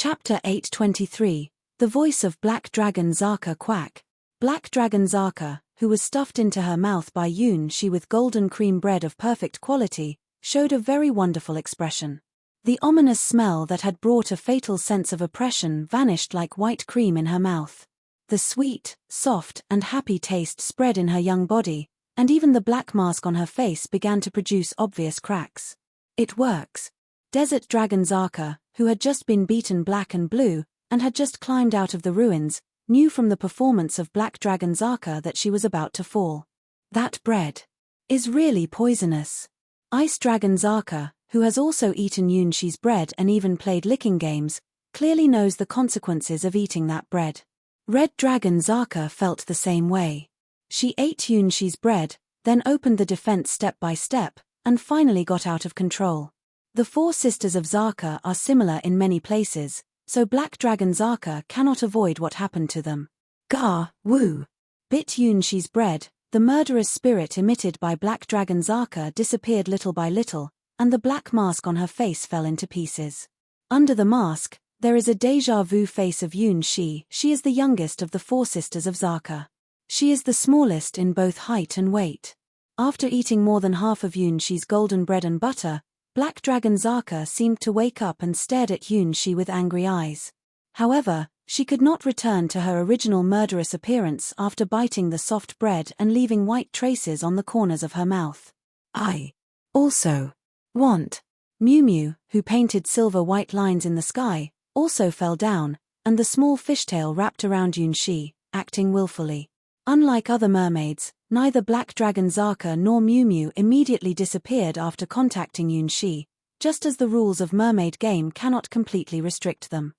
Chapter 823, The Voice of Black Dragon Zaka Quack. Black Dragon Zaka, who was stuffed into her mouth by Yun-Shi with golden cream bread of perfect quality, showed a very wonderful expression. The ominous smell that had brought a fatal sense of oppression vanished like white cream in her mouth. The sweet, soft, and happy taste spread in her young body, and even the black mask on her face began to produce obvious cracks. It works. Desert Dragon Zaka, who had just been beaten black and blue, and had just climbed out of the ruins, knew from the performance of Black Dragon Zaka that she was about to fall. That bread is really poisonous. Ice Dragon Zaka, who has also eaten Yun-Shi's bread and even played licking games, clearly knows the consequences of eating that bread. Red Dragon Zaka felt the same way. She ate Yun-Shi's bread, then opened the defense step by step, and finally got out of control. The four sisters of Zaka are similar in many places, so Black Dragon Zaka cannot avoid what happened to them. Gah, woo! Bit Yun-Shi's bread, the murderous spirit emitted by Black Dragon Zaka disappeared little by little, and the black mask on her face fell into pieces. Under the mask, there is a déjà vu face of Yun-Shi. She is the youngest of the four sisters of Zaka. She is the smallest in both height and weight. After eating more than half of Yun-Shi's golden bread and butter, Black Dragon Zaka seemed to wake up and stared at Yun-Shi with angry eyes. However, she could not return to her original murderous appearance after biting the soft bread and leaving white traces on the corners of her mouth. I also want. Mew Mew, who painted silver white lines in the sky, also fell down, and the small fishtail wrapped around Yun-Shi, acting willfully. Unlike other mermaids, neither Black Dragon Zaka nor Mew Mew immediately disappeared after contacting Yun-Shi, just as the rules of mermaid game cannot completely restrict them.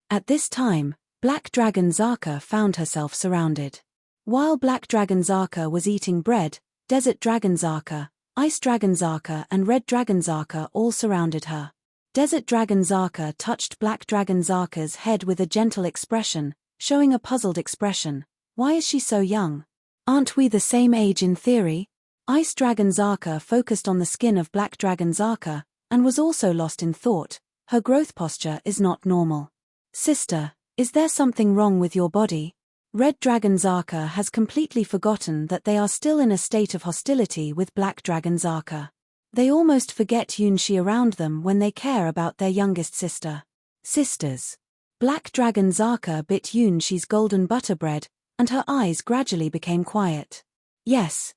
At this time, Black Dragon Zaka found herself surrounded. While Black Dragon Zaka was eating bread, Desert Dragon Zaka, Ice Dragon Zaka and Red Dragon Zaka all surrounded her. Desert Dragon Zaka touched Black Dragon Zaka's head with a gentle expression, showing a puzzled expression. Why is she so young? Aren't we the same age in theory? Ice Dragon Zaka focused on the skin of Black Dragon Zaka, and was also lost in thought. Her growth posture is not normal. Sister, is there something wrong with your body? Red Dragon Zaka has completely forgotten that they are still in a state of hostility with Black Dragon Zaka. They almost forget Yun-Shi around them when they care about their youngest sister. Sisters. Black Dragon Zaka bit Yun-Shi's golden butter bread, and her eyes gradually became quiet. Yes,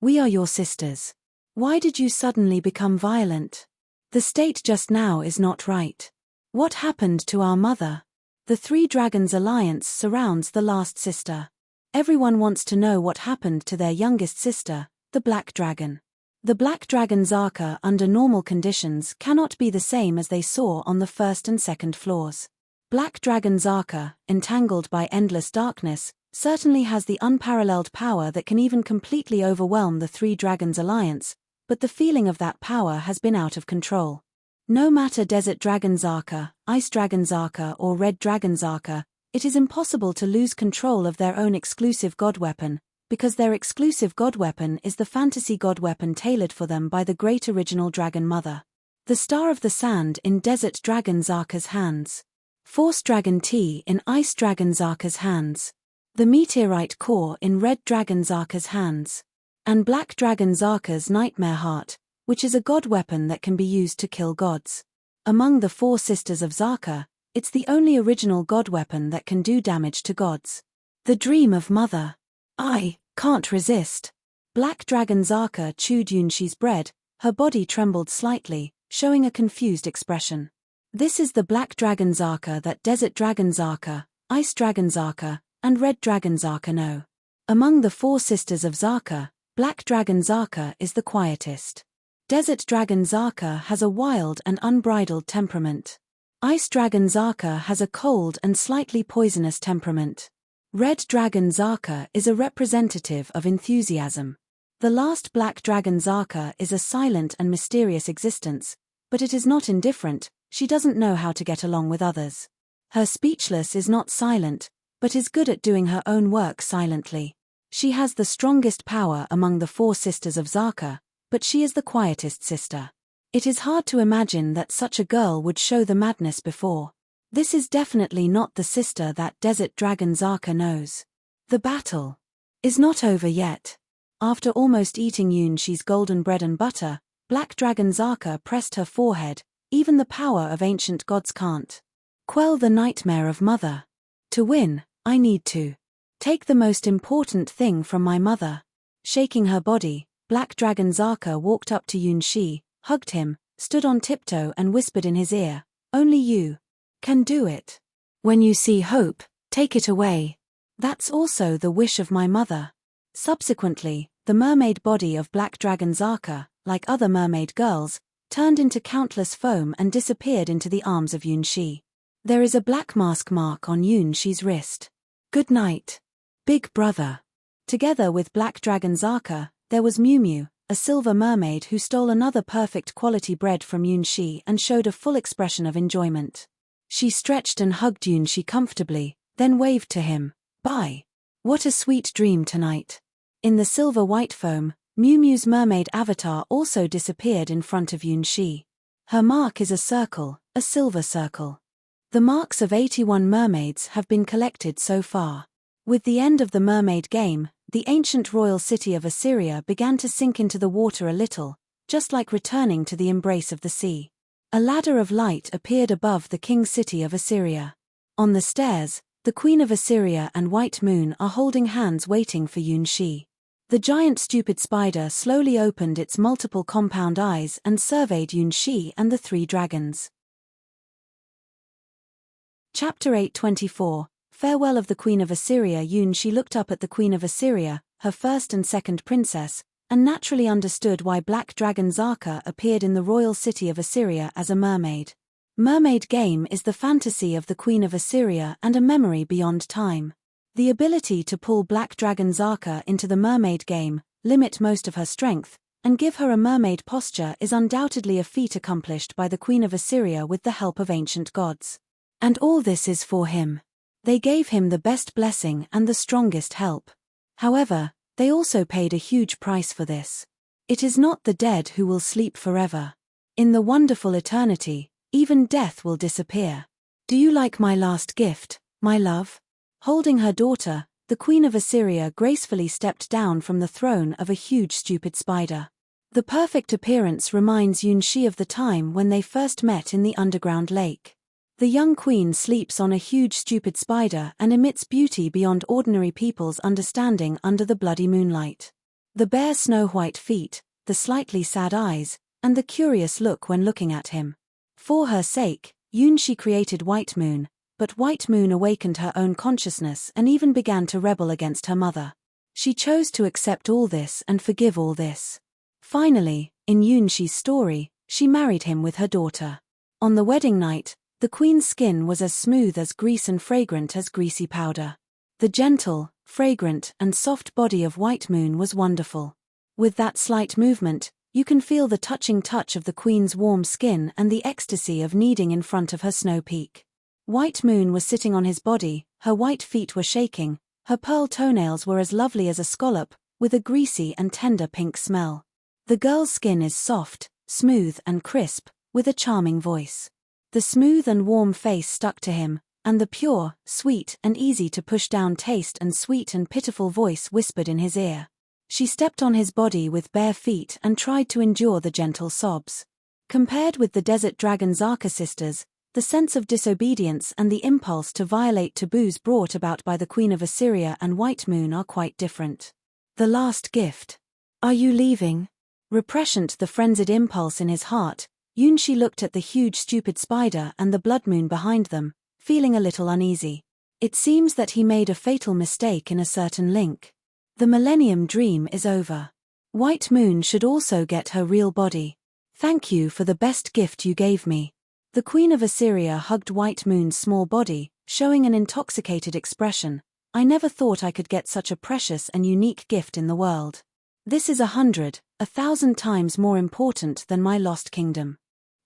we are your sisters. Why did you suddenly become violent? The state just now is not right. What happened to our mother? The Three Dragons Alliance surrounds the last sister. Everyone wants to know what happened to their youngest sister, the Black Dragon. The Black Dragon Zaka under normal conditions cannot be the same as they saw on the first and second floors. Black Dragon Zaka, entangled by endless darkness, certainly has the unparalleled power that can even completely overwhelm the Three Dragons Alliance, but the feeling of that power has been out of control. No matter Desert Dragon Zaka, Ice Dragon Zaka or Red Dragon Zaka, it is impossible to lose control of their own exclusive god weapon, because their exclusive god weapon is the fantasy god weapon tailored for them by the great original Dragon Mother. The Star of the Sand in Desert Dragon Zaka's hands. Force Dragon Tea in Ice Dragon Zaka's hands. The Meteorite Core in Red Dragon Zaka's hands. And Black Dragon Zaka's Nightmare Heart, which is a god weapon that can be used to kill gods. Among the four sisters of Zaka, it's the only original god weapon that can do damage to gods. The Dream of Mother. I can't resist. Black Dragon Zaka chewed Yun-Shi's bread, her body trembled slightly, showing a confused expression. This is the Black Dragon Zaka that Desert Dragon Zaka, Ice Dragon Zaka, and Red Dragon Zaka know. Among the four sisters of Zaka, Black Dragon Zaka is the quietest. Desert Dragon Zaka has a wild and unbridled temperament. Ice Dragon Zaka has a cold and slightly poisonous temperament. Red Dragon Zaka is a representative of enthusiasm. The last Black Dragon Zaka is a silent and mysterious existence, but it is not indifferent. She doesn't know how to get along with others. Her speechless is not silent, but is good at doing her own work silently. She has the strongest power among the four sisters of Zaka, but she is the quietest sister. It is hard to imagine that such a girl would show the madness before. This is definitely not the sister that desert dragon Zaka knows. The battle is not over yet. After almost eating Yunshi's golden bread and butter, Black Dragon Zaka pressed her forehead. Even the power of ancient gods can't quell the nightmare of mother. To win, I need to take the most important thing from my mother. Shaking her body, Black Dragon Zaka walked up to Yunshi, hugged him, stood on tiptoe and whispered in his ear, "Only you can do it. When you see hope, take it away. That's also the wish of my mother." Subsequently, the mermaid body of Black Dragon Zaka, like other mermaid girls, turned into countless foam and disappeared into the arms of Yunshi. There is a black mask mark on Yunshi's wrist. Good night, big brother. Together with Black Dragon Zaka, there was Miu Miu, a silver mermaid who stole another perfect quality bread from Yunshi and showed a full expression of enjoyment. She stretched and hugged Yunshi comfortably, then waved to him, "Bye. What a sweet dream tonight." In the silver white foam, Miu Miu's mermaid avatar also disappeared in front of Yunshi. Her mark is a circle, a silver circle. The marks of 81 mermaids have been collected so far. With the end of the mermaid game, the ancient royal city of Assyria began to sink into the water a little, just like returning to the embrace of the sea. A ladder of light appeared above the king city of Assyria. On the stairs, the Queen of Assyria and White Moon are holding hands waiting for Yunshi. The giant stupid spider slowly opened its multiple compound eyes and surveyed Yunshi and the three dragons. Chapter 8:24. Farewell of the Queen of Assyria. Yunshi looked up at the Queen of Assyria, her first and second princess, and naturally understood why Black Dragon Zaka appeared in the royal city of Assyria as a mermaid. Mermaid game is the fantasy of the Queen of Assyria and a memory beyond time. The ability to pull Black Dragon Zaka into the mermaid game, limit most of her strength, and give her a mermaid posture is undoubtedly a feat accomplished by the Queen of Assyria with the help of ancient gods. And all this is for him. They gave him the best blessing and the strongest help. However, they also paid a huge price for this. It is not the dead who will sleep forever. In the wonderful eternity, even death will disappear. Do you like my last gift, my love? Holding her daughter, the Queen of Assyria gracefully stepped down from the throne of a huge stupid spider. The perfect appearance reminds Yunshi of the time when they first met in the underground lake. The young queen sleeps on a huge stupid spider and emits beauty beyond ordinary people's understanding under the bloody moonlight. The bare snow-white feet, the slightly sad eyes, and the curious look when looking at him. For her sake, Yunshi created White Moon, but White Moon awakened her own consciousness and even began to rebel against her mother. She chose to accept all this and forgive all this. Finally, in Yunshi's story, she married him with her daughter. On the wedding night, the queen's skin was as smooth as grease and fragrant as greasy powder. The gentle, fragrant, and soft body of White Moon was wonderful. With that slight movement, you can feel the touching touch of the queen's warm skin and the ecstasy of kneading in front of her snow peak. White Moon was sitting on his body, her white feet were shaking, her pearl toenails were as lovely as a scallop, with a greasy and tender pink smell. The girl's skin is soft, smooth and crisp, with a charming voice. The smooth and warm face stuck to him, and the pure, sweet and easy to push down taste and sweet and pitiful voice whispered in his ear. She stepped on his body with bare feet and tried to endure the gentle sobs. Compared with the desert dragon Zaka sisters, the sense of disobedience and the impulse to violate taboos brought about by the Queen of Assyria and White Moon are quite different. The last gift. Are you leaving? Represent the frenzied impulse in his heart, Yunshi looked at the huge stupid spider and the blood moon behind them, feeling a little uneasy. It seems that he made a fatal mistake in a certain link. The Millennium Dream is over. White Moon should also get her real body. Thank you for the best gift you gave me. The Queen of Assyria hugged White Moon's small body, showing an intoxicated expression. I never thought I could get such a precious and unique gift in the world. This is 100, 1,000 times more important than my lost kingdom.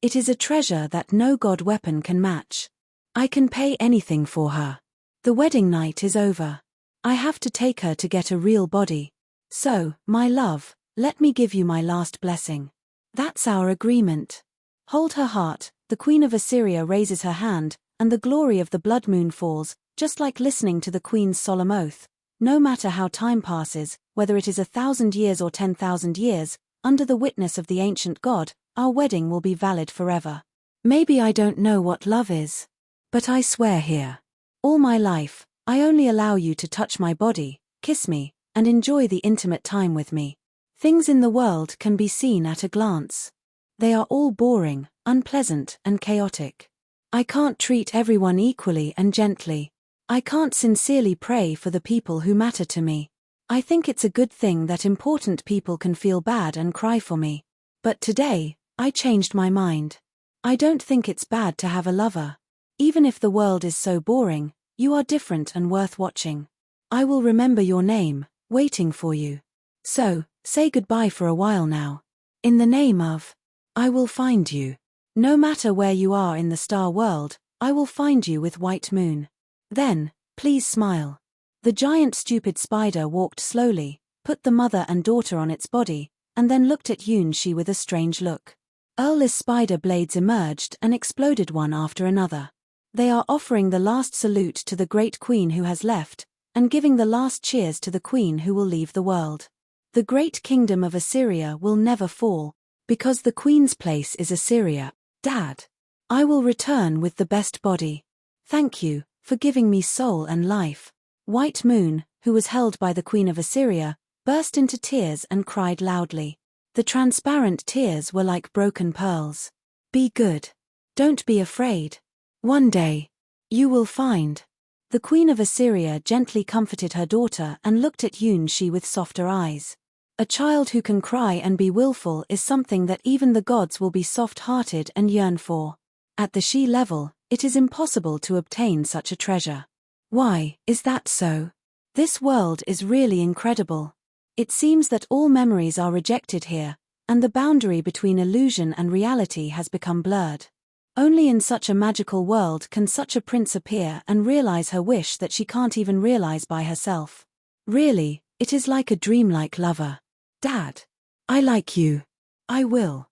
It is a treasure that no god weapon can match. I can pay anything for her. The wedding night is over. I have to take her to get a real body. So, my love, let me give you my last blessing. That's our agreement. Hold her heart. The Queen of Assyria raises her hand, and the glory of the blood moon falls, just like listening to the Queen's solemn oath. No matter how time passes, whether it is 1,000 years or 10,000 years, under the witness of the ancient God, our wedding will be valid forever. Maybe I don't know what love is. But I swear here. All my life, I only allow you to touch my body, kiss me, and enjoy the intimate time with me. Things in the world can be seen at a glance. They are all boring, unpleasant, and chaotic. I can't treat everyone equally and gently. I can't sincerely pray for the people who matter to me. I think it's a good thing that important people can feel bad and cry for me. But today, I changed my mind. I don't think it's bad to have a lover. Even if the world is so boring, you are different and worth watching. I will remember your name, waiting for you. So, say goodbye for a while now. In the name of, I will find you. No matter where you are in the star world, I will find you with White Moon. Then, please smile. The giant stupid spider walked slowly, put the mother and daughter on its body, and then looked at Yunshi with a strange look. Earless spider blades emerged and exploded one after another. They are offering the last salute to the great queen who has left, and giving the last cheers to the queen who will leave the world. The great kingdom of Assyria will never fall, because the queen's place is Assyria. Dad. I will return with the best body. Thank you, for giving me soul and life. White Moon, who was held by the Queen of Assyria, burst into tears and cried loudly. The transparent tears were like broken pearls. Be good. Don't be afraid. One day, you will find. The Queen of Assyria gently comforted her daughter and looked at Yunshi with softer eyes. A child who can cry and be willful is something that even the gods will be soft-hearted and yearn for. At the she level, it is impossible to obtain such a treasure. Why is that so? This world is really incredible. It seems that all memories are rejected here, and the boundary between illusion and reality has become blurred. Only in such a magical world can such a prince appear and realize her wish that she can't even realize by herself. Really, it is like a dreamlike lover. Dad. I like you. I will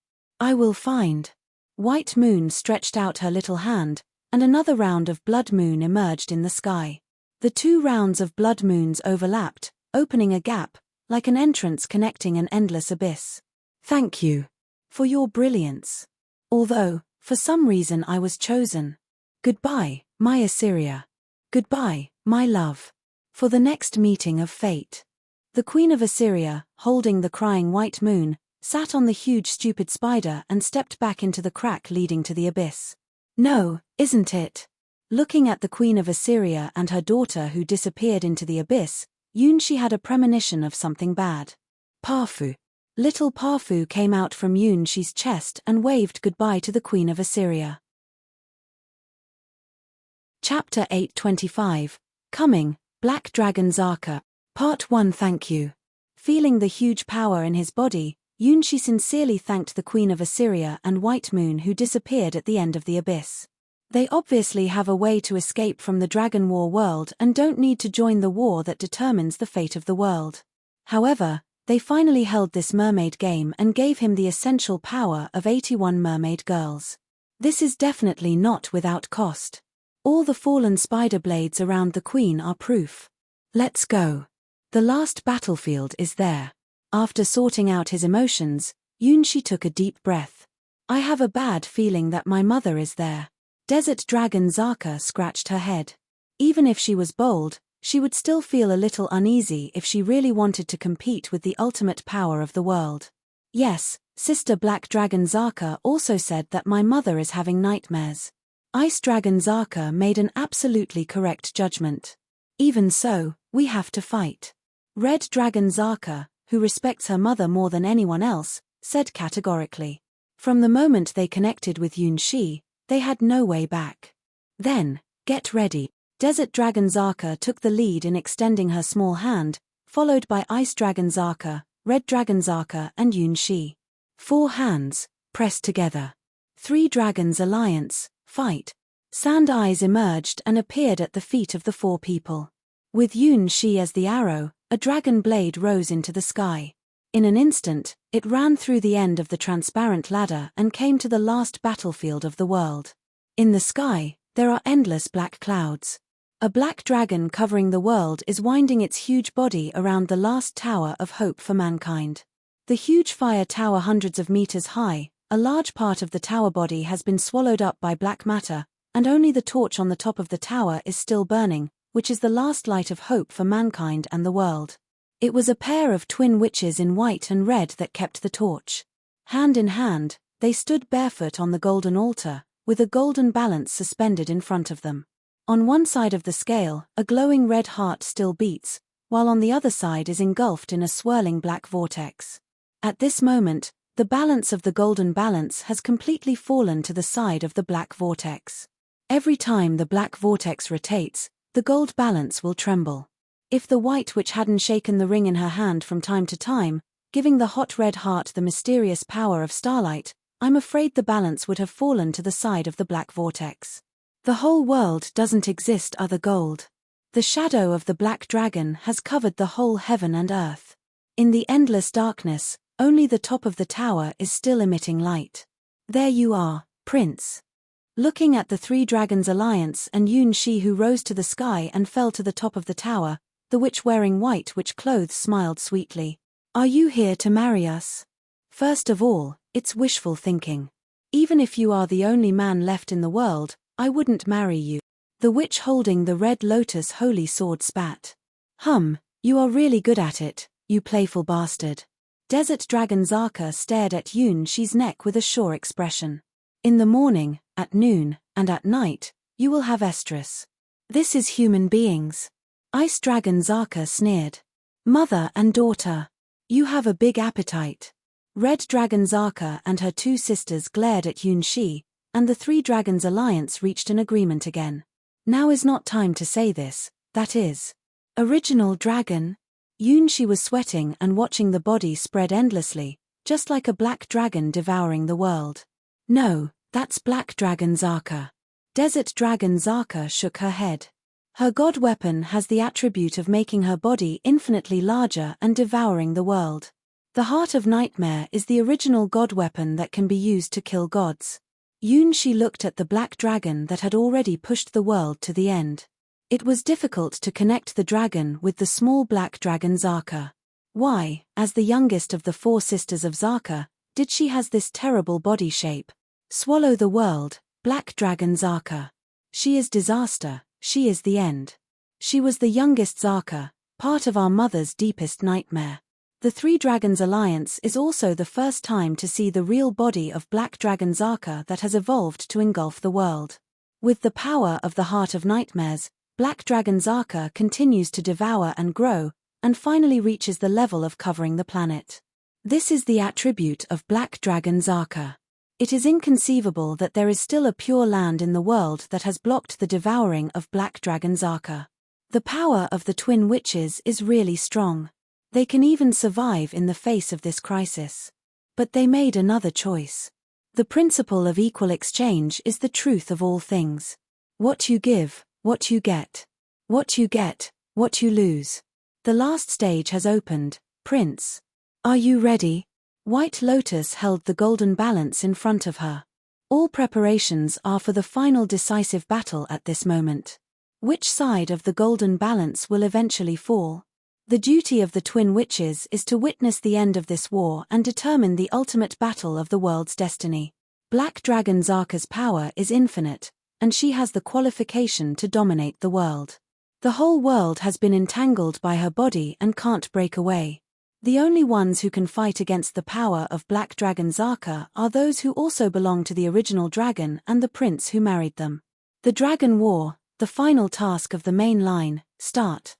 find. White Moon stretched out her little hand, and another round of blood moon emerged in the sky. The two rounds of blood moons overlapped, opening a gap, like an entrance connecting an endless abyss. Thank you. For your brilliance. Although, for some reason I was chosen. Goodbye, my Assyria. Goodbye, my love. For the next meeting of fate. The Queen of Assyria, holding the crying White Moon, sat on the huge stupid spider and stepped back into the crack leading to the abyss. No, isn't it? Looking at the Queen of Assyria and her daughter who disappeared into the abyss, Yunshi had a premonition of something bad. Parfu. Little Parfu came out from Yunshi's chest and waved goodbye to the Queen of Assyria. Chapter 825. Coming, Black Dragon Zaka. Part 1. Thank you. Feeling the huge power in his body, Yunshi sincerely thanked the Queen of Assyria and White Moon who disappeared at the end of the abyss. They obviously have a way to escape from the Dragon War world and don't need to join the war that determines the fate of the world. However, they finally held this mermaid game and gave him the essential power of 81 mermaid girls. This is definitely not without cost. All the fallen spider blades around the Queen are proof. Let's go. The last battlefield is there. After sorting out his emotions, Yunshi took a deep breath. I have a bad feeling that my mother is there. Desert Dragon Zaka scratched her head. Even if she was bold, she would still feel a little uneasy if she really wanted to compete with the ultimate power of the world. Yes, Sister Black Dragon Zaka also said that my mother is having nightmares. Ice Dragon Zaka made an absolutely correct judgment. Even so, we have to fight. Red Dragon Zaka, who respects her mother more than anyone else, said categorically. From the moment they connected with Yunshi, they had no way back. Then, get ready. Desert Dragon Zaka took the lead in extending her small hand, followed by Ice Dragon Zaka, Red Dragon Zaka and Yunshi. 4 hands, pressed together. 3 Dragons Alliance, fight. Sand eyes emerged and appeared at the feet of the 4 people. With Yunshi as the arrow, a dragon blade rose into the sky. In an instant, it ran through the end of the transparent ladder and came to the last battlefield of the world. In the sky, there are endless black clouds. A black dragon covering the world is winding its huge body around the last tower of hope for mankind. The huge fire tower, hundreds of meters high, a large part of the tower body has been swallowed up by black matter, and only the torch on the top of the tower is still burning, which is the last light of hope for mankind and the world. It was a pair of twin witches in white and red that kept the torch. Hand in hand, they stood barefoot on the golden altar, with a golden balance suspended in front of them. On one side of the scale, a glowing red heart still beats, while on the other side is engulfed in a swirling black vortex. At this moment, the balance of the golden balance has completely fallen to the side of the black vortex. Every time the black vortex rotates, the gold balance will tremble. If the white witch hadn't shaken the ring in her hand from time to time, giving the hot red heart the mysterious power of starlight, I'm afraid the balance would have fallen to the side of the black vortex. The whole world doesn't exist other gold. The shadow of the black dragon has covered the whole heaven and earth. In the endless darkness, only the top of the tower is still emitting light. There you are, Prince. Looking at the three dragons' alliance and Yun Shi, who rose to the sky and fell to the top of the tower, the witch wearing white witch clothes smiled sweetly. Are you here to marry us? First of all, it's wishful thinking. Even if you are the only man left in the world, I wouldn't marry you. The witch holding the red lotus holy sword spat. You are really good at it, you playful bastard. Desert dragon Zaka stared at Yun Shi's neck with a sure expression. In the morning, at noon, and at night, you will have estrus. This is human beings. Ice dragon Zaka sneered. Mother and daughter. You have a big appetite. Red dragon Zaka and her two sisters glared at Yun Shi, and the three dragons' alliance reached an agreement again. Now is not time to say this, that is. Original dragon? Yun Shi was sweating and watching the body spread endlessly, just like a black dragon devouring the world. No, that's black dragon Zaka. Desert dragon Zaka shook her head. Her god weapon has the attribute of making her body infinitely larger and devouring the world. The Heart of Nightmare is the original god weapon that can be used to kill gods. Yun Shi looked at the black dragon that had already pushed the world to the end. It was difficult to connect the dragon with the small black dragon Zaka. Why, as the youngest of the four sisters of Zaka, did she has this terrible body shape? Swallow the world, black dragon Zaka. She is disaster, she is the end. She was the youngest Zaka, part of our mother's deepest nightmare. The Three Dragons Alliance is also the first time to see the real body of Black Dragon Zaka that has evolved to engulf the world. With the power of the Heart of Nightmares, Black Dragon Zaka continues to devour and grow, and finally reaches the level of covering the planet. This is the attribute of Black Dragon Zaka. It is inconceivable that there is still a pure land in the world that has blocked the devouring of Black Dragon Zaka. The power of the twin witches is really strong. They can even survive in the face of this crisis. But they made another choice. The principle of equal exchange is the truth of all things. What you give, what you get. What you get, what you lose. The last stage has opened, Prince. Are you ready? White Lotus held the golden balance in front of her. All preparations are for the final decisive battle at this moment. Which side of the golden balance will eventually fall? The duty of the twin witches is to witness the end of this war and determine the ultimate battle of the world's destiny. Black Dragon Zaka's power is infinite, and she has the qualification to dominate the world. The whole world has been entangled by her body and can't break away. The only ones who can fight against the power of Black Dragon Zaka are those who also belong to the original dragon and the prince who married them. The Dragon War, the final task of the main line, start.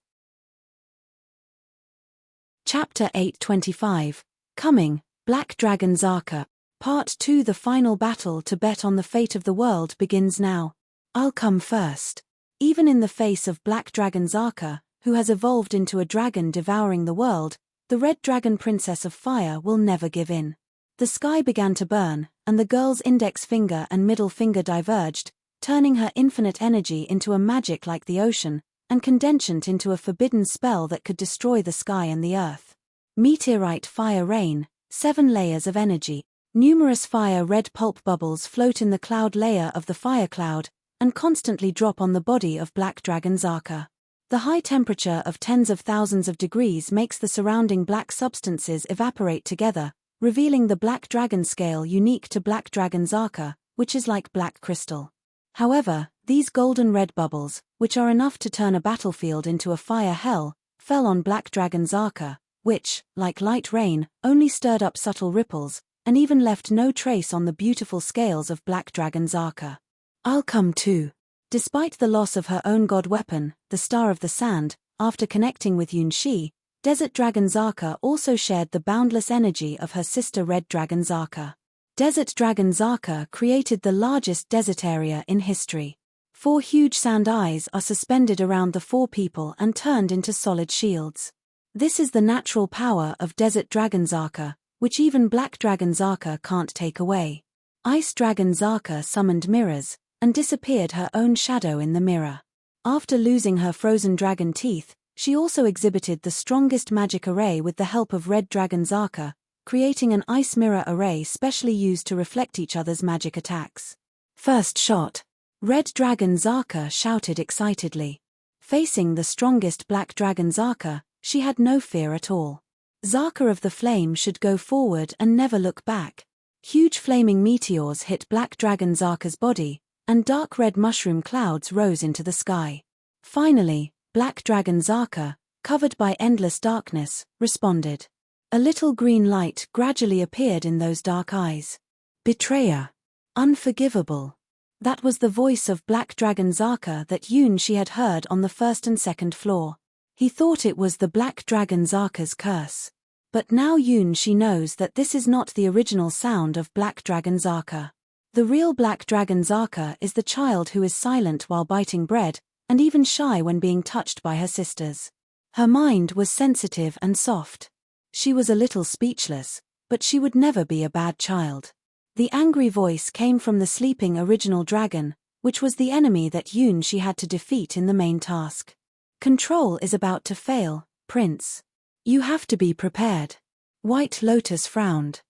Chapter 825, Coming, Black Dragon Zaka. Part 2. The final battle to bet on the fate of the world begins now. I'll come first. Even in the face of Black Dragon Zaka, who has evolved into a dragon devouring the world, the Red Dragon Princess of Fire will never give in. The sky began to burn, and the girl's index finger and middle finger diverged, turning her infinite energy into a magic like the ocean, and condensing into a forbidden spell that could destroy the sky and the earth. Meteorite fire rain, 7 layers of energy. Numerous fire-red pulp bubbles float in the cloud layer of the fire cloud, and constantly drop on the body of Black Dragon Zaka. The high temperature of tens of thousands of degrees makes the surrounding black substances evaporate together, revealing the Black Dragon scale unique to Black Dragon Zaka, which is like black crystal. However, these golden red bubbles, which are enough to turn a battlefield into a fire hell, fell on Black Dragon Zaka, which, like light rain, only stirred up subtle ripples, and even left no trace on the beautiful scales of Black Dragon Zaka. I'll come too. Despite the loss of her own god weapon, the Star of the Sand, after connecting with Yunshi, Desert Dragon Zaka also shared the boundless energy of her sister Red Dragon Zaka. Desert Dragon Zaka created the largest desert area in history. 4 huge sand eyes are suspended around the 4 people and turned into solid shields. This is the natural power of Desert Dragon Zaka, which even Black Dragon Zaka can't take away. Ice Dragon Zaka summoned mirrors, and disappeared her own shadow in the mirror. After losing her frozen dragon teeth, she also exhibited the strongest magic array with the help of Red Dragon Zaka, creating an ice mirror array specially used to reflect each other's magic attacks. First shot. Red Dragon Zaka shouted excitedly. Facing the strongest Black Dragon Zaka, she had no fear at all. Zaka of the Flame should go forward and never look back. Huge flaming meteors hit Black Dragon Zaka's body, and dark red mushroom clouds rose into the sky. Finally, Black Dragon Zaka, covered by endless darkness, responded. A little green light gradually appeared in those dark eyes. Betrayer. Unforgivable. That was the voice of Black Dragon Zaka that Yunshi had heard on the 1st and 2nd floor. He thought it was the Black Dragon Zaka's curse. But now Yunshi knows that this is not the original sound of Black Dragon Zaka. The real Black Dragon Zaka is the child who is silent while biting bread, and even shy when being touched by her sisters. Her mind was sensitive and soft. She was a little speechless, but she would never be a bad child. The angry voice came from the sleeping original dragon, which was the enemy that Yunshi had to defeat in the main task. Control is about to fail, Prince. You have to be prepared. White Lotus frowned.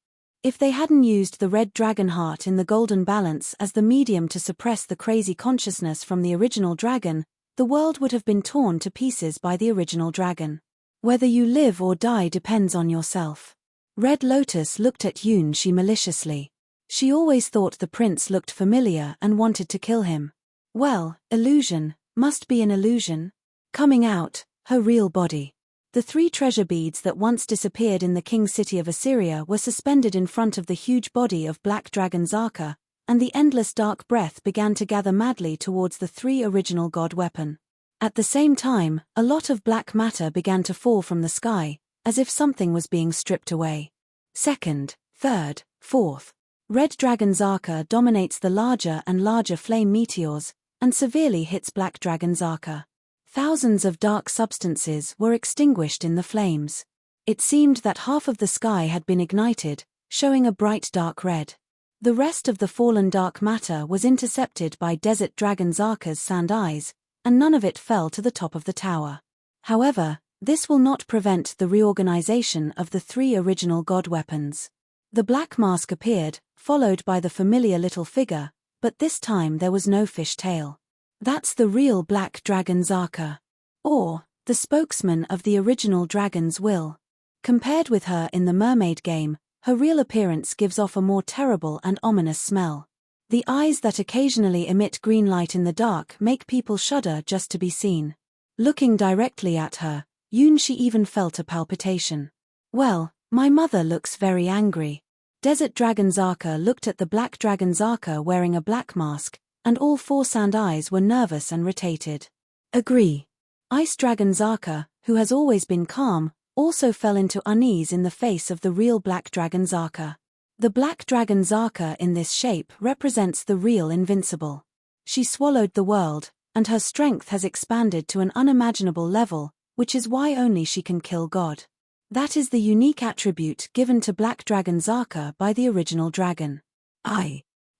If they hadn't used the red dragon heart in the golden balance as the medium to suppress the crazy consciousness from the original dragon, the world would have been torn to pieces by the original dragon. Whether you live or die depends on yourself. Red Lotus looked at Yunshi maliciously. She always thought the prince looked familiar and wanted to kill him. Well, illusion, must be an illusion. Coming out, her real body. The 3 treasure beads that once disappeared in the king city of Assyria were suspended in front of the huge body of Black Dragon Zaka, and the endless dark breath began to gather madly towards the 3 original god weapon. At the same time, a lot of black matter began to fall from the sky, as if something was being stripped away. 2nd, 3rd, 4th. Red Dragon Zaka dominates the larger and larger flame meteors, and severely hits Black Dragon Zaka. Thousands of dark substances were extinguished in the flames. It seemed that half of the sky had been ignited, showing a bright dark red. The rest of the fallen dark matter was intercepted by Desert Dragon Zaka's sand eyes, and none of it fell to the top of the tower. However, this will not prevent the reorganization of the 3 original god weapons. The black mask appeared, followed by the familiar little figure, but this time there was no fish tail. That's the real Black Dragon Zaka. Or, the spokesman of the original dragon's will. Compared with her in the mermaid game, her real appearance gives off a more terrible and ominous smell. The eyes that occasionally emit green light in the dark make people shudder just to be seen. Looking directly at her, Yunshi even felt a palpitation. Well, my mother looks very angry. Desert Dragon Zaka looked at the Black Dragon Zaka wearing a black mask, and all 4 sand eyes were nervous and irritated. Agree. Ice Dragon Zaka, who has always been calm, also fell into unease in the face of the real Black Dragon Zaka. The Black Dragon Zaka in this shape represents the real invincible. She swallowed the world, and her strength has expanded to an unimaginable level, which is why only she can kill God. That is the unique attribute given to Black Dragon Zaka by the original dragon.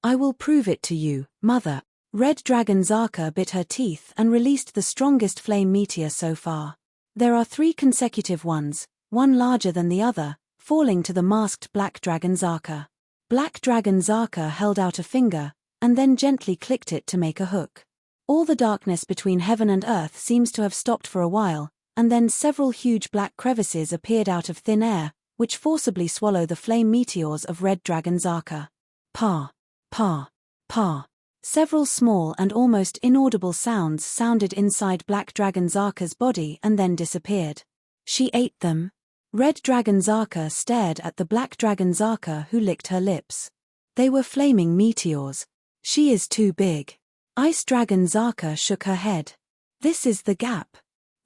I will prove it to you, mother. Red Dragon Zaka bit her teeth and released the strongest flame meteor so far. There are 3 consecutive ones, one larger than the other, falling to the masked Black Dragon Zaka. Black Dragon Zaka held out a finger, and then gently clicked it to make a hook. All the darkness between heaven and earth seems to have stopped for a while, and then several huge black crevices appeared out of thin air, which forcibly swallow the flame meteors of Red Dragon Zaka. Pa, pa, pa. Several small and almost inaudible sounds sounded inside Black Dragon Zaka's body and then disappeared. She ate them. Red Dragon Zaka stared at the Black Dragon Zaka, who licked her lips. They were flaming meteors. She is too big. Ice Dragon Zaka shook her head. This is the gap.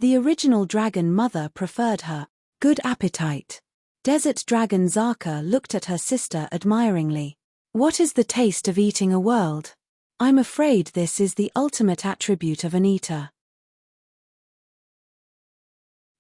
The original dragon mother preferred her. Good appetite. Desert Dragon Zaka looked at her sister admiringly. What is the taste of eating a world? I'm afraid this is the ultimate attribute of an eater.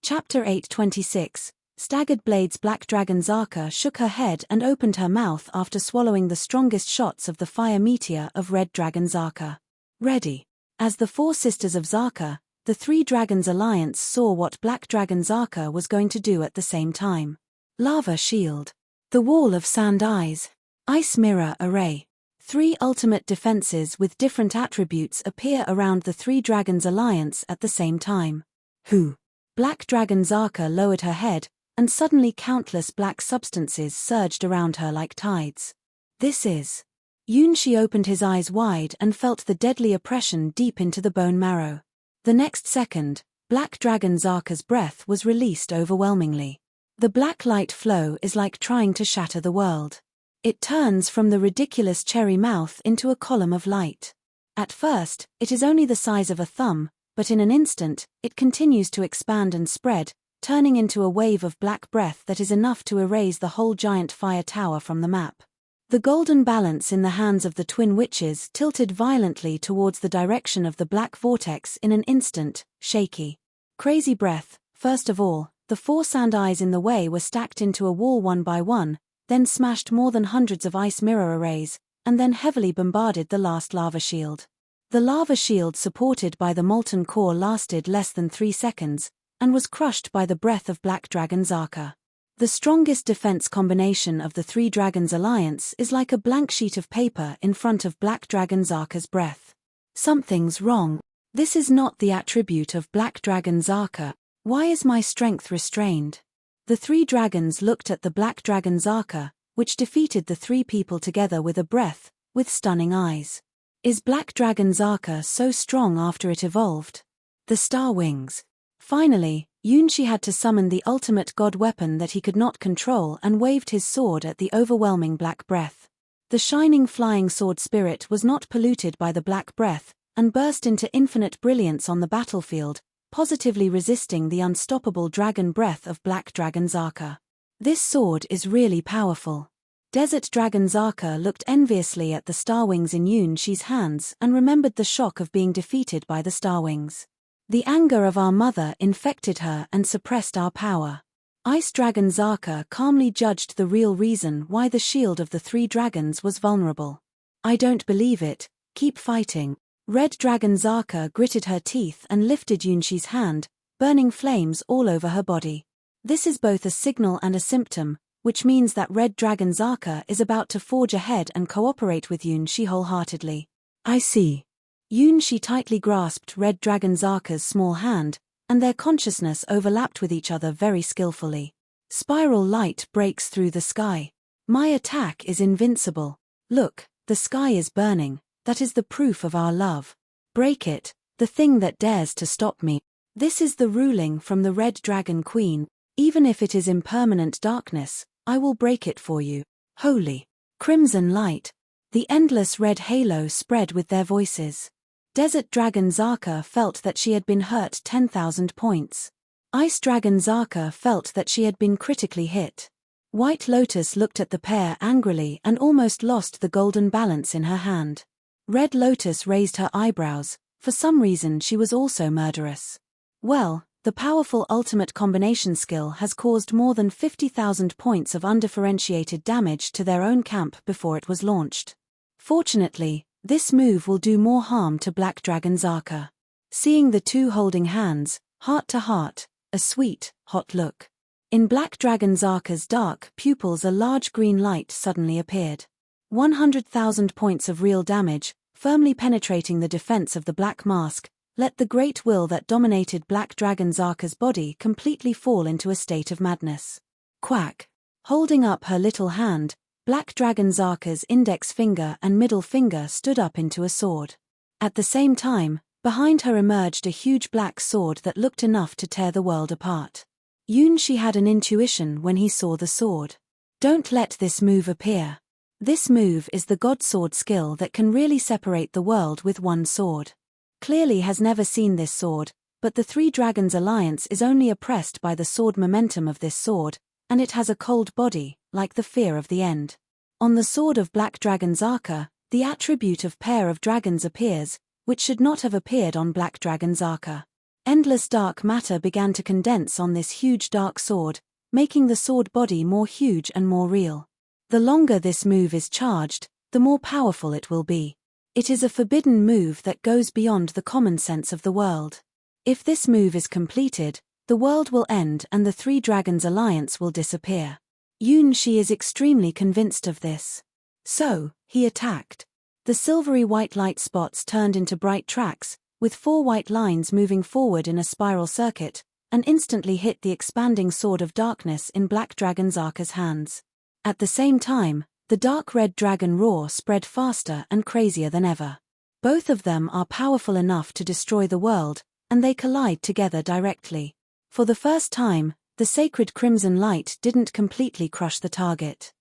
Chapter 8:26. Staggered Blades. Black Dragon Zaka shook her head and opened her mouth after swallowing the strongest shots of the fire meteor of Red Dragon Zaka. Ready. As the four sisters of Zaka, the Three Dragons Alliance saw what Black Dragon Zaka was going to do at the same time. Lava Shield. The Wall of Sand Eyes. Ice Mirror Array. Three ultimate defenses with different attributes appear around the Three Dragons Alliance at the same time. Who? Black Dragon Zaka lowered her head, and suddenly countless black substances surged around her like tides. This is. Yunshi opened his eyes wide and felt the deadly oppression deep into the bone marrow. The next second, Black Dragon Zaka's breath was released overwhelmingly. The black light flow is like trying to shatter the world. It turns from the ridiculous cherry mouth into a column of light. At first, it is only the size of a thumb, but in an instant, it continues to expand and spread, turning into a wave of black breath that is enough to erase the whole giant fire tower from the map. The golden balance in the hands of the twin witches tilted violently towards the direction of the black vortex in an instant, shaky. Crazy breath. First of all, the four sand eyes in the way were stacked into a wall one by one, then smashed more than hundreds of ice mirror arrays, and then heavily bombarded the last lava shield. The lava shield supported by the molten core lasted less than 3 seconds, and was crushed by the breath of Black Dragon Zaka. The strongest defense combination of the Three Dragons Alliance is like a blank sheet of paper in front of Black Dragon Zaka's breath. Something's wrong. This is not the attribute of Black Dragon Zaka. Why is my strength restrained? The three dragons looked at the Black Dragon Zaka, which defeated the three people together with a breath, with stunning eyes. Is Black Dragon Zaka so strong after it evolved? The Star Wings. Finally, Yunshi had to summon the ultimate god weapon that he could not control and waved his sword at the overwhelming black breath. The shining flying sword spirit was not polluted by the black breath, and burst into infinite brilliance on the battlefield, positively resisting the unstoppable dragon breath of Black Dragon Zaka. This sword is really powerful. Desert Dragon Zaka looked enviously at the Star Wings in Yunshi's hands and remembered the shock of being defeated by the Star Wings. The anger of our mother infected her and suppressed our power. Ice Dragon Zaka calmly judged the real reason why the shield of the three dragons was vulnerable. I don't believe it, keep fighting. Red Dragon Zaka gritted her teeth and lifted Yunshi's hand, burning flames all over her body. This is both a signal and a symptom, which means that Red Dragon Zaka is about to forge ahead and cooperate with Yunshi wholeheartedly. I see. Yunshi tightly grasped Red Dragon Zaka's small hand, and their consciousness overlapped with each other very skillfully. Spiral light breaks through the sky. My attack is invincible. Look, the sky is burning. That is the proof of our love. Break it, the thing that dares to stop me. This is the ruling from the Red Dragon Queen. Even if it is impermanent darkness, I will break it for you. Holy, crimson light. The endless red halo spread with their voices. Desert Dragon Zaka felt that she had been hurt 10,000 points. Ice Dragon Zaka felt that she had been critically hit. White Lotus looked at the pair angrily and almost lost the golden balance in her hand. Red Lotus raised her eyebrows. For some reason she was also murderous. Well, the powerful ultimate combination skill has caused more than 50,000 points of undifferentiated damage to their own camp before it was launched. Fortunately, this move will do more harm to Black Dragon Zaka. Seeing the two holding hands, heart to heart, a sweet, hot look. In Black Dragon Zaka's dark pupils a large green light suddenly appeared. 100,000 points of real damage, firmly penetrating the defense of the Black Mask, let the great will that dominated Black Dragon Zaka's body completely fall into a state of madness. Quack. Holding up her little hand, Black Dragon Zaka's index finger and middle finger stood up into a sword. At the same time, behind her emerged a huge black sword that looked enough to tear the world apart. Yunshi had an intuition when he saw the sword. Don't let this move appear. This move is the God Sword skill that can really separate the world with one sword. Clearly has never seen this sword, but the Three Dragons Alliance is only oppressed by the sword momentum of this sword, and it has a cold body, like the fear of the end. On the sword of Black Dragon Zaka, the attribute of pair of dragons appears, which should not have appeared on Black Dragon Zaka. Endless dark matter began to condense on this huge dark sword, making the sword body more huge and more real. The longer this move is charged, the more powerful it will be. It is a forbidden move that goes beyond the common sense of the world. If this move is completed, the world will end and the Three Dragons Alliance will disappear. Yunshi is extremely convinced of this. So, he attacked. The silvery white light spots turned into bright tracks, with 4 white lines moving forward in a spiral circuit, and instantly hit the expanding sword of darkness in Black Dragon Zaka's hands. At the same time, the dark red dragon roar spread faster and crazier than ever. Both of them are powerful enough to destroy the world, and they collide together directly. For the first time, the sacred crimson light didn't completely crush the target.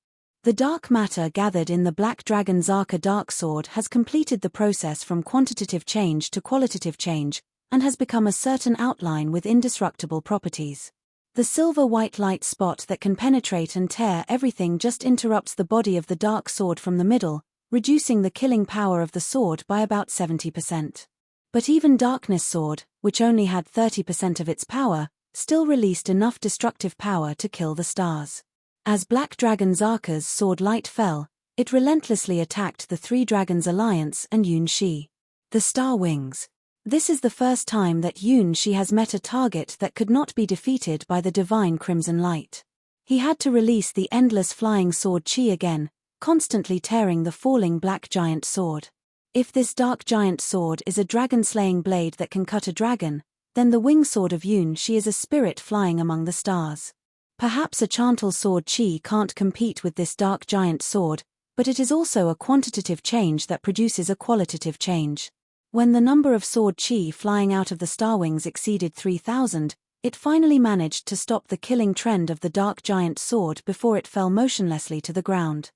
The dark matter gathered in the Black Dragon Zaka dark sword has completed the process from quantitative change to qualitative change, and has become a certain outline with indestructible properties. The silver-white light spot that can penetrate and tear everything just interrupts the body of the dark sword from the middle, reducing the killing power of the sword by about 70%. But even Darkness Sword, which only had 30% of its power, still released enough destructive power to kill the stars. As Black Dragon Zaka's sword light fell, it relentlessly attacked the Three Dragons Alliance and Yunshi. The Star Wings. This is the first time that Yunshi has met a target that could not be defeated by the divine crimson light. He had to release the endless flying sword chi again, constantly tearing the falling black giant sword. If this dark giant sword is a dragon-slaying blade that can cut a dragon, then the wing sword of Yunshi is a spirit flying among the stars. Perhaps a Chantal sword chi can't compete with this dark giant sword, but it is also a quantitative change that produces a qualitative change. When the number of sword chi flying out of the star wings exceeded 3,000, it finally managed to stop the killing trend of the dark giant sword before it fell motionlessly to the ground.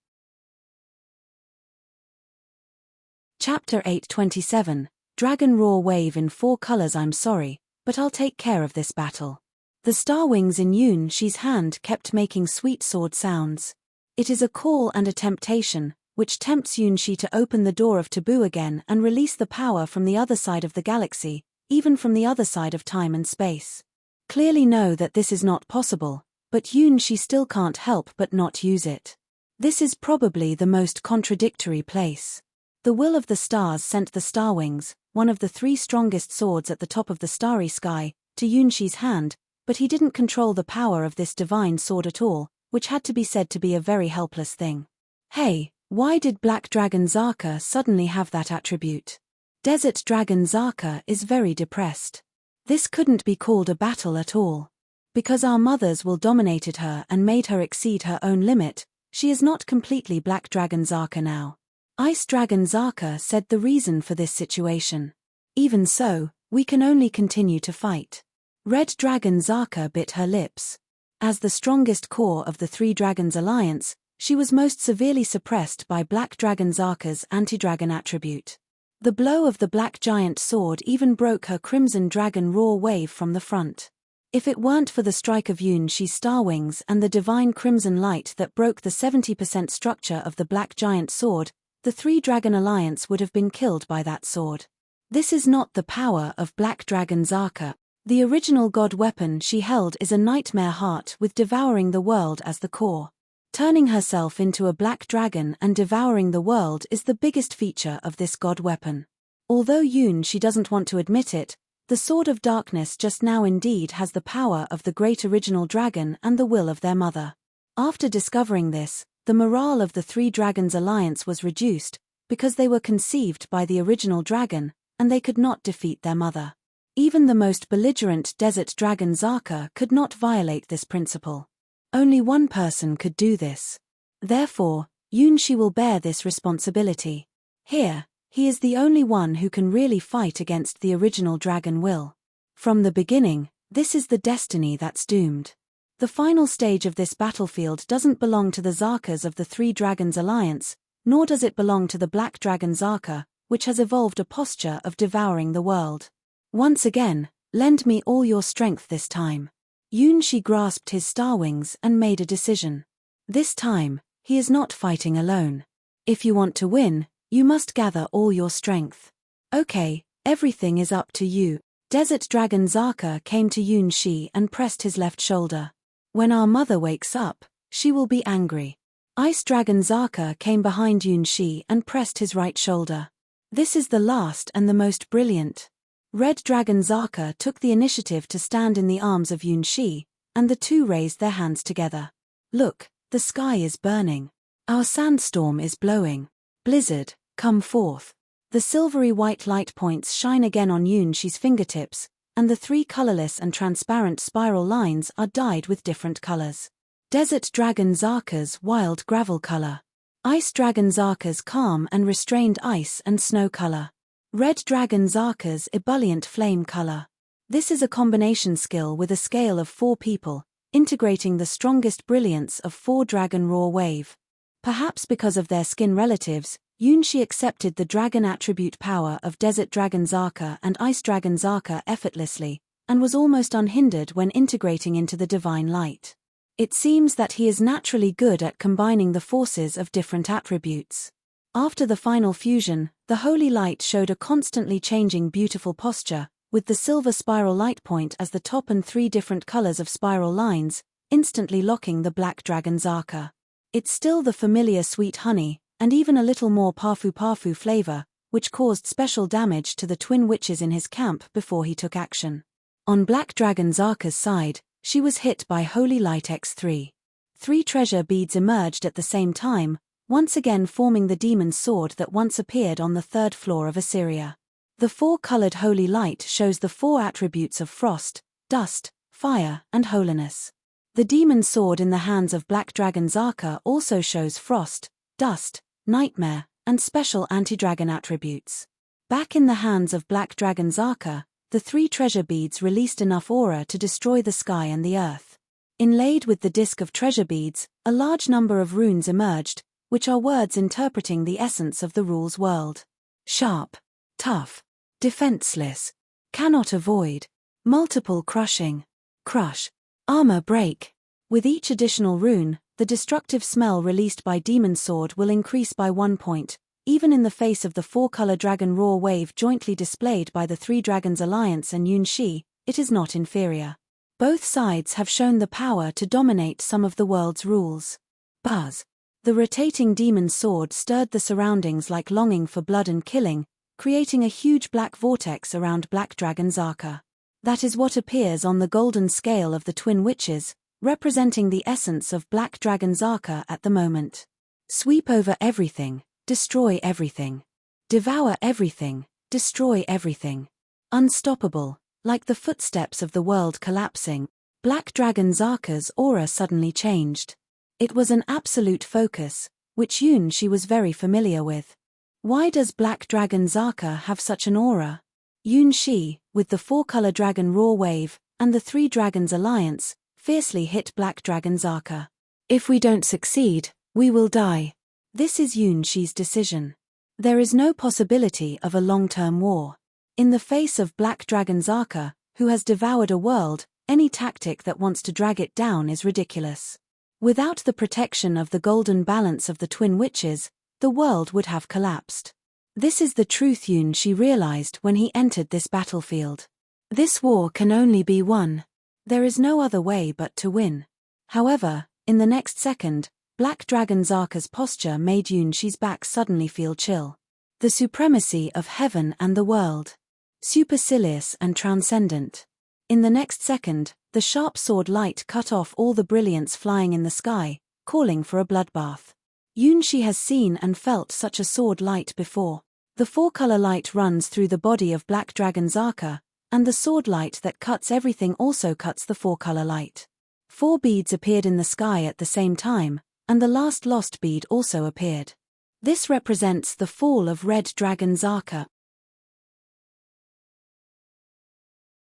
Chapter 827, Dragon Roar Wave in 4 colors. I'm sorry, but I'll take care of this battle. The star wings in Yunshi's hand kept making sweet sword sounds. It is a call and a temptation, which tempts Yunshi to open the door of taboo again and release the power from the other side of the galaxy, even from the other side of time and space. Clearly know that this is not possible, but Yunshi still can't help but not use it. This is probably the most contradictory place. The will of the stars sent the star wings, one of the 3 strongest swords at the top of the starry sky, to Yunshi's hand, but he didn't control the power of this divine sword at all, which had to be said to be a very helpless thing. Hey, why did Black Dragon Zaka suddenly have that attribute? Desert Dragon Zaka is very depressed. This couldn't be called a battle at all. Because our mothers will dominated her and made her exceed her own limit, she is not completely Black Dragon Zaka now. Ice Dragon Zaka said the reason for this situation. Even so, we can only continue to fight. Red Dragon Zaka bit her lips. As the strongest core of the Three Dragons Alliance, she was most severely suppressed by Black Dragon Zaka's anti-dragon attribute. The blow of the black giant sword even broke her crimson dragon roar wave from the front. If it weren't for the strike of Yunshi's star wings and the divine crimson light that broke the 70% structure of the black giant sword, the Three Dragon Alliance would have been killed by that sword. This is not the power of Black Dragon Zaka. The original god weapon she held is a nightmare heart with devouring the world as the core. Turning herself into a black dragon and devouring the world is the biggest feature of this god weapon. Although Yunshi doesn't want to admit it, The Sword of Darkness just now indeed has the power of the great original dragon and the will of their mother. After discovering this, the morale of the three dragons' alliance was reduced, because they were conceived by the original dragon, and they could not defeat their mother. Even the most belligerent desert dragon Zaka could not violate this principle. Only one person could do this. Therefore, Yunshi will bear this responsibility. Here, he is the only one who can really fight against the original dragon will. From the beginning, this is the destiny that's doomed. The final stage of this battlefield doesn't belong to the Zakas of the Three Dragons Alliance, nor does it belong to the Black Dragon Zaka, which has evolved a posture of devouring the world. Once again, lend me all your strength this time. Yunshi grasped his star wings and made a decision. This time, he is not fighting alone. If you want to win, you must gather all your strength. Okay, everything is up to you. Desert Dragon Zaka came to Yunshi and pressed his left shoulder. When our mother wakes up, she will be angry. Ice Dragon Zaka came behind Yunshi and pressed his right shoulder. This is the last and the most brilliant. Red Dragon Zaka took the initiative to stand in the arms of Yunshi, and the two raised their hands together. Look, the sky is burning. Our sandstorm is blowing. Blizzard, come forth. The silvery white light points shine again on Yunshi's fingertips, and the three colorless and transparent spiral lines are dyed with different colors. Desert Dragon Zaka's wild gravel color. Ice Dragon Zaka's calm and restrained ice and snow color. Red Dragon Zaka's ebullient flame color. This is a combination skill with a scale of 4 people, integrating the strongest brilliance of 4 Dragon Raw Wave. Perhaps because of their skin relatives, Yunshi accepted the dragon attribute power of Desert Dragon Zaka and Ice Dragon Zaka effortlessly, and was almost unhindered when integrating into the divine light. It seems that he is naturally good at combining the forces of different attributes. After the final fusion, the holy light showed a constantly changing beautiful posture, with the silver spiral light point as the top and 3 different colors of spiral lines, instantly locking the Black Dragon Zaka. It's still the familiar sweet honey, and even a little more parfu flavor, which caused special damage to the twin witches in his camp before he took action. On Black Dragon Zaka's side, she was hit by Holy Light X3. 3 treasure beads emerged at the same time, once again forming the demon's sword that once appeared on the 3rd floor of Assyria. The 4-colored holy light shows the 4 attributes of frost, dust, fire, and holiness. The demon's sword in the hands of Black Dragon Zaka also shows frost, dust, nightmare, and special anti-dragon attributes. Back in the hands of Black Dragon Zaka, the 3 treasure beads released enough aura to destroy the sky and the earth. Inlaid with the disc of treasure beads, a large number of runes emerged, which are words interpreting the essence of the rule's world. Sharp, tough, defenseless, cannot avoid, multiple crushing, crush, armor break. With each additional rune, the destructive smell released by Demon's Sword will increase by 1 point, even in the face of the 4-color Dragon Raw Wave jointly displayed by the 3 Dragons Alliance and Yunshi, it is not inferior. Both sides have shown the power to dominate some of the world's rules. Buzz. The rotating Demon's Sword stirred the surroundings like longing for blood and killing, creating a huge black vortex around Black Dragon Zaka. That is what appears on the golden scale of the Twin Witches, representing the essence of Black Dragon Zaka at the moment. Sweep over everything, destroy everything. Devour everything, destroy everything. Unstoppable, like the footsteps of the world collapsing, Black Dragon Zaka's aura suddenly changed. It was an absolute focus, which Yunshi was very familiar with. Why does Black Dragon Zaka have such an aura? Yunshi, with the 4-color Dragon Raw Wave, and the 3 Dragons Alliance, fiercely hit Black Dragon Zaka. If we don't succeed, we will die. This is Yunshi's decision. There is no possibility of a long-term war. In the face of Black Dragon Zaka, who has devoured a world, any tactic that wants to drag it down is ridiculous. Without the protection of the golden balance of the Twin Witches, the world would have collapsed. This is the truth Yunshi realized when he entered this battlefield. This war can only be won. There is no other way but to win. However, in the next second, Black Dragon Zaka's posture made Yunshi's back suddenly feel chill. The supremacy of heaven and the world. supercilious and transcendent. In the next second, the sharp sword light cut off all the brilliance flying in the sky, calling for a bloodbath. Yunshi has seen and felt such a sword light before. The four-color light runs through the body of Black Dragon Zaka, and the sword light that cuts everything also cuts the four-color light. 4 beads appeared in the sky at the same time, and the last lost bead also appeared. This represents the fall of Red Dragon Zaka.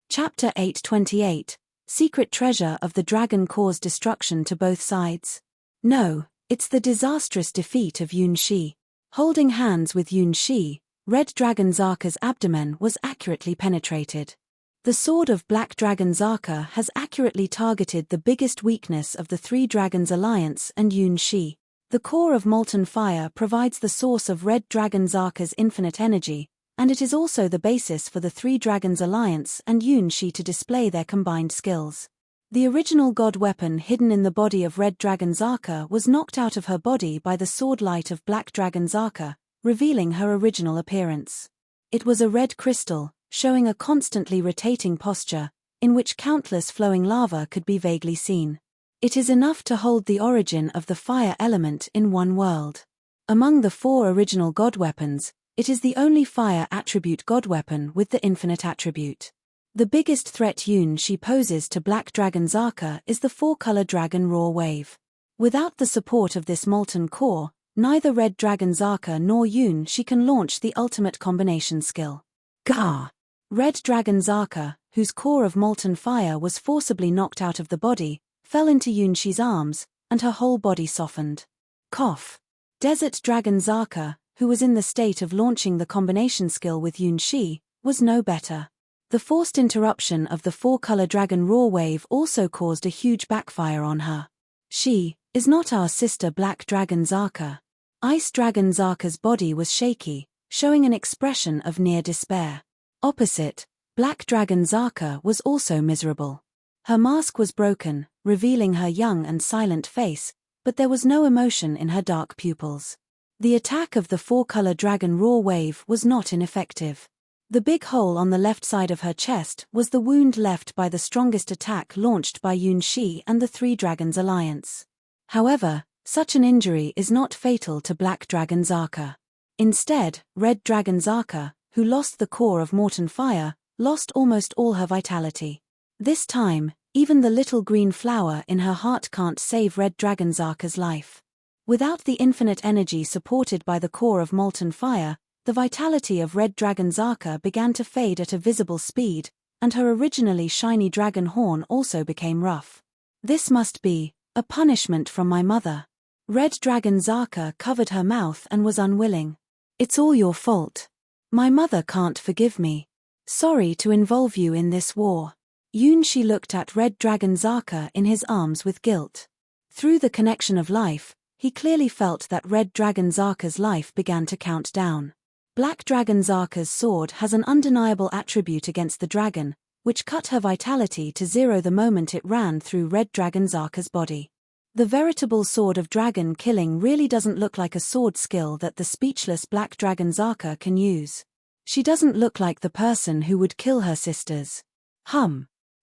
Chapter 828, Secret Treasure of the Dragon caused destruction to both sides. No, it's the disastrous defeat of Yunshi. Holding hands with Yunshi, Red Dragon Zaka's abdomen was accurately penetrated. The sword of Black Dragon Zaka has accurately targeted the biggest weakness of the Three Dragons Alliance and Yunshi. The core of molten fire provides the source of Red Dragon Zaka's infinite energy, and it is also the basis for the Three Dragons Alliance and Yunshi to display their combined skills. The original god weapon hidden in the body of Red Dragon Zaka was knocked out of her body by the sword light of Black Dragon Zaka, revealing her original appearance. It was a red crystal, showing a constantly rotating posture, in which countless flowing lava could be vaguely seen. It is enough to hold the origin of the fire element in one world. Among the 4 original god weapons, it is the only fire attribute god weapon with the infinite attribute. The biggest threat Yunshi poses to Black Dragon Zaka is the 4-color dragon Raw Wave. Without the support of this molten core, neither Red Dragon Zaka nor Yunshi can launch the ultimate combination skill. Gah! Red Dragon Zaka, whose core of molten fire was forcibly knocked out of the body, fell into Yunshi's arms, and her whole body softened. Cough. Desert Dragon Zaka, who was in the state of launching the combination skill with Yunshi, was no better. The forced interruption of the 4-color dragon Raw Wave also caused a huge backfire on her. She is not our sister Black Dragon Zaka. Ice Dragon Zaka's body was shaky, showing an expression of near despair. Opposite, Black Dragon Zaka was also miserable. Her mask was broken, revealing her young and silent face, but there was no emotion in her dark pupils. The attack of the 4-color dragon Raw Wave was not ineffective. The big hole on the left side of her chest was the wound left by the strongest attack launched by Yunshi and the Three Dragons Alliance. However, such an injury is not fatal to Black Dragon Zaka. Instead, Red Dragon Zaka, who lost the core of molten fire, lost almost all her vitality. This time, even the little green flower in her heart can't save Red Dragon Zaka's life. Without the infinite energy supported by the core of molten fire, the vitality of Red Dragon Zaka began to fade at a visible speed, and her originally shiny dragon horn also became rough. This must be a punishment from my mother. Red Dragon Zaka covered her mouth and was unwilling. It's all your fault. My mother can't forgive me. Sorry to involve you in this war. Yunshi looked at Red Dragon Zaka in his arms with guilt. Through the connection of life, he clearly felt that Red Dragon Zaka's life began to count down. Black Dragon Zaka's sword has an undeniable attribute against the dragon, which cut her vitality to 0 the moment it ran through Red Dragon Zaka's body. The veritable sword of dragon killing really doesn't look like a sword skill that the speechless Black Dragon Zaka can use. She doesn't look like the person who would kill her sisters.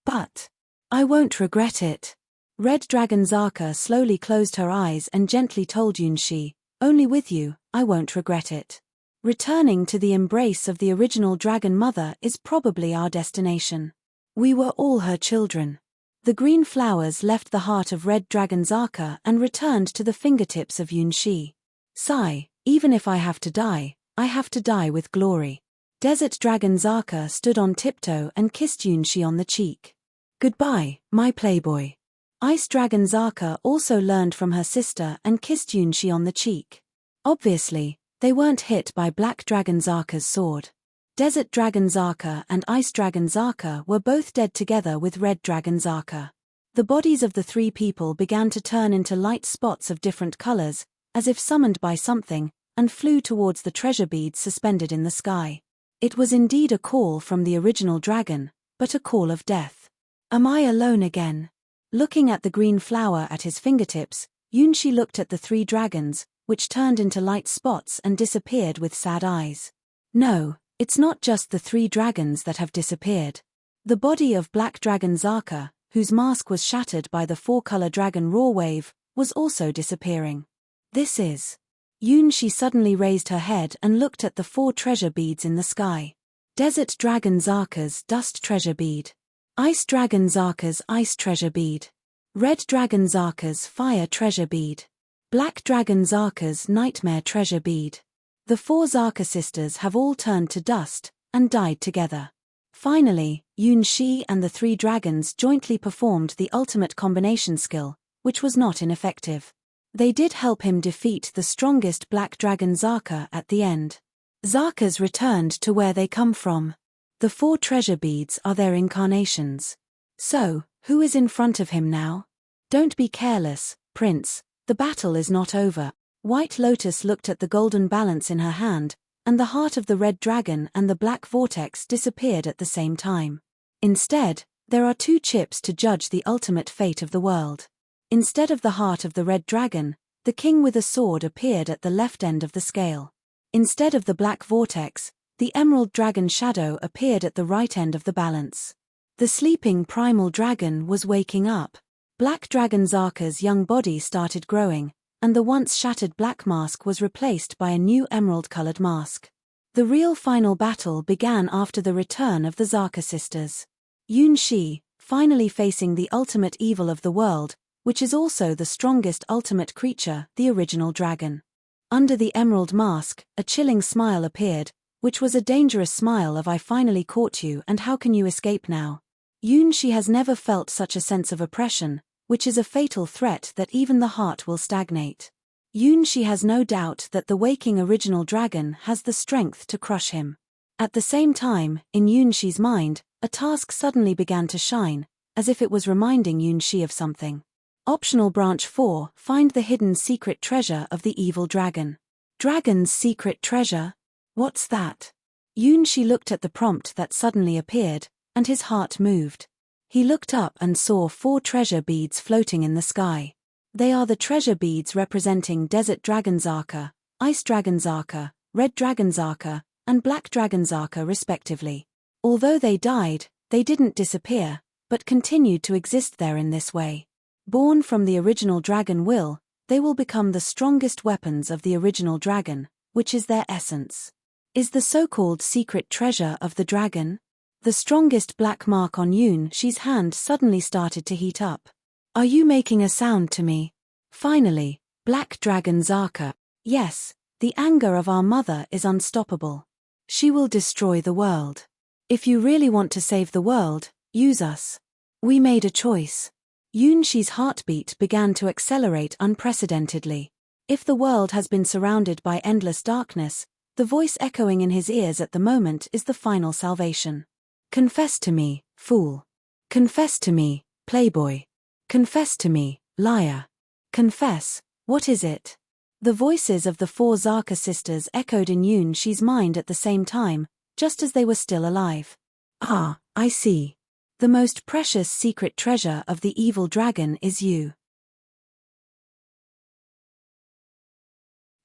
But I won't regret it. Red Dragon Zaka slowly closed her eyes and gently told Yunshi, only with you, I won't regret it. Returning to the embrace of the original Dragon Mother is probably our destination. We were all her children. The green flowers left the heart of Red Dragon Zaka and returned to the fingertips of Yunshi. Sigh, even if I have to die with glory. Desert Dragon Zaka stood on tiptoe and kissed Yunshi on the cheek. Goodbye, my playboy. Ice Dragon Zaka also learned from her sister and kissed Yunshi on the cheek. Obviously, they weren't hit by Black Dragon Zaka's sword. Desert Dragon Zaka and Ice Dragon Zaka were both dead together with Red Dragon Zaka. The bodies of the 3 people began to turn into light spots of different colors, as if summoned by something, and flew towards the treasure beads suspended in the sky. It was indeed a call from the original dragon, but a call of death. Am I alone again? Looking at the green flower at his fingertips, Yunshi looked at the 3 dragons, which turned into light spots and disappeared with sad eyes. No, It's not just the 3 dragons that have disappeared. The body of Black Dragon Zaka, whose mask was shattered by the 4-color dragon roar wave, was also disappearing. This is... She suddenly raised her head and looked at the 4 treasure beads in the sky. Desert Dragon Zaka's dust treasure bead. Ice Dragon Zaka's ice treasure bead. Red Dragon Zaka's fire treasure bead. Black Dragon Zaka's nightmare treasure bead. The 4 Zaka sisters have all turned to dust and died together. Finally, Shi and the 3 dragons jointly performed the ultimate combination skill, which was not ineffective. They did help him defeat the strongest Black Dragon Zaka at the end. Zakas returned to where they come from. The 4 treasure beads are their incarnations. So, who is in front of him now? Don't be careless, Prince, the battle is not over. White Lotus looked at the golden balance in her hand, and the heart of the red dragon and the black vortex disappeared at the same time. Instead, there are 2 chips to judge the ultimate fate of the world. Instead of the heart of the red dragon, the king with a sword appeared at the left end of the scale. Instead of the black vortex, the emerald dragon shadow appeared at the right end of the balance. The sleeping primal dragon was waking up. Black Dragon Zaka's young body started growing, and the once shattered black mask was replaced by a new emerald-colored mask. The real final battle began after the return of the Zaka sisters. Shi, finally facing the ultimate evil of the world, which is also the strongest ultimate creature, the original dragon. Under the emerald mask, a chilling smile appeared, which was a dangerous smile of "I finally caught you and how can you escape now?" Shi has never felt such a sense of oppression, which is a fatal threat that even the heart will stagnate. Shi has no doubt that the waking original dragon has the strength to crush him. At the same time, in Shi's mind, a task suddenly began to shine, as if it was reminding Shi of something. Optional Branch 4, find the hidden secret treasure of the evil dragon. Dragon's secret treasure? What's that? Shi looked at the prompt that suddenly appeared, and his heart moved. He looked up and saw 4 treasure beads floating in the sky. They are the treasure beads representing Desert Dragon Zaka, Ice Dragon Zaka, Red Dragon Zaka, and Black Dragon Zaka respectively. Although they died, they didn't disappear, but continued to exist there in this way. Born from the original dragon will, they will become the strongest weapons of the original dragon, which is their essence. Is the so-called secret treasure of the dragon? The strongest black mark on Shi's hand suddenly started to heat up. Are you making a sound to me? Finally, Black Dragon Zaka. Yes, the anger of our mother is unstoppable. She will destroy the world. If you really want to save the world, use us. We made a choice. Shi's heartbeat began to accelerate unprecedentedly. If the world has been surrounded by endless darkness, the voice echoing in his ears at the moment is the final salvation. Confess to me, fool. Confess to me, playboy. Confess to me, liar. Confess, what is it? The voices of the 4 Zaka sisters echoed in Shi's mind at the same time, just as they were still alive. Ah, I see. The most precious secret treasure of the evil dragon is you.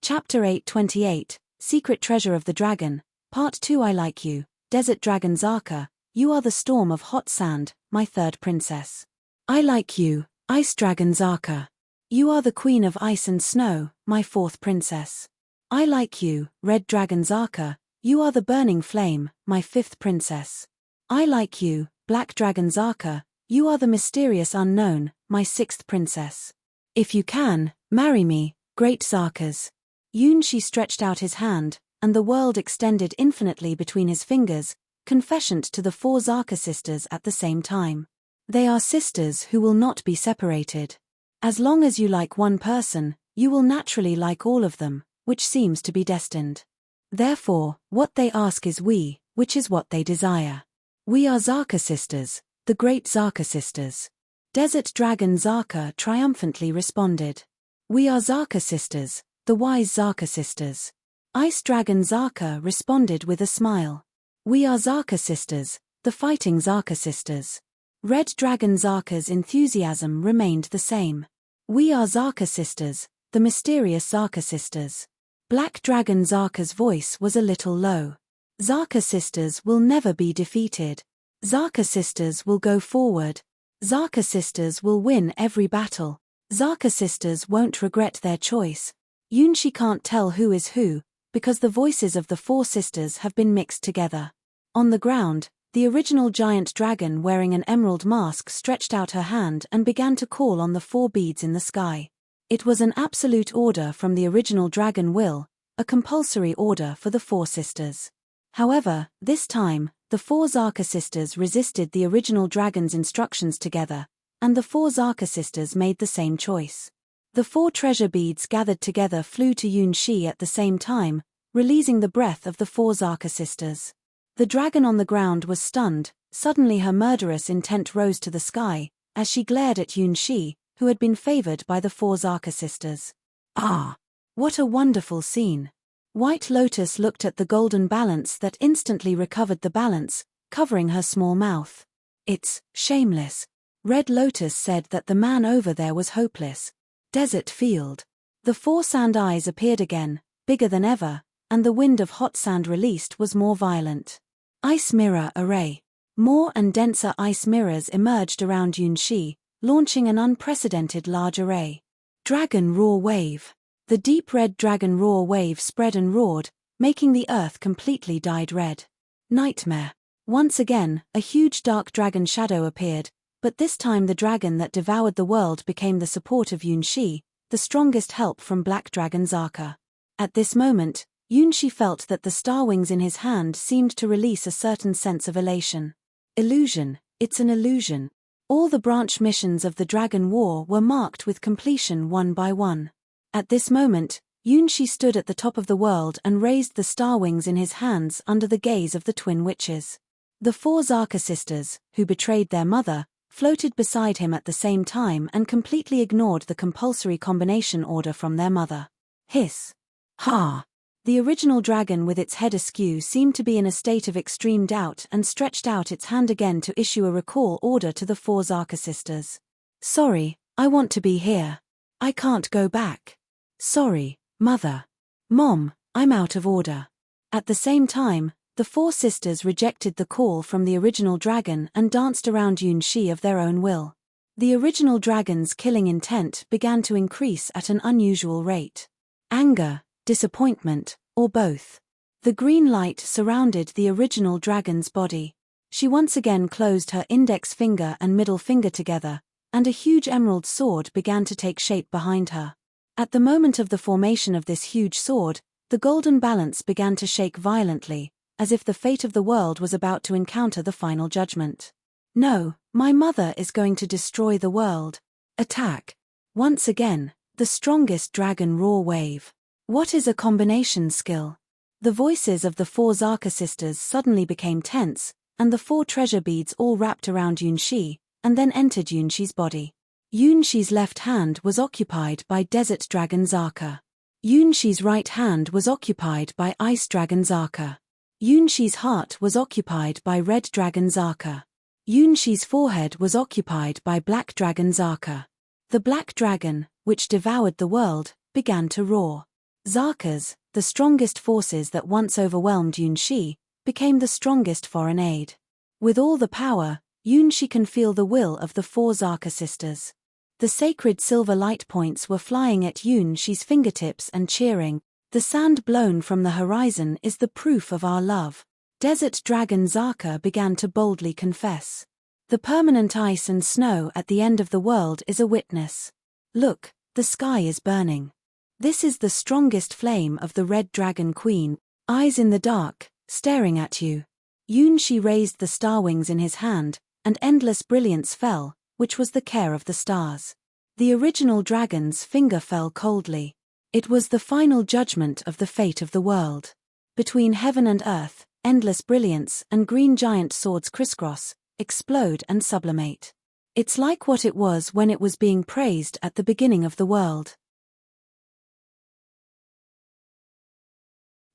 Chapter 8:28, Secret Treasure of the Dragon, Part 2. I like you, Desert Dragon Zaka, you are the storm of hot sand, my 3rd princess. I like you, Ice Dragon Zaka. You are the queen of ice and snow, my 4th princess. I like you, Red Dragon Zaka, you are the burning flame, my 5th princess. I like you, Black Dragon Zaka, you are the mysterious unknown, my 6th princess. If you can, marry me, great Zakas. Shi stretched out his hand, and the world extended infinitely between his fingers, confessioned to the 4 Zaka sisters at the same time. They are sisters who will not be separated. As long as you like one person, you will naturally like all of them, which seems to be destined. Therefore, what they ask is we, which is what they desire. We are Zaka sisters, the great Zaka sisters. Desert Dragon Zaka triumphantly responded. We are Zaka sisters, the wise Zaka sisters. Ice Dragon Zaka responded with a smile. We are Zaka sisters, the fighting Zaka sisters. Red Dragon Zaka's enthusiasm remained the same. We are Zaka sisters, the mysterious Zaka sisters. Black Dragon Zaka's voice was a little low. Zaka sisters will never be defeated. Zaka sisters will go forward. Zaka sisters will win every battle. Zaka sisters won't regret their choice. Yunshi can't tell who is who, because the voices of the four sisters have been mixed together. On the ground, the original giant dragon wearing an emerald mask stretched out her hand and began to call on the four beads in the sky. It was an absolute order from the original dragon will, a compulsory order for the four sisters. However, this time, the four Zaka sisters resisted the original dragon's instructions together, and the four Zaka sisters made the same choice. The four treasure beads gathered together flew to Yunshi at the same time, releasing the breath of the four Zaka sisters. The dragon on the ground was stunned. Suddenly her murderous intent rose to the sky, as she glared at Yunshi, who had been favored by the four Zaka sisters. Ah! What a wonderful scene! White Lotus looked at the golden balance that instantly recovered the balance, covering her small mouth. It's shameless. Red Lotus said that the man over there was hopeless. Desert field. The four sand eyes appeared again, bigger than ever, and the wind of hot sand released was more violent. Ice mirror array. More and denser ice mirrors emerged around Yunshi, launching an unprecedented large array. Dragon roar wave. The deep red dragon roar wave spread and roared, making the earth completely dyed red. Nightmare. Once again, a huge dark dragon shadow appeared, but this time the dragon that devoured the world became the support of Yunshi, the strongest help from Black Dragon Zaka. At this moment, Yunshi felt that the star wings in his hand seemed to release a certain sense of elation. Illusion, it's an illusion. All the branch missions of the Dragon War were marked with completion one by one. At this moment, Yunshi stood at the top of the world and raised the star wings in his hands under the gaze of the twin witches. The four Zaka sisters, who betrayed their mother, floated beside him at the same time and completely ignored the compulsory combination order from their mother. Hiss. Ha! The original dragon with its head askew seemed to be in a state of extreme doubt and stretched out its hand again to issue a recall order to the four Zaka sisters. Sorry, I want to be here. I can't go back. Sorry, Mother. Mom, I'm out of order. At the same time, the four sisters rejected the call from the original dragon and danced around Yunshi of their own will. The original dragon's killing intent began to increase at an unusual rate. Anger, disappointment, or both. The green light surrounded the original dragon's body. She once again closed her index finger and middle finger together, and a huge emerald sword began to take shape behind her. At the moment of the formation of this huge sword, the golden balance began to shake violently, as if the fate of the world was about to encounter the final judgment. No, my mother is going to destroy the world. Attack. Once again, the strongest dragon roar wave. What is a combination skill? The voices of the four Zaka sisters suddenly became tense, and the four treasure beads all wrapped around Yunshi, and then entered Yunshi's body. Yunshi's left hand was occupied by Desert Dragon Zaka. Yunshi's right hand was occupied by Ice Dragon Zaka. Yunshi's heart was occupied by Red Dragon Zaka. Yunshi's forehead was occupied by Black Dragon Zaka. The Black Dragon, which devoured the world, began to roar. Zakas, the strongest forces that once overwhelmed Yunshi, became the strongest foreign aid. With all the power, Yunshi can feel the will of the four Zaka sisters. The sacred silver light points were flying at Yunshi's fingertips and cheering. The sand blown from the horizon is the proof of our love. Desert Dragon Zaka began to boldly confess. The permanent ice and snow at the end of the world is a witness. Look, the sky is burning. This is the strongest flame of the Red Dragon Queen, eyes in the dark, staring at you. Yunshi raised the star wings in his hand, and endless brilliance fell, which was the care of the stars. The original dragon's finger fell coldly. It was the final judgment of the fate of the world. Between heaven and earth, endless brilliance and green giant swords crisscross, explode and sublimate. It's like what it was when it was being praised at the beginning of the world.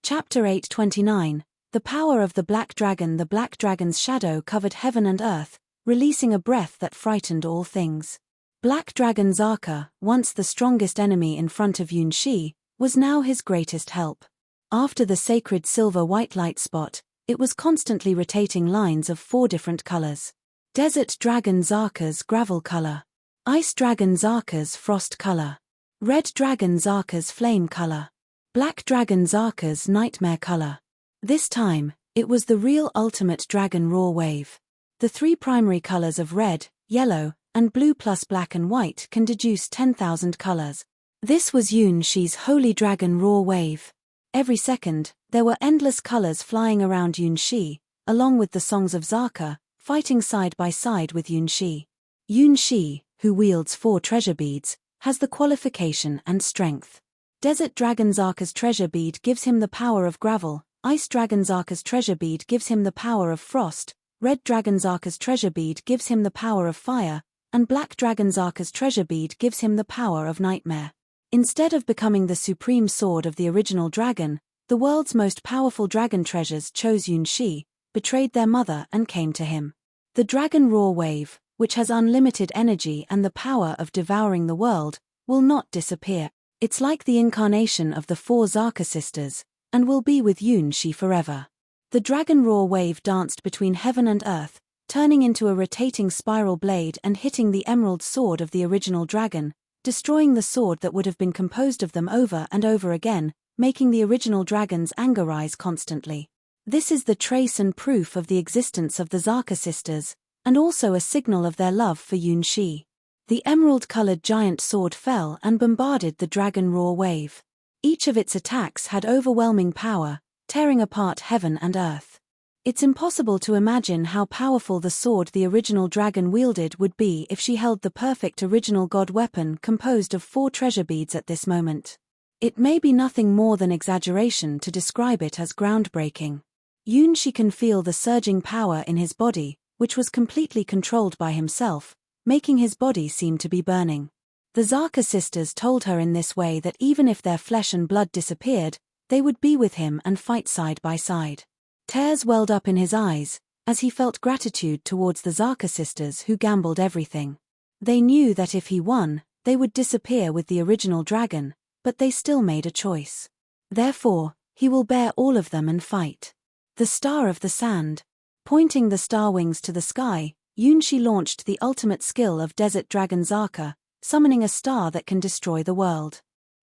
Chapter 8:29. The power of the Black Dragon. The Black Dragon's shadow covered heaven and earth, releasing a breath that frightened all things. Black Dragon Zaka, once the strongest enemy in front of Yunshi, was now his greatest help. After the sacred silver white light spot, It was constantly rotating lines of 4 different colors. Desert Dragon Zaka's gravel color. Ice Dragon Zaka's frost color. Red Dragon Zaka's flame color. Black Dragon Zaka's nightmare color. This time, it was the real ultimate dragon roar wave. The 3 primary colors of red, yellow, and blue plus black and white can deduce 10,000 colors. This was Yunshi's holy dragon roar wave. Every second, there were endless colors flying around Yunshi, along with the songs of Zaka, fighting side by side with Yunshi. Yunshi, who wields 4 treasure beads, has the qualification and strength. Desert Dragon Zaka's treasure bead gives him the power of gravel, Ice Dragon Zaka's treasure bead gives him the power of frost, Red Dragon Zaka's treasure bead gives him the power of fire, and Black Dragon Zaka's treasure bead gives him the power of nightmare. Instead of becoming the supreme sword of the original dragon, the world's most powerful dragon treasures chose Yunshi, betrayed their mother and came to him. The dragon roar wave, which has unlimited energy and the power of devouring the world, will not disappear. It's like the incarnation of the 4 Zaka sisters, and will be with Yunshi forever. The dragon roar wave danced between heaven and earth, turning into a rotating spiral blade and hitting the emerald sword of the original dragon, destroying the sword that would have been composed of them over and over again, making the original dragon's anger rise constantly. This is the trace and proof of the existence of the Zaka sisters, and also a signal of their love for Yunshi. The emerald-colored giant sword fell and bombarded the dragon roar wave. Each of its attacks had overwhelming power, tearing apart heaven and earth. It's impossible to imagine how powerful the sword the original dragon wielded would be if she held the perfect original god weapon composed of 4 treasure beads at this moment. It may be nothing more than exaggeration to describe it as groundbreaking. Yunshi can feel the surging power in his body, which was completely controlled by himself, making his body seem to be burning. The Zaka sisters told her in this way that even if their flesh and blood disappeared, they would be with him and fight side by side. Tears welled up in his eyes, as he felt gratitude towards the Zaka sisters who gambled everything. They knew that if he won, they would disappear with the original dragon, but they still made a choice. Therefore, he will bear all of them and fight. The Star of the Sand. Pointing the star wings to the sky, Yunshi launched the ultimate skill of Desert Dragon Zaka, summoning a star that can destroy the world.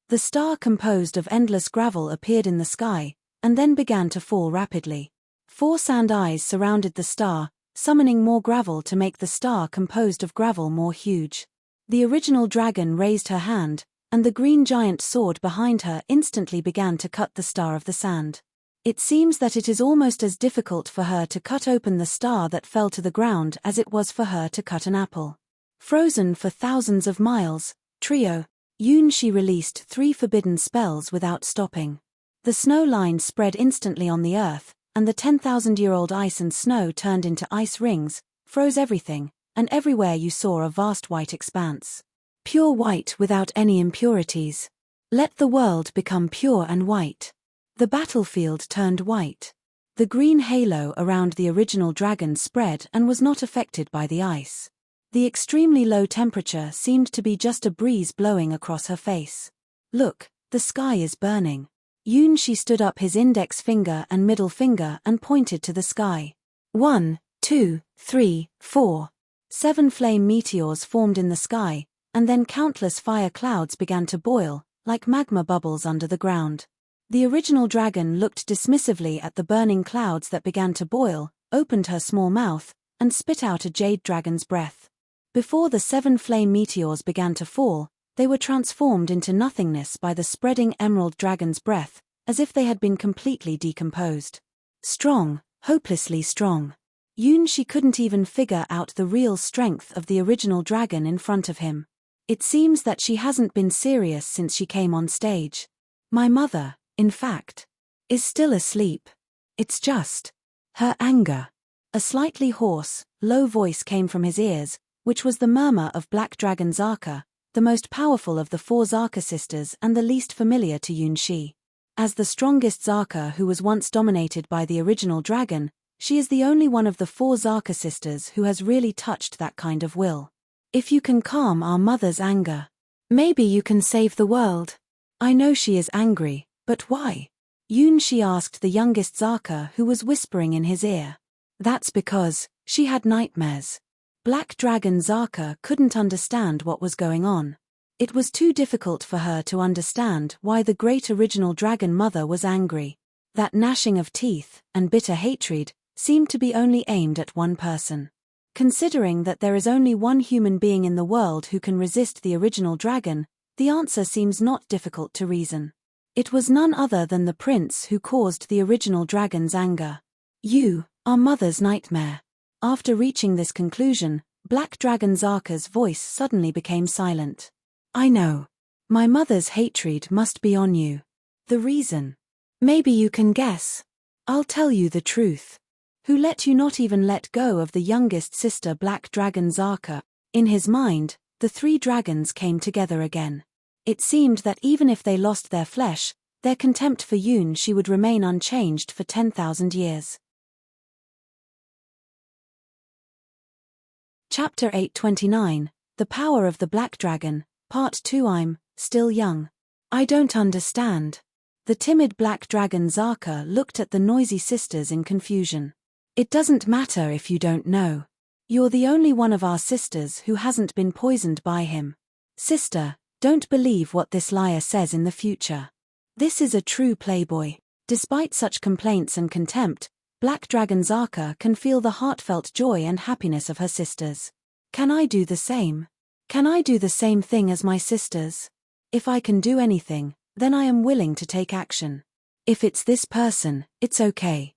The star composed of endless gravel appeared in the sky, and then began to fall rapidly. 4 sand eyes surrounded the star, summoning more gravel to make the star composed of gravel more huge. The original dragon raised her hand, and the green giant sword behind her instantly began to cut the star of the sand. It seems that it is almost as difficult for her to cut open the star that fell to the ground as it was for her to cut an apple. Frozen for thousands of miles, Trio. Yunshi released 3 forbidden spells without stopping. The snow line spread instantly on the earth, and the 10,000-year-old ice and snow turned into ice rings, froze everything, and everywhere you saw a vast white expanse. Pure white without any impurities. Let the world become pure and white. The battlefield turned white. The green halo around the original dragon spread and was not affected by the ice. The extremely low temperature seemed to be just a breeze blowing across her face. Look, the sky is burning. Yunshi stood up his index finger and middle finger and pointed to the sky. 1, 2, 3, 4. 7 flame meteors formed in the sky, and then countless fire clouds began to boil, like magma bubbles under the ground. The original dragon looked dismissively at the burning clouds that began to boil, opened her small mouth, and spit out a jade dragon's breath. Before the 7 flame meteors began to fall, they were transformed into nothingness by the spreading emerald dragon's breath, as if they had been completely decomposed. Strong, hopelessly strong. Yunshi couldn't even figure out the real strength of the original dragon in front of him. It seems that she hasn't been serious since she came on stage. My mother, in fact, is still asleep. It's just her anger. A slightly hoarse, low voice came from his ears, which was the murmur of Black Dragon Zaka, the most powerful of the 4 Zaka sisters and the least familiar to Yunshi. As the strongest Zaka who was once dominated by the original dragon, she is the only one of the 4 Zaka sisters who has really touched that kind of will. If you can calm our mother's anger, maybe you can save the world. I know she is angry, but why? Yoon-shi asked the youngest Zaka, who was whispering in his ear. That's because she had nightmares. Black Dragon Zaka couldn't understand what was going on. It was too difficult for her to understand why the great original dragon mother was angry. That gnashing of teeth and bitter hatred seemed to be only aimed at one person. Considering that there is only one human being in the world who can resist the original dragon, the answer seems not difficult to reason. It was none other than the prince who caused the original dragon's anger. You are mother's nightmare. After reaching this conclusion, Black Dragon Zaka's voice suddenly became silent. I know. My mother's hatred must be on you. The reason? Maybe you can guess. I'll tell you the truth. Who let you not even let go of the youngest sister Black Dragon Zaka? In his mind, the three dragons came together again. It seemed that even if they lost their flesh, their contempt for Yoon-shi would remain unchanged for 10,000 years. Chapter 829, The Power of the Black Dragon, Part 2. I'm still young. I don't understand. The timid Black Dragon Zaka looked at the noisy sisters in confusion. It doesn't matter if you don't know. You're the only one of our sisters who hasn't been poisoned by him. Sister, don't believe what this liar says in the future. This is a true playboy. Despite such complaints and contempt, Black Dragon Zaka can feel the heartfelt joy and happiness of her sisters. Can I do the same? Can I do the same thing as my sisters? If I can do anything, then I am willing to take action. If it's this person, it's okay.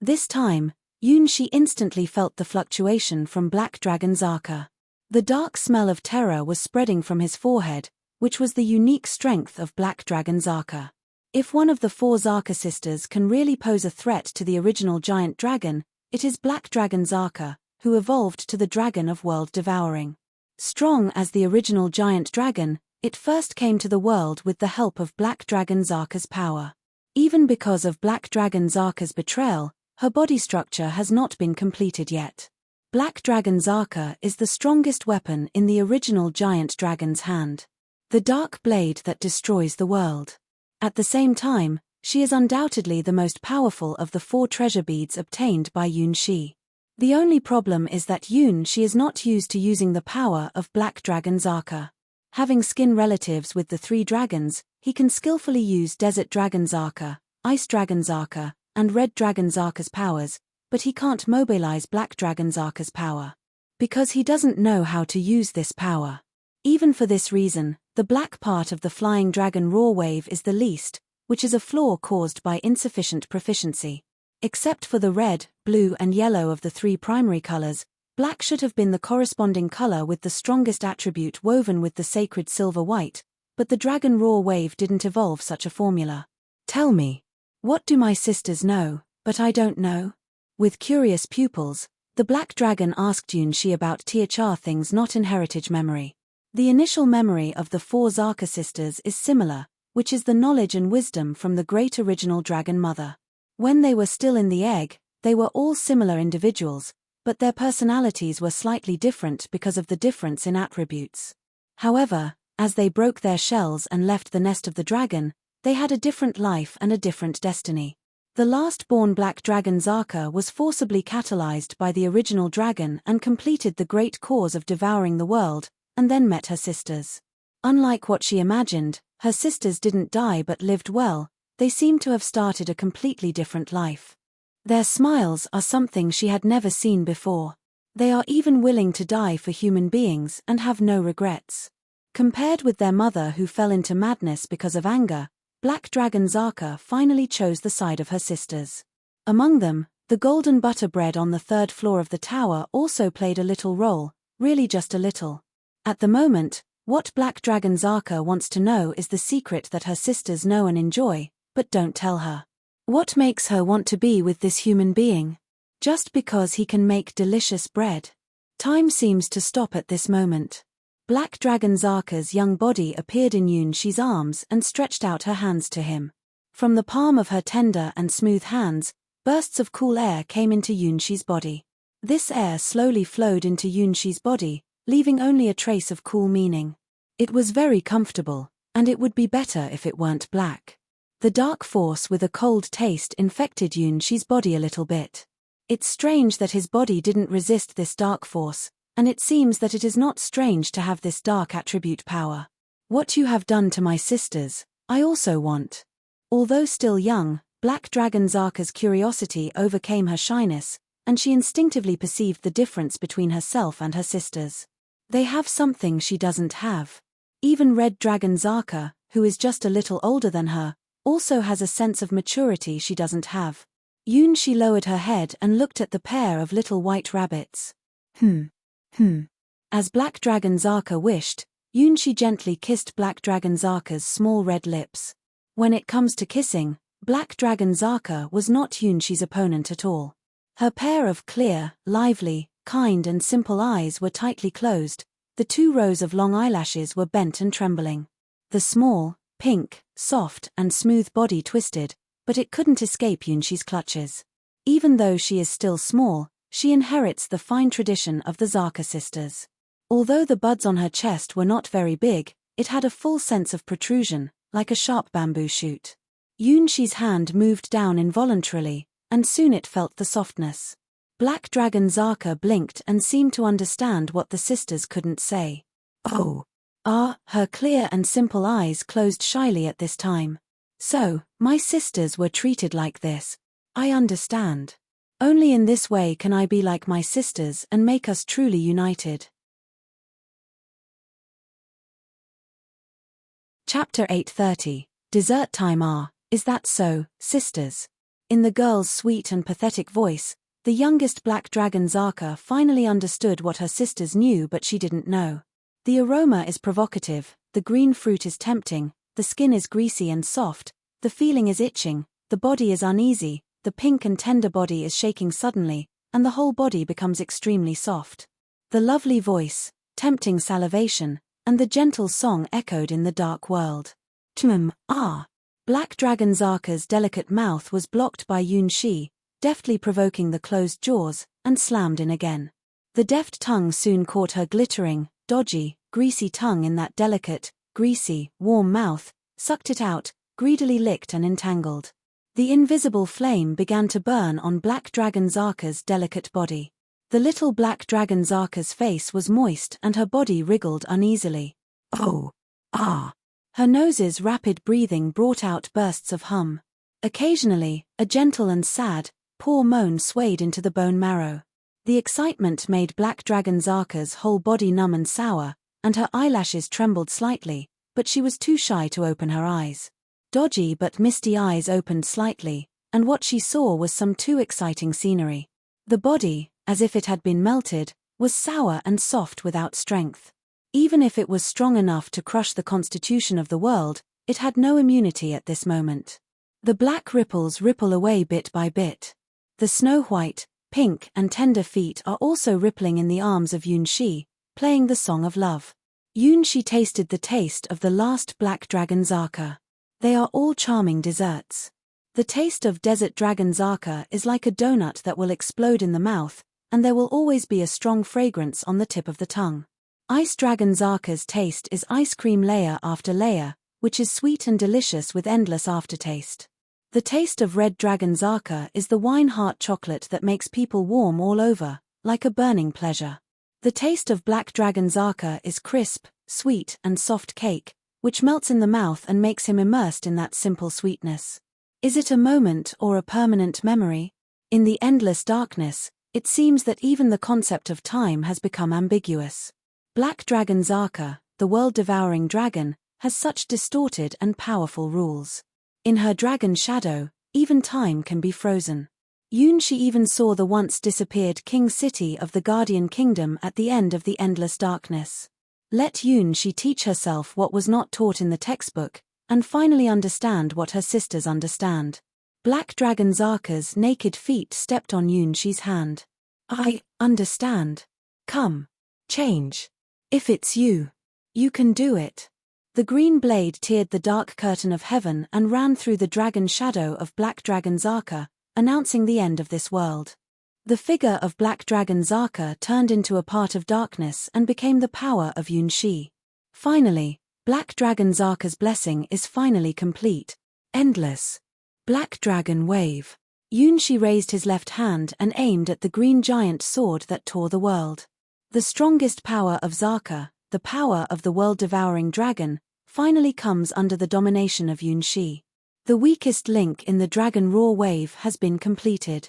This time, Yoon-shi instantly felt the fluctuation from Black Dragon Zaka. The dark smell of terror was spreading from his forehead, which was the unique strength of Black Dragon Zaka. If one of the four Zaka sisters can really pose a threat to the original giant dragon, it is Black Dragon Zaka, who evolved to the dragon of world devouring. Strong as the original giant dragon, it first came to the world with the help of Black Dragon Zaka's power. Even because of Black Dragon Zaka's betrayal, her body structure has not been completed yet. Black Dragon Zaka is the strongest weapon in the original giant dragon's hand. The dark blade that destroys the world. At the same time, she is undoubtedly the most powerful of the four treasure beads obtained by Yoon-shi. The only problem is that Yoon-shi is not used to using the power of Black Dragon Zaka. Having skin relatives with the three dragons, he can skillfully use Desert Dragon Zaka, Ice Dragon Zaka, and Red Dragon Zaka's powers, but he can't mobilize Black Dragon Zaka's power. Because he doesn't know how to use this power. Even for this reason, the black part of the flying dragon raw wave is the least, which is a flaw caused by insufficient proficiency. Except for the red, blue and yellow of the three primary colors, black should have been the corresponding color with the strongest attribute woven with the sacred silver white, but the dragon raw wave didn't evolve such a formula. Tell me, what do my sisters know, but I don't know? With curious pupils, the black dragon asked Yoon-shi about THR things not in heritage memory. The initial memory of the four Zaka sisters is similar, which is the knowledge and wisdom from the great original dragon mother. When they were still in the egg, they were all similar individuals, but their personalities were slightly different because of the difference in attributes. However, as they broke their shells and left the nest of the dragon, they had a different life and a different destiny. The last-born Black Dragon Zaka was forcibly catalyzed by the original dragon and completed the great cause of devouring the world, and then met her sisters. Unlike what she imagined, her sisters didn't die but lived well. They seemed to have started a completely different life. Their smiles are something she had never seen before. They are even willing to die for human beings and have no regrets. Compared with their mother who fell into madness because of anger, Black Dragon Zaka finally chose the side of her sisters. Among them, the golden butter bread on the third floor of the tower also played a little role, really just a little. At the moment, what Black Dragon Zaka wants to know is the secret that her sisters know and enjoy, but don't tell her. What makes her want to be with this human being? Just because he can make delicious bread. Time seems to stop at this moment. Black Dragon Zaka's young body appeared in Yoon-shi's arms and stretched out her hands to him. From the palm of her tender and smooth hands, bursts of cool air came into Yoon-shi's body. This air slowly flowed into Yoon-shi's body, leaving only a trace of cool meaning. It was very comfortable, and it would be better if it weren't black. The dark force with a cold taste infected Yunshi's body a little bit. It's strange that his body didn't resist this dark force, and it seems that it is not strange to have this dark attribute power. What you have done to my sisters, I also want. Although still young, Black Dragon Zaka's curiosity overcame her shyness, and she instinctively perceived the difference between herself and her sisters. They have something she doesn't have. Even Red Dragon Zaka, who is just a little older than her, also has a sense of maturity she doesn't have. Yunshi lowered her head and looked at the pair of little white rabbits. As Black Dragon Zaka wished, Yunshi gently kissed Black Dragon Zaka's small red lips. When it comes to kissing, Black Dragon Zaka was not Yunshi's opponent at all. Her pair of clear, lively, kind and simple eyes were tightly closed, the 2 rows of long eyelashes were bent and trembling. The small, pink, soft and smooth body twisted, but it couldn't escape Yunshi's clutches. Even though she is still small, she inherits the fine tradition of the Zaka sisters. Although the buds on her chest were not very big, it had a full sense of protrusion, like a sharp bamboo shoot. Yunshi's hand moved down involuntarily, and soon it felt the softness. Black Dragon Zaka blinked and seemed to understand what the sisters couldn't say. Oh. Her clear and simple eyes closed shyly at this time. So, my sisters were treated like this. I understand. Only in this way can I be like my sisters and make us truly united. Chapter 8:30. Dessert time. Is that so, sisters? In the girl's sweet and pathetic voice, the youngest Black Dragon Zaka finally understood what her sisters knew but she didn't know. The aroma is provocative, the green fruit is tempting, the skin is greasy and soft, the feeling is itching, the body is uneasy, the pink and tender body is shaking suddenly, and the whole body becomes extremely soft. The lovely voice, tempting salivation, and the gentle song echoed in the dark world. Black Dragon Zaka's delicate mouth was blocked by Yunshi, deftly provoking the closed jaws, and slammed in again. The deft tongue soon caught her glittering, dodgy, greasy tongue in that delicate, greasy, warm mouth, sucked it out, greedily licked and entangled. The invisible flame began to burn on Black Dragon Zaka's delicate body. The little Black Dragon Zaka's face was moist and her body wriggled uneasily. Her nose's rapid breathing brought out bursts of hum. Occasionally, a gentle and sad, poor moan swayed into the bone marrow. The excitement made Black Dragon Zaka's whole body numb and sour, and her eyelashes trembled slightly, but she was too shy to open her eyes. Dodgy but misty eyes opened slightly, and what she saw was some too exciting scenery. The body, as if it had been melted, was sour and soft without strength. Even if it was strong enough to crush the constitution of the world, it had no immunity at this moment. The black ripples ripple away bit by bit. The snow-white, pink and tender feet are also rippling in the arms of Yunshi, playing the song of love. Yunshi tasted the taste of the last Black Dragon Zaka. They are all charming desserts. The taste of Desert Dragon Zaka is like a donut that will explode in the mouth, and there will always be a strong fragrance on the tip of the tongue. Ice Dragon Zaka's taste is ice cream layer after layer, which is sweet and delicious with endless aftertaste. The taste of Red Dragon Zaka is the wine heart chocolate that makes people warm all over, like a burning pleasure. The taste of Black Dragon Zaka is crisp, sweet and soft cake, which melts in the mouth and makes him immersed in that simple sweetness. Is it a moment or a permanent memory? In the endless darkness, it seems that even the concept of time has become ambiguous. Black Dragon Zaka, the world-devouring dragon, has such distorted and powerful rules. In her dragon shadow, even time can be frozen. Yunshi even saw the once disappeared king city of the Guardian Kingdom at the end of the endless darkness. Let Yunshi teach herself what was not taught in the textbook, and finally understand what her sisters understand. Black Dragon Zaka's naked feet stepped on Yunshi's hand. I understand. Come. Change. If it's you. You can do it. The green blade teared the dark curtain of heaven and ran through the dragon shadow of Black Dragon Zaka, announcing the end of this world. The figure of Black Dragon Zaka turned into a part of darkness and became the power of Yunshi. Finally, Black Dragon Zaka's blessing is finally complete. Endless. Black dragon wave. Yunshi raised his left hand and aimed at the green giant sword that tore the world. The strongest power of Zaka, the power of the world-devouring dragon, finally comes under the domination of Yunshi. The weakest link in the dragon roar wave has been completed.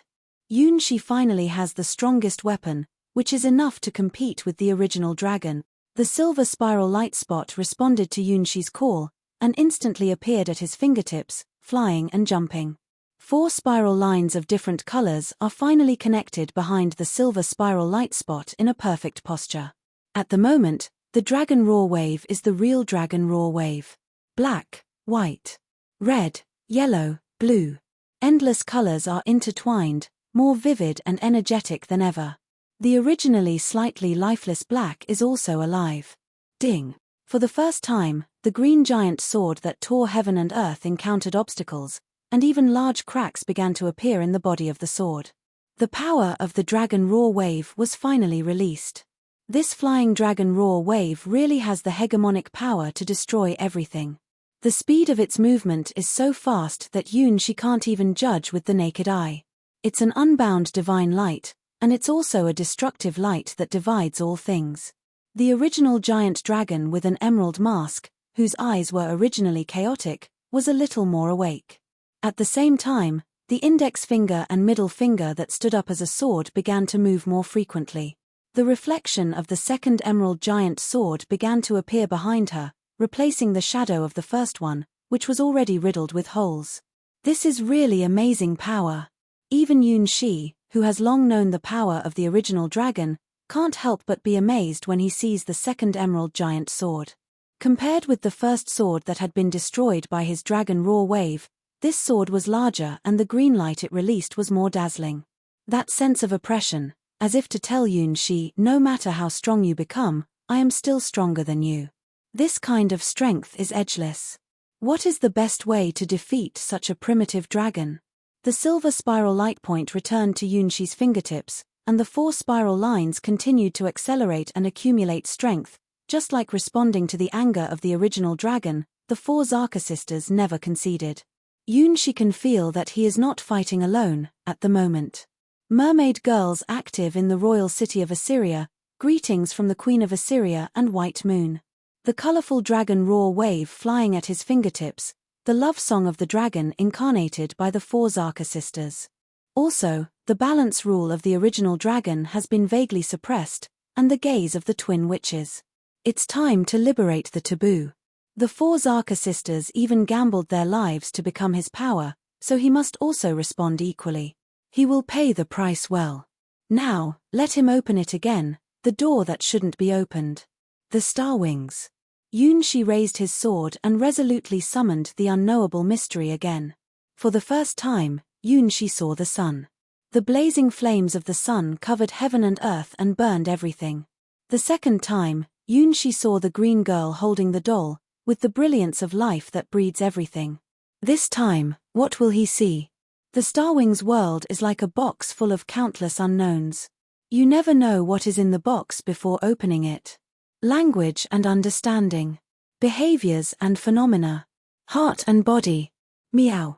Yunshi finally has the strongest weapon, which is enough to compete with the original dragon. The silver spiral light spot responded to Yunshi's call, and instantly appeared at his fingertips, flying and jumping. 4 spiral lines of different colors are finally connected behind the silver spiral light spot in a perfect posture. At the moment, the dragon roar wave is the real dragon roar wave. Black, white, red, yellow, blue. Endless colors are intertwined, more vivid and energetic than ever. The originally slightly lifeless black is also alive. Ding! For the first time, the green giant sword that tore heaven and earth encountered obstacles, and even large cracks began to appear in the body of the sword. The power of the dragon roar wave was finally released. This flying dragon roar wave really has the hegemonic power to destroy everything. The speed of its movement is so fast that Yunshi can't even judge with the naked eye. It's an unbound divine light, and it's also a destructive light that divides all things. The original giant dragon with an emerald mask, whose eyes were originally chaotic, was a little more awake. At the same time, the index finger and middle finger that stood up as a sword began to move more frequently. The reflection of the second emerald giant sword began to appear behind her, replacing the shadow of the first one, which was already riddled with holes. This is really amazing power. Even Yunshi, who has long known the power of the original dragon, can't help but be amazed when he sees the second emerald giant sword. Compared with the first sword that had been destroyed by his dragon roar wave, this sword was larger and the green light it released was more dazzling. That sense of oppression, as if to tell Yunshi, no matter how strong you become, I am still stronger than you. This kind of strength is edgeless. What is the best way to defeat such a primitive dragon? The silver spiral light point returned to Yunshi's fingertips, and the 4 spiral lines continued to accelerate and accumulate strength. Just like responding to the anger of the original dragon, the 4 Zaka sisters never conceded. Yunshi can feel that he is not fighting alone, at the moment. Mermaid girls active in the royal city of Assyria, greetings from the Queen of Assyria and White Moon. The colorful dragon roar wave flying at his fingertips, the love song of the dragon incarnated by the 4 Zaka sisters. Also, the balance rule of the original dragon has been vaguely suppressed, and the gaze of the twin witches. It's time to liberate the taboo. The 4 Zaka sisters even gambled their lives to become his power, so he must also respond equally. He will pay the price well. Now, let him open it again, the door that shouldn't be opened. The star wings. Yunshi raised his sword and resolutely summoned the unknowable mystery again. For the first time, Yunshi saw the sun. The blazing flames of the sun covered heaven and earth and burned everything. The second time, Yunshi saw the green girl holding the doll, with the brilliance of life that breeds everything. This time, what will he see? The Starwings world is like a box full of countless unknowns. You never know what is in the box before opening it. Language and understanding. Behaviors and phenomena. Heart and body. Meow.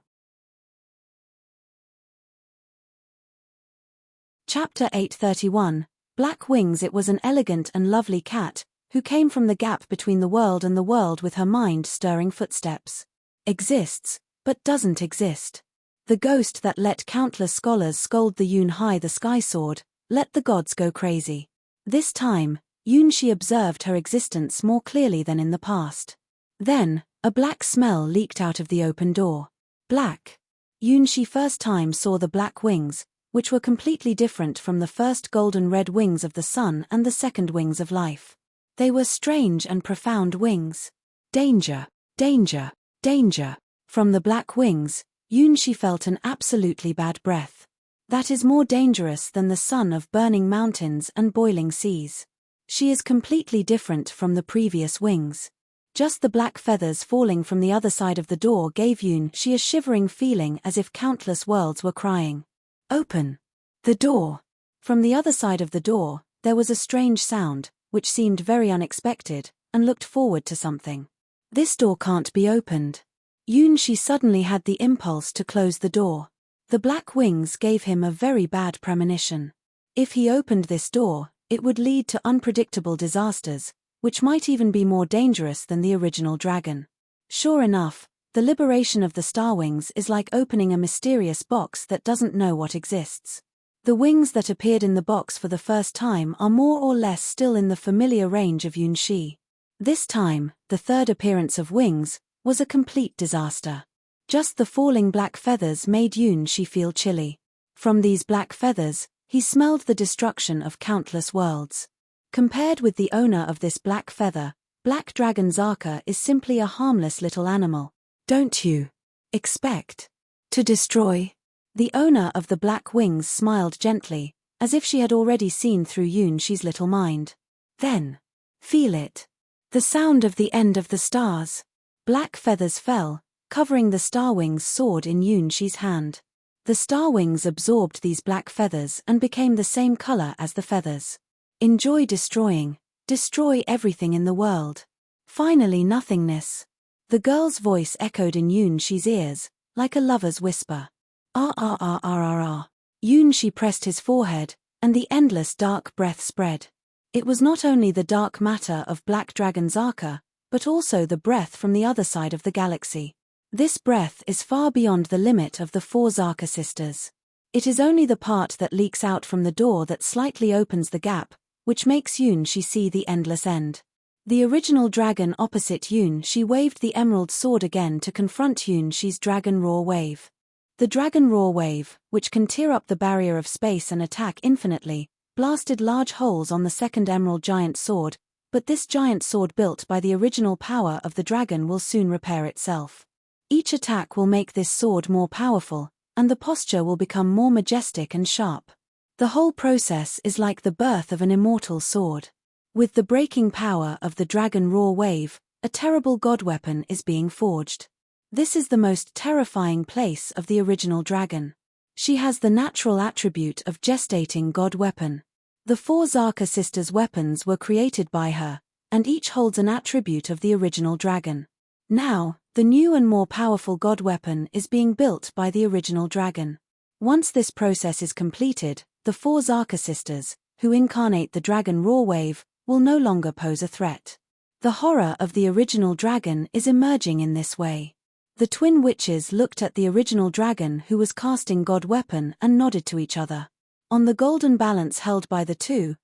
Chapter 831, Black Wings. It was an elegant and lovely cat, who came from the gap between the world and the world with her mind-stirring footsteps. Exists, but doesn't exist. The ghost that let countless scholars scold the Yun-Hai the Sky Sword, let the gods go crazy. This time, Yunshi observed her existence more clearly than in the past. Then, a black smell leaked out of the open door. Black. Yunshi first time saw the black wings, which were completely different from the first golden-red wings of the sun and the second wings of life. They were strange and profound wings. Danger, danger, danger. From the black wings, Yunshi felt an absolutely bad breath. That is more dangerous than the sun of burning mountains and boiling seas. She is completely different from the previous wings. Just the black feathers falling from the other side of the door gave Yunshi a shivering feeling as if countless worlds were crying. Open the door. From the other side of the door, there was a strange sound, which seemed very unexpected, and looked forward to something. This door can't be opened. Yunshi suddenly had the impulse to close the door. The black wings gave him a very bad premonition. If he opened this door, it would lead to unpredictable disasters, which might even be more dangerous than the original dragon. Sure enough, the liberation of the Starwings is like opening a mysterious box that doesn't know what exists. The wings that appeared in the box for the first time are more or less still in the familiar range of Yunshi. This time, the third appearance of wings was a complete disaster. Just the falling black feathers made Yunshi feel chilly. From these black feathers, he smelled the destruction of countless worlds. Compared with the owner of this black feather, Black Dragon Zaka is simply a harmless little animal. Don't you expect to destroy? The owner of the black wings smiled gently, as if she had already seen through Yunshi's little mind. Then, feel it. The sound of the end of the stars. Black feathers fell, covering the Starwing's sword in Yunshi's hand. The Starwings absorbed these black feathers and became the same color as the feathers. Enjoy destroying. Destroy everything in the world. Finally nothingness. The girl's voice echoed in Yunshi's ears, like a lover's whisper. Ah ah ah ah ah ah. Yunshi pressed his forehead, and the endless dark breath spread. It was not only the dark matter of Black Dragon Zaka, but also the breath from the other side of the galaxy. This breath is far beyond the limit of the 4 Zaka sisters. It is only the part that leaks out from the door that slightly opens the gap, which makes Yunshi see the endless end. The original dragon opposite Yunshi waved the emerald sword again to confront Yunshi's Dragon Roar Wave. The Dragon Roar Wave, which can tear up the barrier of space and attack infinitely, blasted large holes on the second emerald giant sword, but this giant sword built by the original power of the dragon will soon repair itself. Each attack will make this sword more powerful, and the posture will become more majestic and sharp. The whole process is like the birth of an immortal sword. With the breaking power of the Dragon Roar Wave, a terrible god weapon is being forged. This is the most terrifying place of the original dragon. She has the natural attribute of gestating god weapon. The 4 Zaka sisters' weapons were created by her, and each holds an attribute of the original dragon. Now, the new and more powerful god weapon is being built by the original dragon. Once this process is completed, the 4 Zaka sisters, who incarnate the Dragon Roar Wave, will no longer pose a threat. The horror of the original dragon is emerging in this way. The twin witches looked at the original dragon who was casting god weapon and nodded to each other. On the golden balance held by the two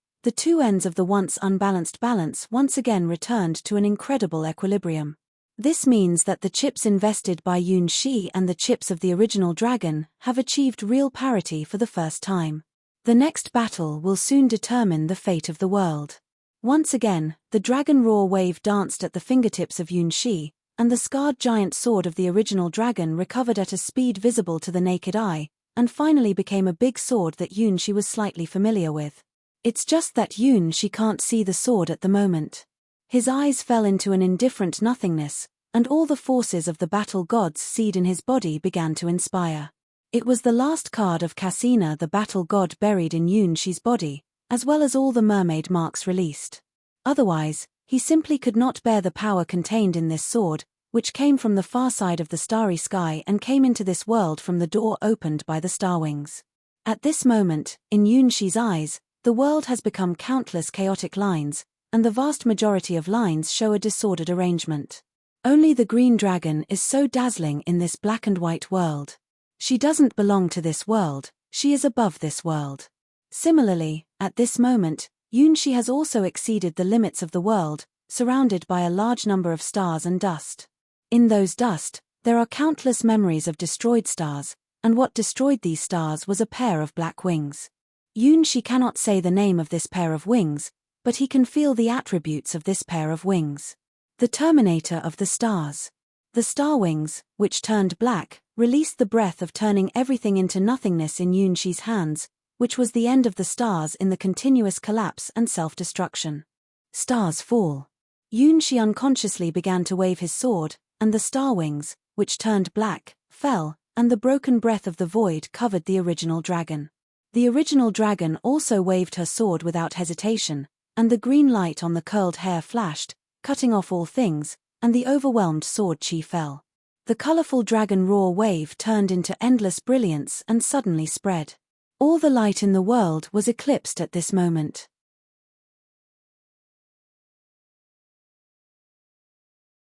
ends of the once unbalanced balance once again returned to an incredible equilibrium. This means that the chips invested by Yunshi and the chips of the original dragon have achieved real parity for the first time. The next battle will soon determine the fate of the world. Once again, the Dragon Roar Wave danced at the fingertips of Yunshi, and the scarred giant sword of the original dragon recovered at a speed visible to the naked eye, and finally became a big sword that Yunshi was slightly familiar with. It's just that Yunshi can't see the sword at the moment. His eyes fell into an indifferent nothingness, and all the forces of the battle god's seed in his body began to inspire. It was the last card of Cassina the battle god buried in Yunshi's body, as well as all the mermaid marks released. Otherwise, he simply could not bear the power contained in this sword, which came from the far side of the starry sky and came into this world from the door opened by the Starwings. At this moment, in Yunshi's eyes, the world has become countless chaotic lines, and the vast majority of lines show a disordered arrangement. Only the green dragon is so dazzling in this black and white world. She doesn't belong to this world, she is above this world. Similarly, at this moment, Yunshi has also exceeded the limits of the world, surrounded by a large number of stars and dust. In those dust, there are countless memories of destroyed stars, and what destroyed these stars was a pair of black wings. Yunshi cannot say the name of this pair of wings, but he can feel the attributes of this pair of wings. The terminator of the stars. The star wings, which turned black, released the breath of turning everything into nothingness in Yunshi's hands, which was the end of the stars in the continuous collapse and self-destruction. Stars fall. Yunshi unconsciously began to wave his sword, and the star wings, which turned black, fell, and the broken breath of the void covered the original dragon. The original dragon also waved her sword without hesitation, and the green light on the curled hair flashed, cutting off all things, and the overwhelmed sword chi fell. The colorful dragon roar wave turned into endless brilliance and suddenly spread. All the light in the world was eclipsed at this moment.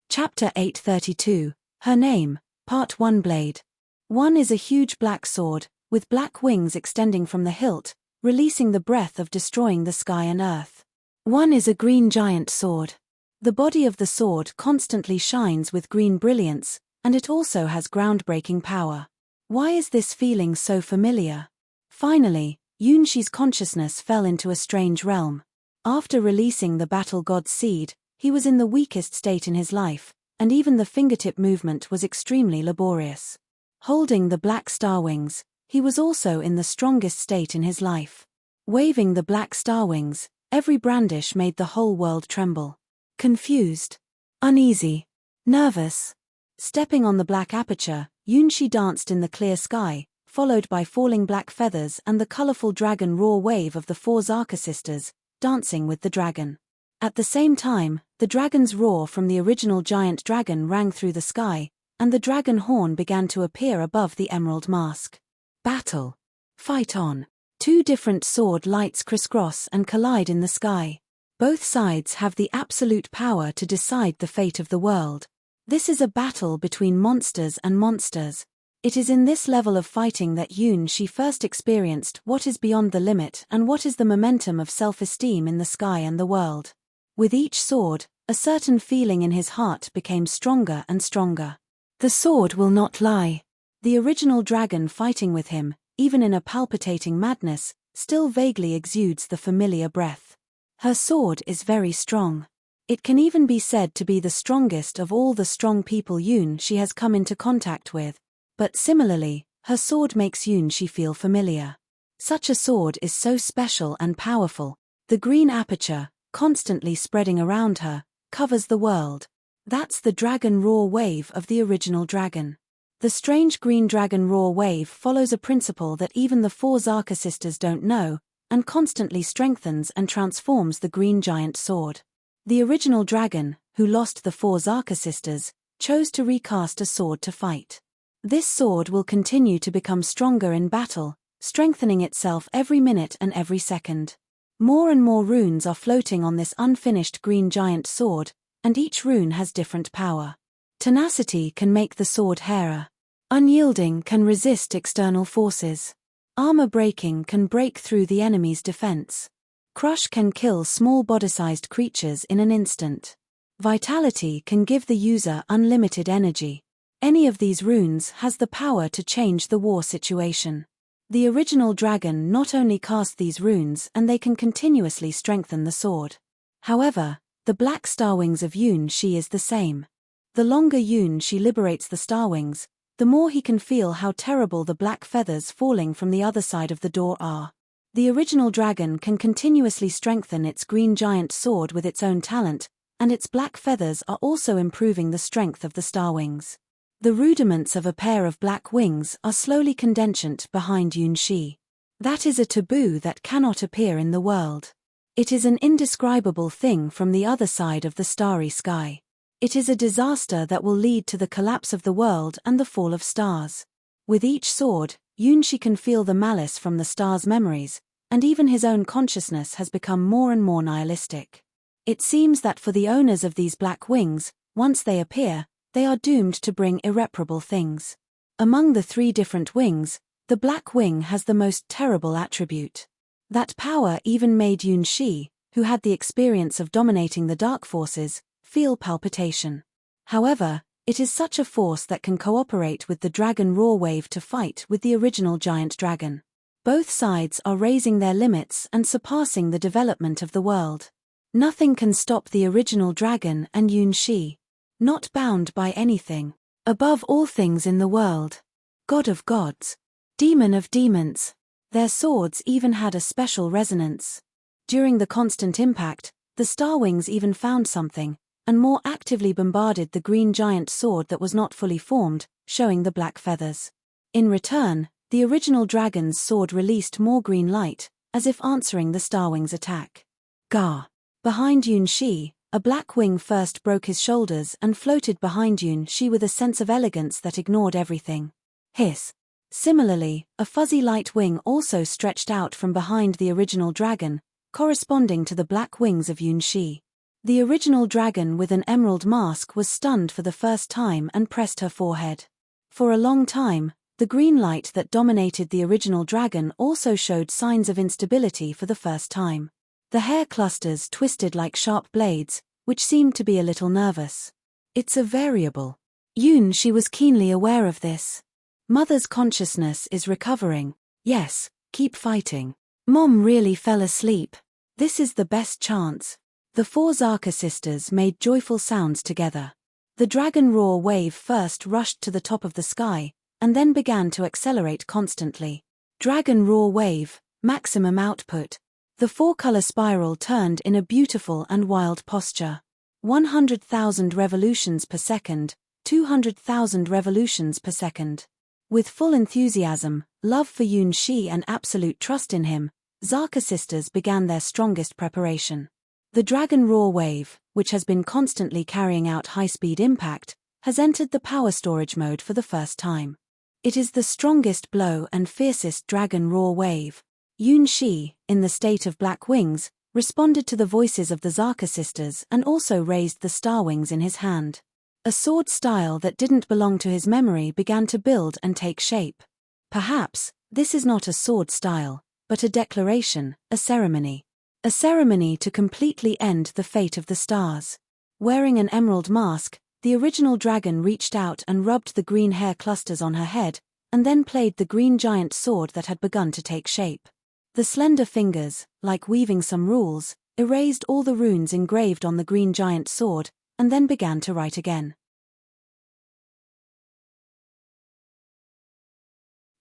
Chapter 832, Her Name, Part 1 Blade. 1 is a huge black sword, with black wings extending from the hilt, releasing the breath of destroying the sky and earth. 1 is a green giant sword. The body of the sword constantly shines with green brilliance, and it also has groundbreaking power. Why is this feeling so familiar? Finally, Yunshi's consciousness fell into a strange realm. After releasing the battle god's seed, he was in the weakest state in his life, and even the fingertip movement was extremely laborious. Holding the black star wings, he was also in the strongest state in his life. Waving the black star wings, every brandish made the whole world tremble. Confused, uneasy, nervous. Stepping on the black aperture, Yunshi danced in the clear sky, followed by falling black feathers and the colorful dragon roar wave of the 4 Zaka sisters, dancing with the dragon. At the same time, the dragon's roar from the original giant dragon rang through the sky, and the dragon horn began to appear above the emerald mask. Battle. Fight on. 2 different sword lights crisscross and collide in the sky. Both sides have the absolute power to decide the fate of the world. This is a battle between monsters and monsters. It is in this level of fighting that Yunshi first experienced what is beyond the limit and what is the momentum of self-esteem in the sky and the world. With each sword, a certain feeling in his heart became stronger and stronger. The sword will not lie. The original dragon fighting with him, even in a palpitating madness, still vaguely exudes the familiar breath. Her sword is very strong. It can even be said to be the strongest of all the strong people Yunshi has come into contact with. But similarly, her sword makes Yunshi feel familiar. Such a sword is so special and powerful. The green aperture, constantly spreading around her, covers the world. That's the dragon roar wave of the original dragon. The strange green dragon roar wave follows a principle that even the 4 Zaka sisters don't know, and constantly strengthens and transforms the green giant sword. The original dragon, who lost the 4 Zaka sisters, chose to recast a sword to fight. This sword will continue to become stronger in battle, strengthening itself every minute and every second. More and more runes are floating on this unfinished green giant sword, and each rune has different power. Tenacity can make the sword hairer. Unyielding can resist external forces. Armor breaking can break through the enemy's defense. Crush can kill small body-sized creatures in an instant. Vitality can give the user unlimited energy. Any of these runes has the power to change the war situation. The original dragon not only cast these runes and they can continuously strengthen the sword. However, the black star wings of Yunshi is the same. The longer Yunshi liberates the star wings, the more he can feel how terrible the black feathers falling from the other side of the door are. The original dragon can continuously strengthen its green giant sword with its own talent, and its black feathers are also improving the strength of the star wings. The rudiments of a pair of black wings are slowly condensed behind Yunshi. That is a taboo that cannot appear in the world. It is an indescribable thing from the other side of the starry sky. It is a disaster that will lead to the collapse of the world and the fall of stars. With each sword, Yunshi can feel the malice from the stars' memories, and even his own consciousness has become more and more nihilistic. It seems that for the owners of these black wings, once they appear, they are doomed to bring irreparable things. Among the 3 different wings, the black wing has the most terrible attribute. That power even made Yunshi, who had the experience of dominating the dark forces, feel palpitation. However, it is such a force that can cooperate with the dragon roar wave to fight with the original giant dragon. Both sides are raising their limits and surpassing the development of the world. Nothing can stop the original dragon and Yunshi. Not bound by anything. Above all things in the world. God of gods. Demon of demons. Their swords even had a special resonance. During the constant impact, the star wings even found something, and more actively bombarded the green giant sword that was not fully formed, showing the black feathers. In return, the original dragon's sword released more green light, as if answering the star wings' attack. Gah! Behind Yunshi, A black wing first broke his shoulders and floated behind Yun-shi with a sense of elegance that ignored everything. Hiss. Similarly, a fuzzy light wing also stretched out from behind the original dragon, corresponding to the black wings of Yun-shi. The original dragon with an emerald mask was stunned for the first time and pressed her forehead. For a long time, the green light that dominated the original dragon also showed signs of instability for the first time. The hair clusters twisted like sharp blades, which seemed to be a little nervous. It's a variable. Yun-shi was keenly aware of this. Mother's consciousness is recovering. Yes, keep fighting. Mom really fell asleep. This is the best chance. The 4 Zaka sisters made joyful sounds together. The dragon roar wave first rushed to the top of the sky, and then began to accelerate constantly. Dragon roar wave, maximum output. The 4-color spiral turned in a beautiful and wild posture. 100,000 revolutions per second, 200,000 revolutions per second. With full enthusiasm, love for Yun-shi and absolute trust in him, Zaka sisters began their strongest preparation. The dragon roar wave, which has been constantly carrying out high-speed impact, has entered the power storage mode for the first time. It is the strongest blow and fiercest dragon roar wave. Yun-shi, in the state of black wings, responded to the voices of the Zaka sisters and also raised the star wings in his hand. A sword style that didn't belong to his memory began to build and take shape. Perhaps, this is not a sword style, but a declaration, a ceremony. A ceremony to completely end the fate of the stars. Wearing an emerald mask, the original dragon reached out and rubbed the green hair clusters on her head, and then played the green giant sword that had begun to take shape. The slender fingers, like weaving some rules, erased all the runes engraved on the green giant sword, and then began to write again.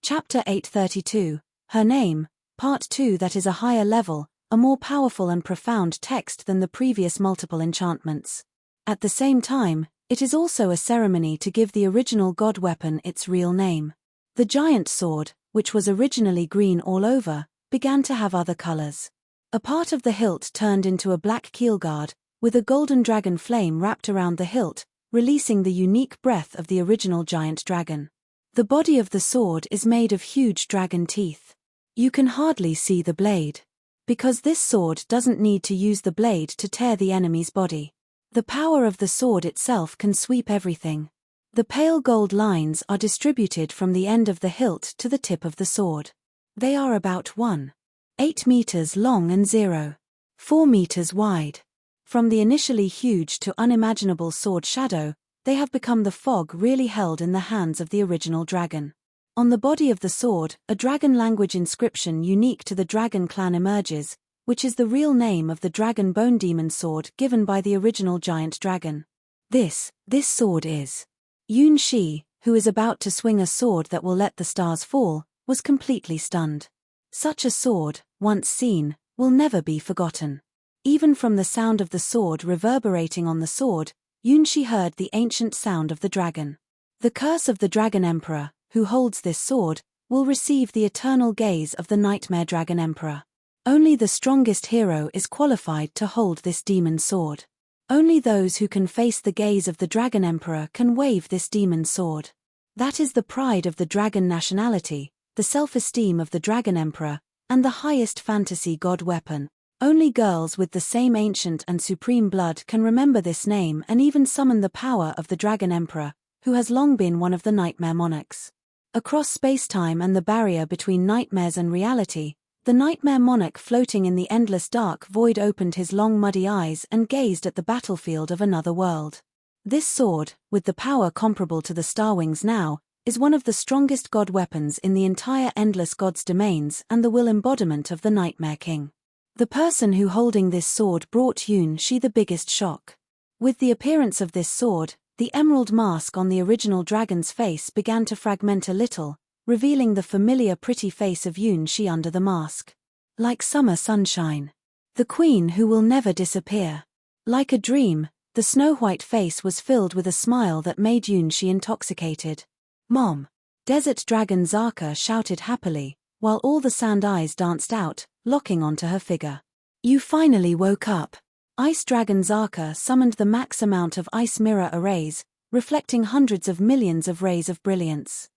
Chapter 832, Her Name, Part 2. That is a higher level, a more powerful and profound text than the previous multiple enchantments. At the same time, it is also a ceremony to give the original god weapon its real name. The giant sword, which was originally green all over, began to have other colors. A part of the hilt turned into a black keelguard, with a golden dragon flame wrapped around the hilt, releasing the unique breath of the original giant dragon. The body of the sword is made of huge dragon teeth. You can hardly see the blade. Because this sword doesn't need to use the blade to tear the enemy's body. The power of the sword itself can sweep everything. The pale gold lines are distributed from the end of the hilt to the tip of the sword. They are about 1.8 meters long and 0.4 meters wide. From the initially huge to unimaginable sword shadow, they have become the fog really held in the hands of the original dragon. On the body of the sword, a dragon language inscription unique to the dragon clan emerges, which is the real name of the dragon bone demon sword given by the original giant dragon. This sword is. Yun-shi, who is about to swing a sword that will let the stars fall, was completely stunned. Such a sword, once seen, will never be forgotten. Even from the sound of the sword reverberating on the sword, Yun-shi heard the ancient sound of the dragon. The curse of the Dragon Emperor, who holds this sword, will receive the eternal gaze of the Nightmare Dragon Emperor. Only the strongest hero is qualified to hold this demon sword. Only those who can face the gaze of the Dragon Emperor can wave this demon sword. That is the pride of the dragon nationality, the self-esteem of the Dragon Emperor, and the highest fantasy god weapon. Only girls with the same ancient and supreme blood can remember this name and even summon the power of the Dragon Emperor, who has long been one of the Nightmare Monarchs. Across space-time and the barrier between nightmares and reality, the Nightmare Monarch floating in the endless dark void opened his long muddy eyes and gazed at the battlefield of another world. This sword, with the power comparable to the Star Wings now, is one of the strongest god weapons in the entire Endless Gods domains and the will embodiment of the Nightmare King. The person who holding this sword brought Yun-shi the biggest shock. With the appearance of this sword, the emerald mask on the original dragon's face began to fragment a little, revealing the familiar pretty face of Yun-shi under the mask. Like summer sunshine. The queen who will never disappear. Like a dream, the snow-white face was filled with a smile that made Yun-shi intoxicated. "Mom!" Desert Dragon Zaka shouted happily, while all the sand eyes danced out, locking onto her figure. "You finally woke up. Ice Dragon Zaka summoned the max amount of ice mirror arrays, reflecting hundreds of millions of rays of brilliance.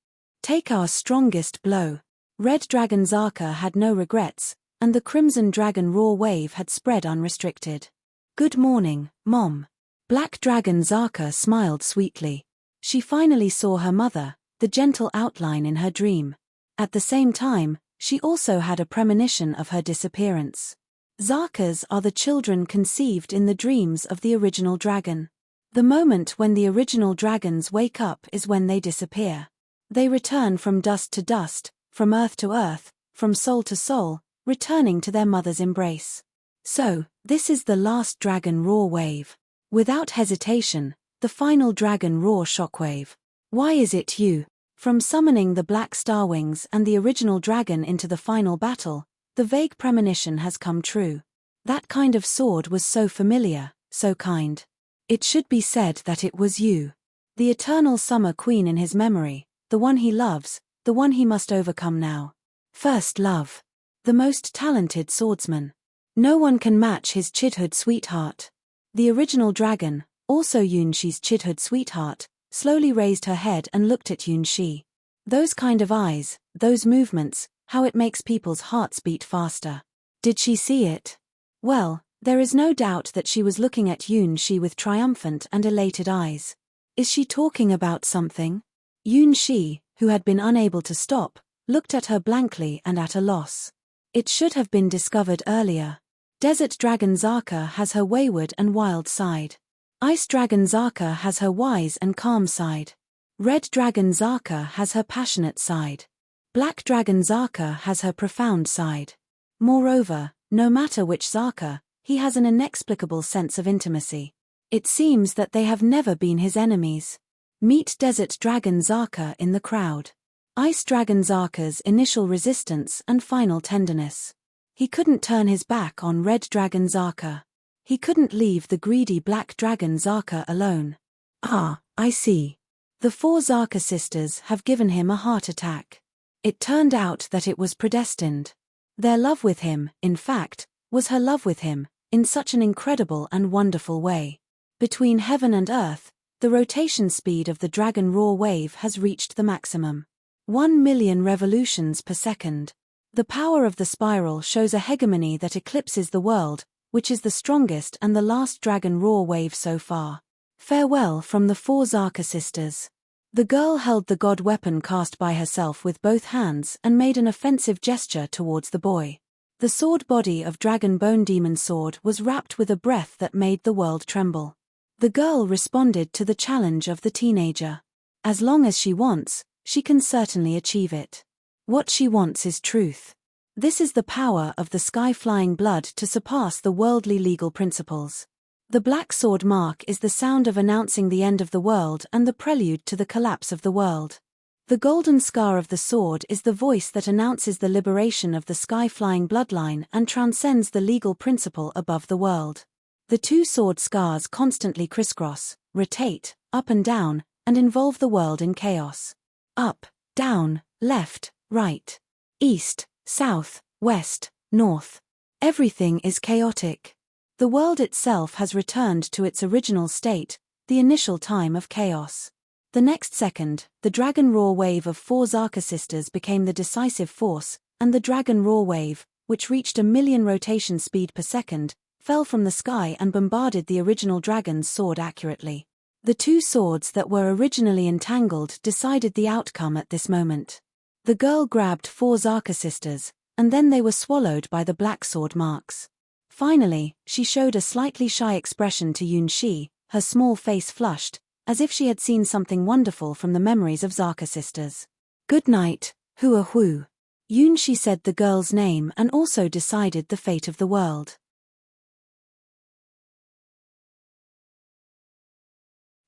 Take our strongest blow. Red Dragon Zaka had no regrets, and the Crimson Dragon Raw Wave had spread unrestricted. Good morning, Mom. Black Dragon Zaka smiled sweetly. She finally saw her mother, the gentle outline in her dream. At the same time, she also had a premonition of her disappearance. Zakas are the children conceived in the dreams of the original dragon. The moment when the original dragons wake up is when they disappear. They return from dust to dust, from earth to earth, from soul to soul, returning to their mother's embrace. So, this is the last dragon Raw Wave. Without hesitation, the final dragon Raw Shockwave. Why is it you? From summoning the Black Starwings and the original dragon into the final battle, the vague premonition has come true. That kind of sword was so familiar, so kind. It should be said that it was you. The eternal summer queen in his memory, the one he loves, the one he must overcome now. First love. The most talented swordsman. No one can match his childhood sweetheart. The original dragon, also Yunshi's childhood sweetheart, slowly raised her head and looked at Yunshi. Those kind of eyes, those movements, how it makes people's hearts beat faster. Did she see it? Well, there is no doubt that she was looking at Yunshi with triumphant and elated eyes. Is she talking about something? Yunshi, who had been unable to stop, looked at her blankly and at a loss. It should have been discovered earlier. Desert Dragon Zaka has her wayward and wild side. Ice Dragon Zaka has her wise and calm side. Red Dragon Zaka has her passionate side. Black Dragon Zaka has her profound side. Moreover, no matter which Zaka, he has an inexplicable sense of intimacy. It seems that they have never been his enemies. Meet Desert Dragon Zaka in the crowd. Ice Dragon Zaka's initial resistance and final tenderness. He couldn't turn his back on Red Dragon Zaka. He couldn't leave the greedy Black Dragon Zaka alone. Ah, I see. The 4 Zaka sisters have given him a heart attack. It turned out that it was predestined. Their love with him, in fact, was her love with him, in such an incredible and wonderful way. Between heaven and earth, the rotation speed of the Dragon Raw Wave has reached the maximum. 1 million revolutions per second. The power of the spiral shows a hegemony that eclipses the world, which is the strongest and the last Dragon Raw Wave so far. Farewell from the 4 Zaka sisters. The girl held the god weapon cast by herself with both hands and made an offensive gesture towards the boy. The sword body of Dragon Bone Demon Sword was wrapped with a breath that made the world tremble. The girl responded to the challenge of the teenager. As long as she wants, she can certainly achieve it. What she wants is truth. This is the power of the sky-flying blood to surpass the worldly legal principles. The black sword mark is the sound of announcing the end of the world and the prelude to the collapse of the world. The golden scar of the sword is the voice that announces the liberation of the sky-flying bloodline and transcends the legal principle above the world. The 2 sword scars constantly crisscross, rotate, up and down, and involve the world in chaos. Up, down, left, right, east, south, west, north. Everything is chaotic. The world itself has returned to its original state, the initial time of chaos. The next second, the Dragon Raw Wave of 4 Zaka sisters became the decisive force, and the Dragon Raw Wave, which reached 1 million rotation speed per second, fell from the sky and bombarded the original dragon's sword accurately. The 2 swords that were originally entangled decided the outcome at this moment. The girl grabbed 4 Zaka sisters, and then they were swallowed by the black sword marks. Finally, she showed a slightly shy expression to Yunshi, her small face flushed, as if she had seen something wonderful from the memories of Zaka sisters. Good night, Hua Hu. Yunshi said the girl's name and also decided the fate of the world.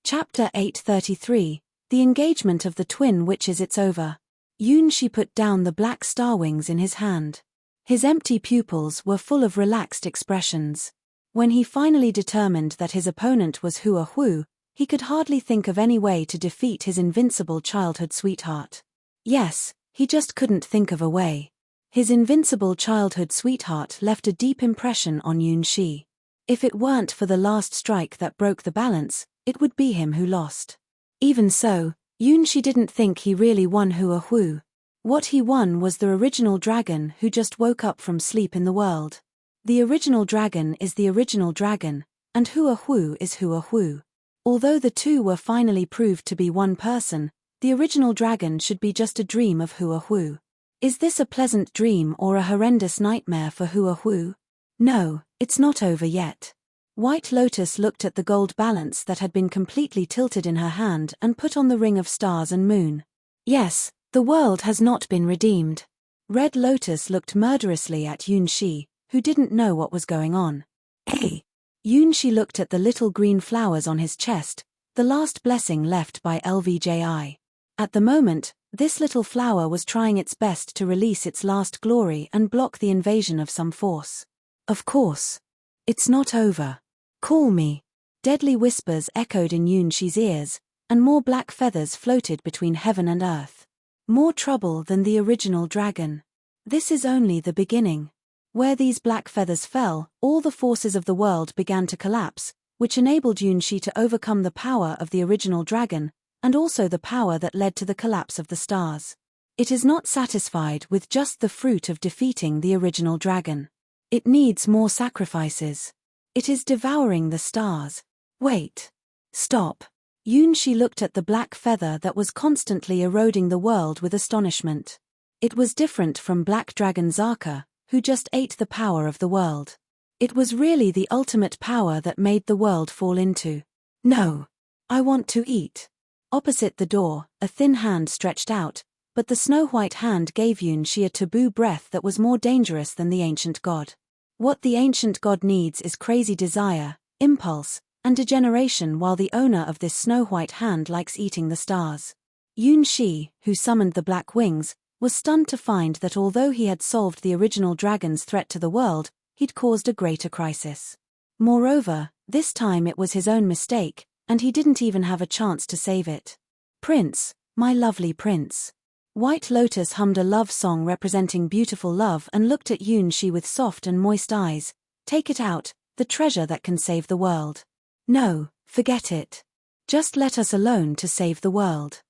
Chapter 833, The Engagement of the Twin Witches. It's over. Yunshi put down the black star wings in his hand. His empty pupils were full of relaxed expressions. When he finally determined that his opponent was Hua Hu, he could hardly think of any way to defeat his invincible childhood sweetheart. Yes, he just couldn't think of a way. His invincible childhood sweetheart left a deep impression on Yunshi. If it weren't for the last strike that broke the balance, it would be him who lost. Even so, Yunshi didn't think he really won Hua Hu. What he won was the original dragon who just woke up from sleep in the world. The original dragon is the original dragon, and Hua Hu is Hua Hu. Although the two were finally proved to be one person, the original dragon should be just a dream of Hua Hu. Is this a pleasant dream or a horrendous nightmare for Hua Hu? No, it's not over yet. White Lotus looked at the gold balance that had been completely tilted in her hand and put on the ring of stars and moon. Yes, the world has not been redeemed. Red Lotus looked murderously at Yunshi, who didn't know what was going on. Hey! Yunshi looked at the little green flowers on his chest, the last blessing left by LVJI. At the moment, this little flower was trying its best to release its last glory and block the invasion of some force. Of course. It's not over. Call me. Deadly whispers echoed in Yunshi's ears, and more black feathers floated between heaven and earth. More trouble than the original dragon. This is only the beginning. Where these black feathers fell, all the forces of the world began to collapse, which enabled Yunshi to overcome the power of the original dragon, and also the power that led to the collapse of the stars. It is not satisfied with just the fruit of defeating the original dragon. It needs more sacrifices. It is devouring the stars. Wait. Stop. Yunshi looked at the black feather that was constantly eroding the world with astonishment. It was different from Black Dragon Zaka, who just ate the power of the world. It was really the ultimate power that made the world fall into. No. I want to eat. Opposite the door, a thin hand stretched out, but the snow-white hand gave Yunshi a taboo breath that was more dangerous than the ancient god. What the ancient god needs is crazy desire, impulse, and degeneration, while the owner of this snow-white hand likes eating the stars. Yunshi, who summoned the black wings, was stunned to find that although he had solved the original dragon's threat to the world, he'd caused a greater crisis. Moreover, this time it was his own mistake, and he didn't even have a chance to save it. Prince, my lovely prince. White Lotus hummed a love song representing beautiful love and looked at Yunshi with soft and moist eyes. Take it out, the treasure that can save the world. No, forget it. Just let us alone to save the world.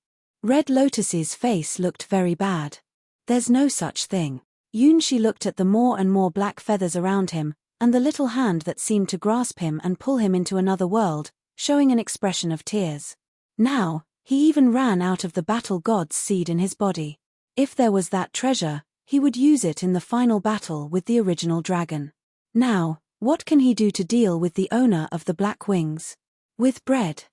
Red Lotus's face looked very bad. There's no such thing. Yunshi looked at the more and more black feathers around him, and the little hand that seemed to grasp him and pull him into another world, showing an expression of tears. Now, he even ran out of the battle god's seed in his body. If there was that treasure, he would use it in the final battle with the original dragon. Now, what can he do to deal with the owner of the black wings? With bread?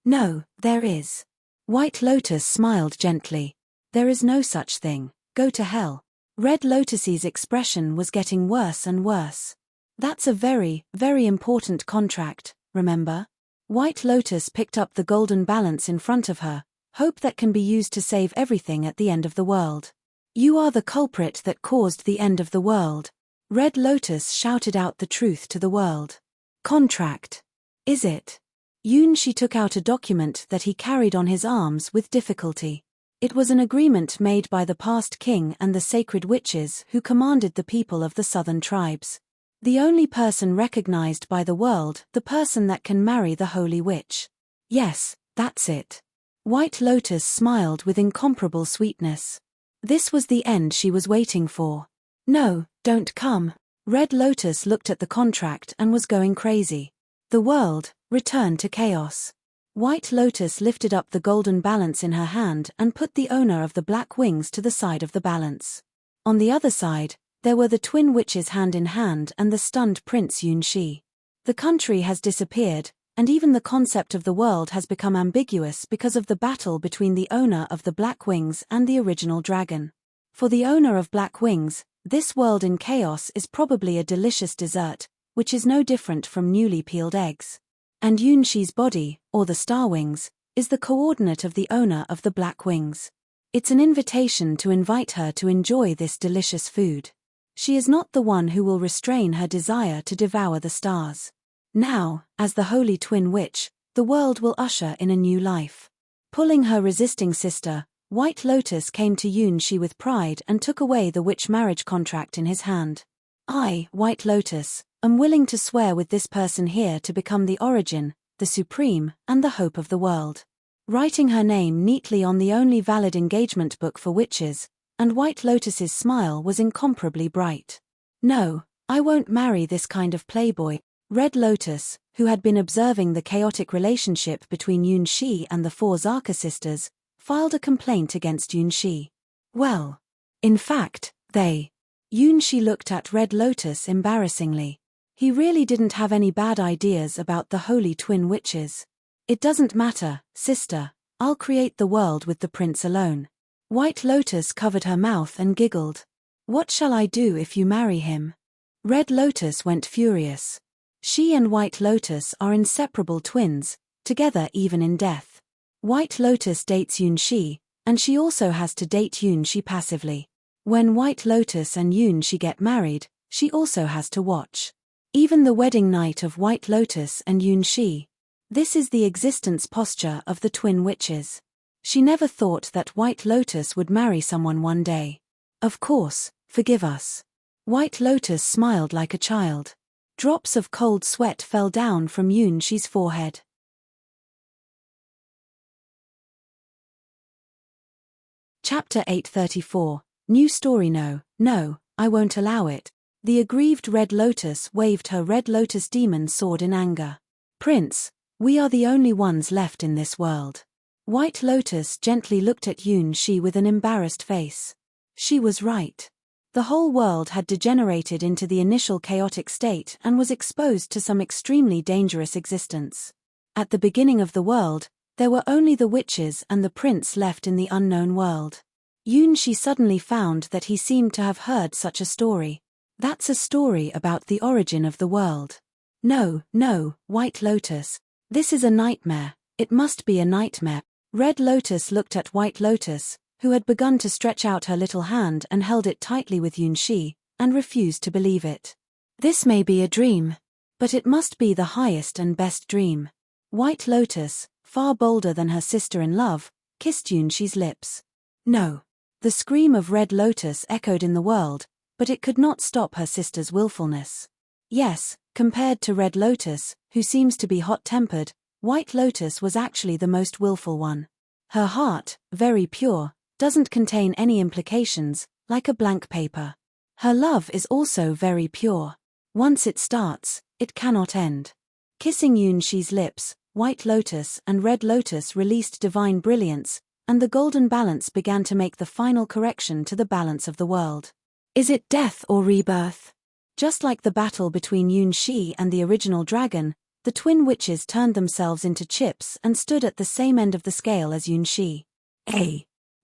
No, there is. White Lotus smiled gently. There is no such thing. Go to hell. Red Lotus's expression was getting worse and worse. That's a very, very important contract, remember? White Lotus picked up the golden balance in front of her, hope that can be used to save everything at the end of the world. You are the culprit that caused the end of the world. Red Lotus shouted out the truth to the world. Contract. Is it? Yunshi took out a document that he carried on his arms with difficulty. It was an agreement made by the past king and the sacred witches who commanded the people of the southern tribes. The only person recognized by the world, the person that can marry the holy witch. Yes, that's it. White Lotus smiled with incomparable sweetness. This was the end she was waiting for. No, don't come. Red Lotus looked at the contract and was going crazy. The world returned to chaos. White Lotus lifted up the golden balance in her hand and put the owner of the black wings to the side of the balance. On the other side, there were the twin witches hand in hand and the stunned Prince Yunshi. The country has disappeared, and even the concept of the world has become ambiguous because of the battle between the owner of the black wings and the original dragon. For the owner of black wings, this world in chaos is probably a delicious dessert, which is no different from newly peeled eggs. And Yunshi's body, or the star wings, is the coordinate of the owner of the black wings. It's an invitation to invite her to enjoy this delicious food. She is not the one who will restrain her desire to devour the stars. Now, as the holy twin witch, the world will usher in a new life. Pulling her resisting sister, White Lotus came to Yunshi with pride and took away the witch marriage contract in his hand. I, White Lotus, am willing to swear with this person here to become the origin, the supreme, and the hope of the world. Writing her name neatly on the only valid engagement book for witches, and White Lotus's smile was incomparably bright. No, I won't marry this kind of playboy. Red Lotus, who had been observing the chaotic relationship between Yunshi and the 4 Zaka sisters, filed a complaint against Yunshi. Well, in fact, Yunshi looked at Red Lotus embarrassingly. He really didn't have any bad ideas about the holy twin witches. It doesn't matter, sister, I'll create the world with the prince alone. White Lotus covered her mouth and giggled. What shall I do if you marry him? Red Lotus went furious. She and White Lotus are inseparable twins, together even in death. White Lotus dates Yunshi, and she also has to date Yunshi passively. When White Lotus and Yunshi get married, she also has to watch. Even the wedding night of White Lotus and Yunshi. This is the existence posture of the twin witches. She never thought that White Lotus would marry someone one day. Of course, forgive us. White Lotus smiled like a child. Drops of cold sweat fell down from Yunshi's forehead. Chapter 834. New story. No, I won't allow it. The aggrieved Red Lotus waved her Red Lotus demon sword in anger. Prince, we are the only ones left in this world. White Lotus gently looked at Yunshi with an embarrassed face. She was right. The whole world had degenerated into the initial chaotic state and was exposed to some extremely dangerous existence. At the beginning of the world, there were only the witches and the prince left in the unknown world. Yunshi suddenly found that he seemed to have heard such a story. That's a story about the origin of the world. No, White Lotus. This is a nightmare. It must be a nightmare. Red Lotus looked at White Lotus, who had begun to stretch out her little hand and held it tightly with Yunshi, and refused to believe it. This may be a dream, but it must be the highest and best dream. White Lotus, far bolder than her sister in love, kissed Yunshi's lips. No. The scream of Red Lotus echoed in the world, but it could not stop her sister's willfulness. Yes, compared to Red Lotus, who seems to be hot-tempered, White Lotus was actually the most willful one. Her heart, very pure, doesn't contain any implications, like a blank paper. Her love is also very pure. Once it starts, it cannot end. Kissing Yunshi's lips, White Lotus and Red Lotus released divine brilliance, and the golden balance began to make the final correction to the balance of the world. Is it death or rebirth? Just like the battle between Yunshi and the original dragon, the twin witches turned themselves into chips and stood at the same end of the scale as Yunshi.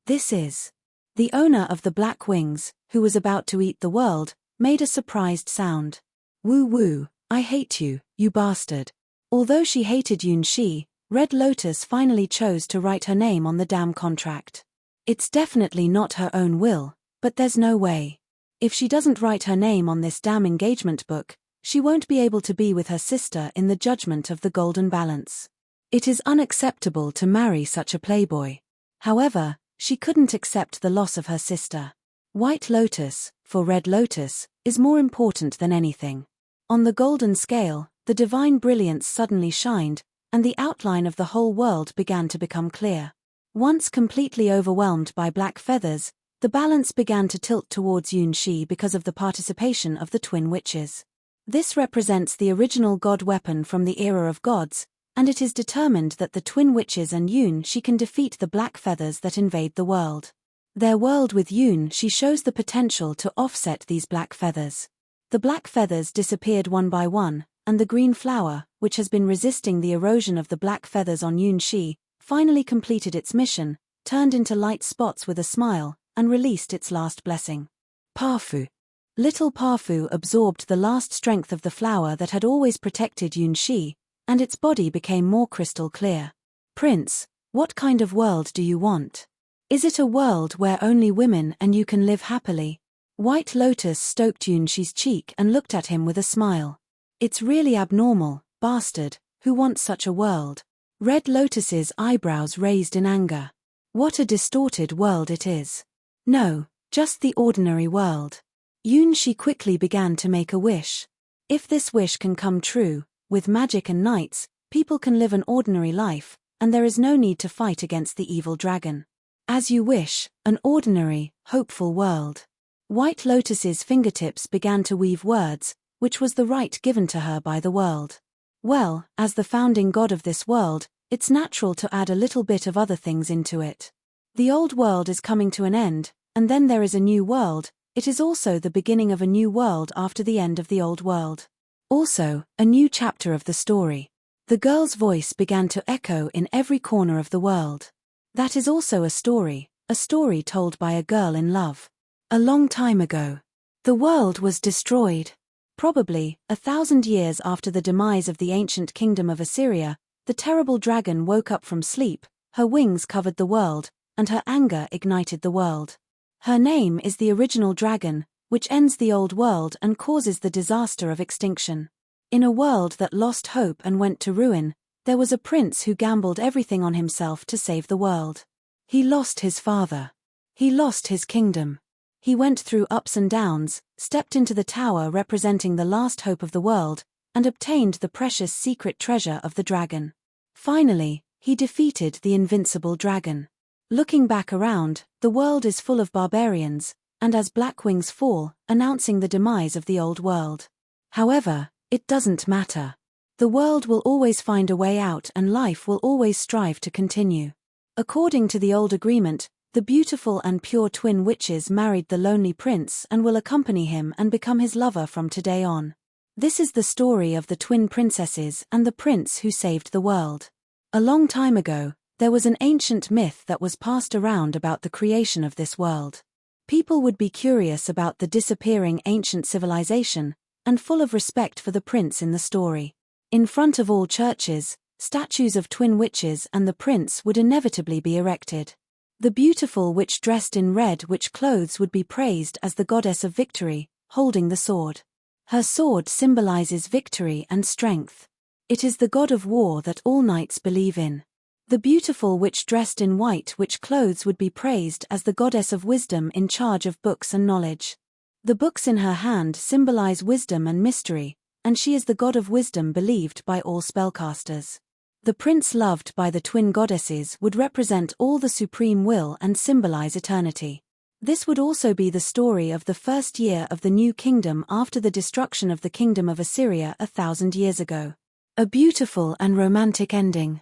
This is. The owner of the black wings, who was about to eat the world, made a surprised sound. Woo, I hate you, you bastard. Although she hated Yunshi, Red Lotus finally chose to write her name on the damn contract. It's definitely not her own will, but there's no way. If she doesn't write her name on this damn engagement book, she won't be able to be with her sister in the judgment of the golden balance. It is unacceptable to marry such a playboy. However, she couldn't accept the loss of her sister. White Lotus, for Red Lotus, is more important than anything. On the golden scale, the divine brilliance suddenly shined, and the outline of the whole world began to become clear. Once completely overwhelmed by black feathers, the balance began to tilt towards Yunshi because of the participation of the twin witches. This represents the original god weapon from the era of gods, and it is determined that the twin witches and Yunshi can defeat the black feathers that invade the world. Their world with Yunshi shows the potential to offset these black feathers. The black feathers disappeared one by one, and the green flower, which has been resisting the erosion of the black feathers on Yunshi, finally completed its mission, turned into light spots with a smile, and released its last blessing. Parfu. Little Parfu absorbed the last strength of the flower that had always protected Yunshi, and its body became more crystal clear. Prince, what kind of world do you want? Is it a world where only women and you can live happily? White Lotus stroked Yunshi's cheek and looked at him with a smile. It's really abnormal, bastard, who wants such a world? Red Lotus's eyebrows raised in anger. What a distorted world it is. No, just the ordinary world. Yunshi quickly began to make a wish. If this wish can come true, with magic and knights, people can live an ordinary life, and there is no need to fight against the evil dragon. As you wish, an ordinary, hopeful world. White Lotus's fingertips began to weave words, which was the right given to her by the world. Well, as the founding god of this world, it's natural to add a little bit of other things into it. The old world is coming to an end, and then there is a new world. It is also the beginning of a new world after the end of the old world. Also, a new chapter of the story. The girl's voice began to echo in every corner of the world. That is also a story told by a girl in love. A long time ago. The world was destroyed. Probably, 1,000 years after the demise of the ancient kingdom of Assyria, the terrible dragon woke up from sleep, her wings covered the world, and her anger ignited the world. Her name is the original dragon, which ends the old world and causes the disaster of extinction. In a world that lost hope and went to ruin, there was a prince who gambled everything on himself to save the world. He lost his father. He lost his kingdom. He went through ups and downs, stepped into the tower representing the last hope of the world, and obtained the precious secret treasure of the dragon. Finally, he defeated the invincible dragon. Looking back around, the world is full of barbarians, and as black wings fall, announcing the demise of the old world. However, it doesn't matter. The world will always find a way out and life will always strive to continue. According to the old agreement, the beautiful and pure twin witches married the lonely prince and will accompany him and become his lover from today on. This is the story of the twin princesses and the prince who saved the world. A long time ago, there was an ancient myth that was passed around about the creation of this world. People would be curious about the disappearing ancient civilization, and full of respect for the prince in the story. In front of all churches, statues of twin witches and the prince would inevitably be erected. The beautiful witch dressed in red witch clothes would be praised as the goddess of victory, holding the sword. Her sword symbolizes victory and strength. It is the god of war that all knights believe in. The beautiful witch dressed in white witch clothes would be praised as the goddess of wisdom in charge of books and knowledge. The books in her hand symbolize wisdom and mystery, and she is the god of wisdom believed by all spellcasters. The prince loved by the twin goddesses would represent all the supreme will and symbolize eternity. This would also be the story of the first year of the new kingdom after the destruction of the kingdom of Assyria 1,000 years ago. A beautiful and romantic ending.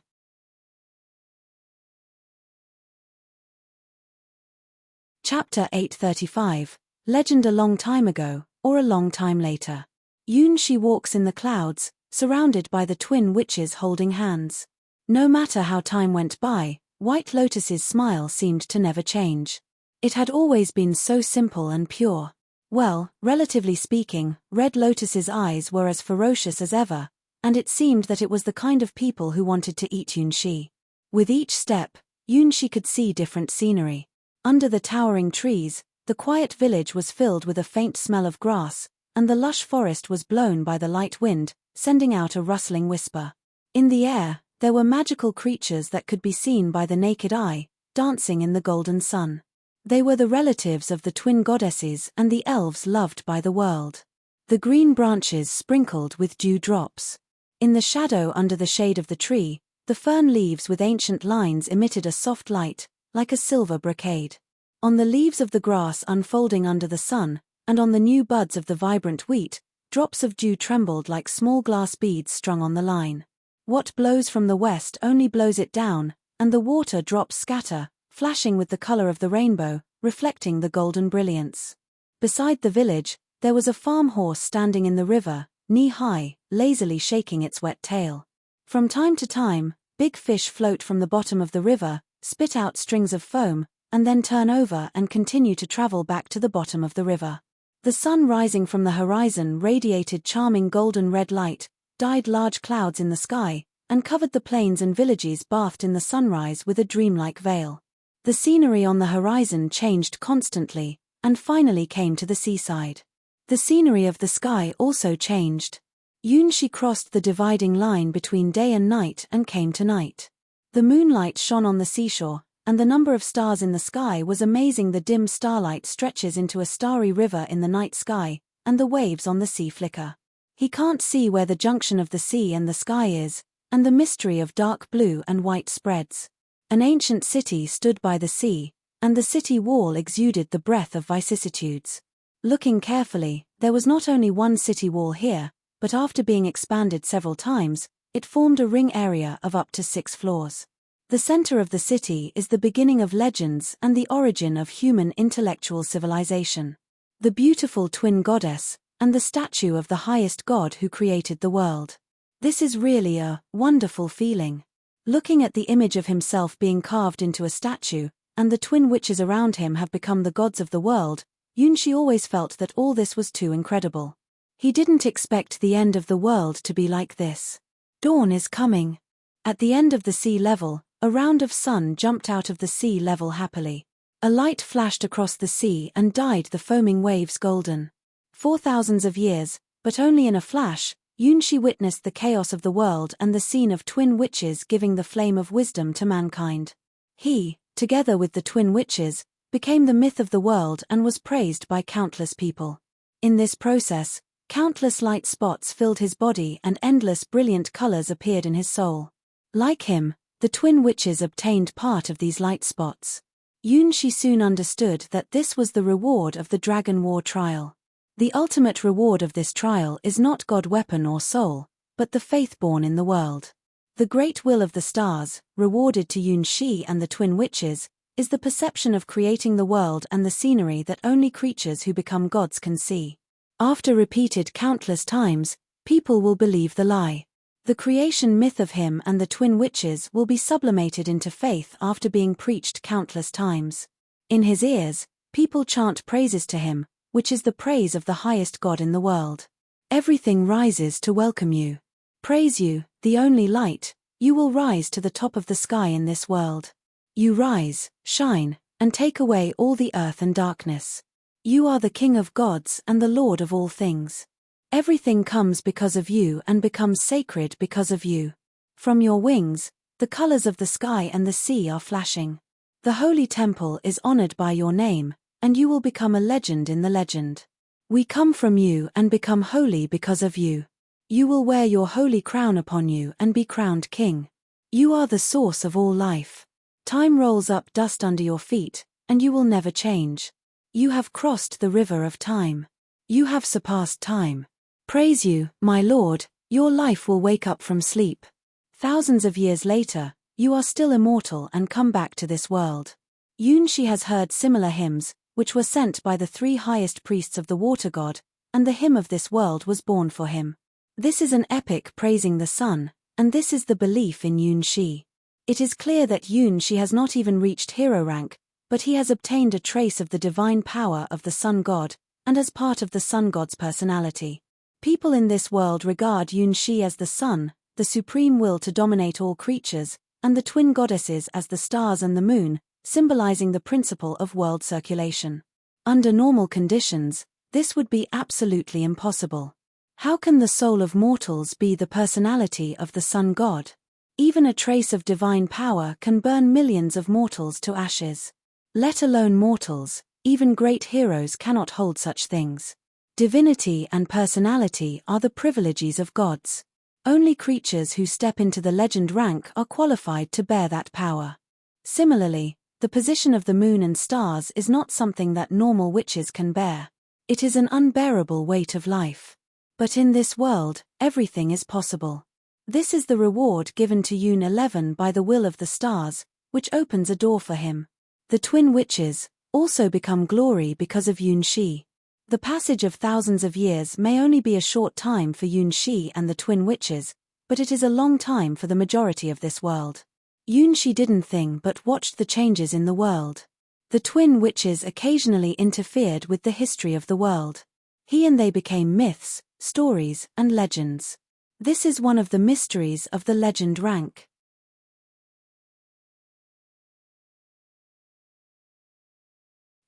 Chapter 835, Legend. A long time ago, or a long time later. She walks in the clouds, surrounded by the twin witches holding hands. No matter how time went by, White Lotus's smile seemed to never change. It had always been so simple and pure. Well, relatively speaking, Red Lotus's eyes were as ferocious as ever, and it seemed that it was the kind of people who wanted to eat Yunshi. With each step, Yunshi could see different scenery. Under the towering trees, the quiet village was filled with a faint smell of grass, and the lush forest was blown by the light wind, sending out a rustling whisper. In the air, there were magical creatures that could be seen by the naked eye, dancing in the golden sun. They were the relatives of the twin goddesses and the elves loved by the world. The green branches sprinkled with dew drops. In the shadow under the shade of the tree, the fern leaves with ancient lines emitted a soft light, like a silver brocade. On the leaves of the grass unfolding under the sun, and on the new buds of the vibrant wheat, drops of dew trembled like small glass beads strung on the line. What blows from the west only blows it down, and the water drops scatter, flashing with the color of the rainbow, reflecting the golden brilliance. Beside the village, there was a farm horse standing in the river, knee-high, lazily shaking its wet tail. From time to time, big fish float from the bottom of the river, spit out strings of foam, and then turn over and continue to travel back to the bottom of the river. The sun rising from the horizon radiated charming golden red light, dyed large clouds in the sky, and covered the plains and villages bathed in the sunrise with a dreamlike veil. The scenery on the horizon changed constantly, and finally came to the seaside. The scenery of the sky also changed. Yunshi crossed the dividing line between day and night and came to night. The moonlight shone on the seashore, and the number of stars in the sky was amazing. The dim starlight stretches into a starry river in the night sky, and the waves on the sea flicker. He can't see where the junction of the sea and the sky is, and the mystery of dark blue and white spreads. An ancient city stood by the sea, and the city wall exuded the breath of vicissitudes. Looking carefully, there was not only one city wall here, but after being expanded several times, it formed a ring area of up to 6 floors. The center of the city is the beginning of legends and the origin of human intellectual civilization. The beautiful twin goddess, and the statue of the highest God who created the world. This is really a wonderful feeling. Looking at the image of himself being carved into a statue, and the twin witches around him have become the gods of the world, Yunshi always felt that all this was too incredible. He didn't expect the end of the world to be like this. Dawn is coming. At the end of the sea level, a round of sun jumped out of the sea level happily. A light flashed across the sea and dyed the foaming waves golden. For thousands of years, but only in a flash, Yunshi witnessed the chaos of the world and the scene of twin witches giving the flame of wisdom to mankind. He, together with the twin witches, became the myth of the world and was praised by countless people. In this process, countless light spots filled his body and endless brilliant colors appeared in his soul. Like him, the twin witches obtained part of these light spots. Yunshi soon understood that this was the reward of the Dragon War trial. The ultimate reward of this trial is not God weapon or soul, but the faith born in the world. The great will of the stars, rewarded to Yunshi and the twin witches, is the perception of creating the world and the scenery that only creatures who become gods can see. After repeated countless times, people will believe the lie. The creation myth of him and the twin witches will be sublimated into faith after being preached countless times. In his ears, people chant praises to him, which is the praise of the highest God in the world. Everything rises to welcome you. Praise you, the only light, you will rise to the top of the sky in this world. You rise, shine, and take away all the earth and darkness. You are the King of gods and the Lord of all things. Everything comes because of you and becomes sacred because of you. From your wings, the colors of the sky and the sea are flashing. The holy temple is honored by your name, and you will become a legend in the legend. We come from you and become holy because of you. You will wear your holy crown upon you and be crowned king. You are the source of all life. Time rolls up dust under your feet, and you will never change. You have crossed the river of time. You have surpassed time. Praise you, my Lord, your life will wake up from sleep. Thousands of years later, you are still immortal and come back to this world. Yunshi has heard similar hymns, which were sent by the 3 highest priests of the water god, and the hymn of this world was born for him. This is an epic praising the sun, and this is the belief in Yunshi. It is clear that Yunshi has not even reached hero rank, but he has obtained a trace of the divine power of the sun god, and as part of the sun god's personality. People in this world regard Yunshi as the sun, the supreme will to dominate all creatures, and the twin goddesses as the stars and the moon, symbolizing the principle of world circulation. Under normal conditions, this would be absolutely impossible. How can the soul of mortals be the personality of the sun god? Even a trace of divine power can burn millions of mortals to ashes. Let alone mortals, even great heroes cannot hold such things. Divinity and personality are the privileges of gods. Only creatures who step into the legend rank are qualified to bear that power. Similarly, the position of the moon and stars is not something that normal witches can bear. It is an unbearable weight of life. But in this world, everything is possible. This is the reward given to Yun 11 by the will of the stars, which opens a door for him. The twin witches also become glory because of Yunshi. The passage of thousands of years may only be a short time for Yunshi and the twin witches, but it is a long time for the majority of this world. Yunshi didn't think but watched the changes in the world. The twin witches occasionally interfered with the history of the world. He and they became myths, stories, and legends. This is one of the mysteries of the legend rank.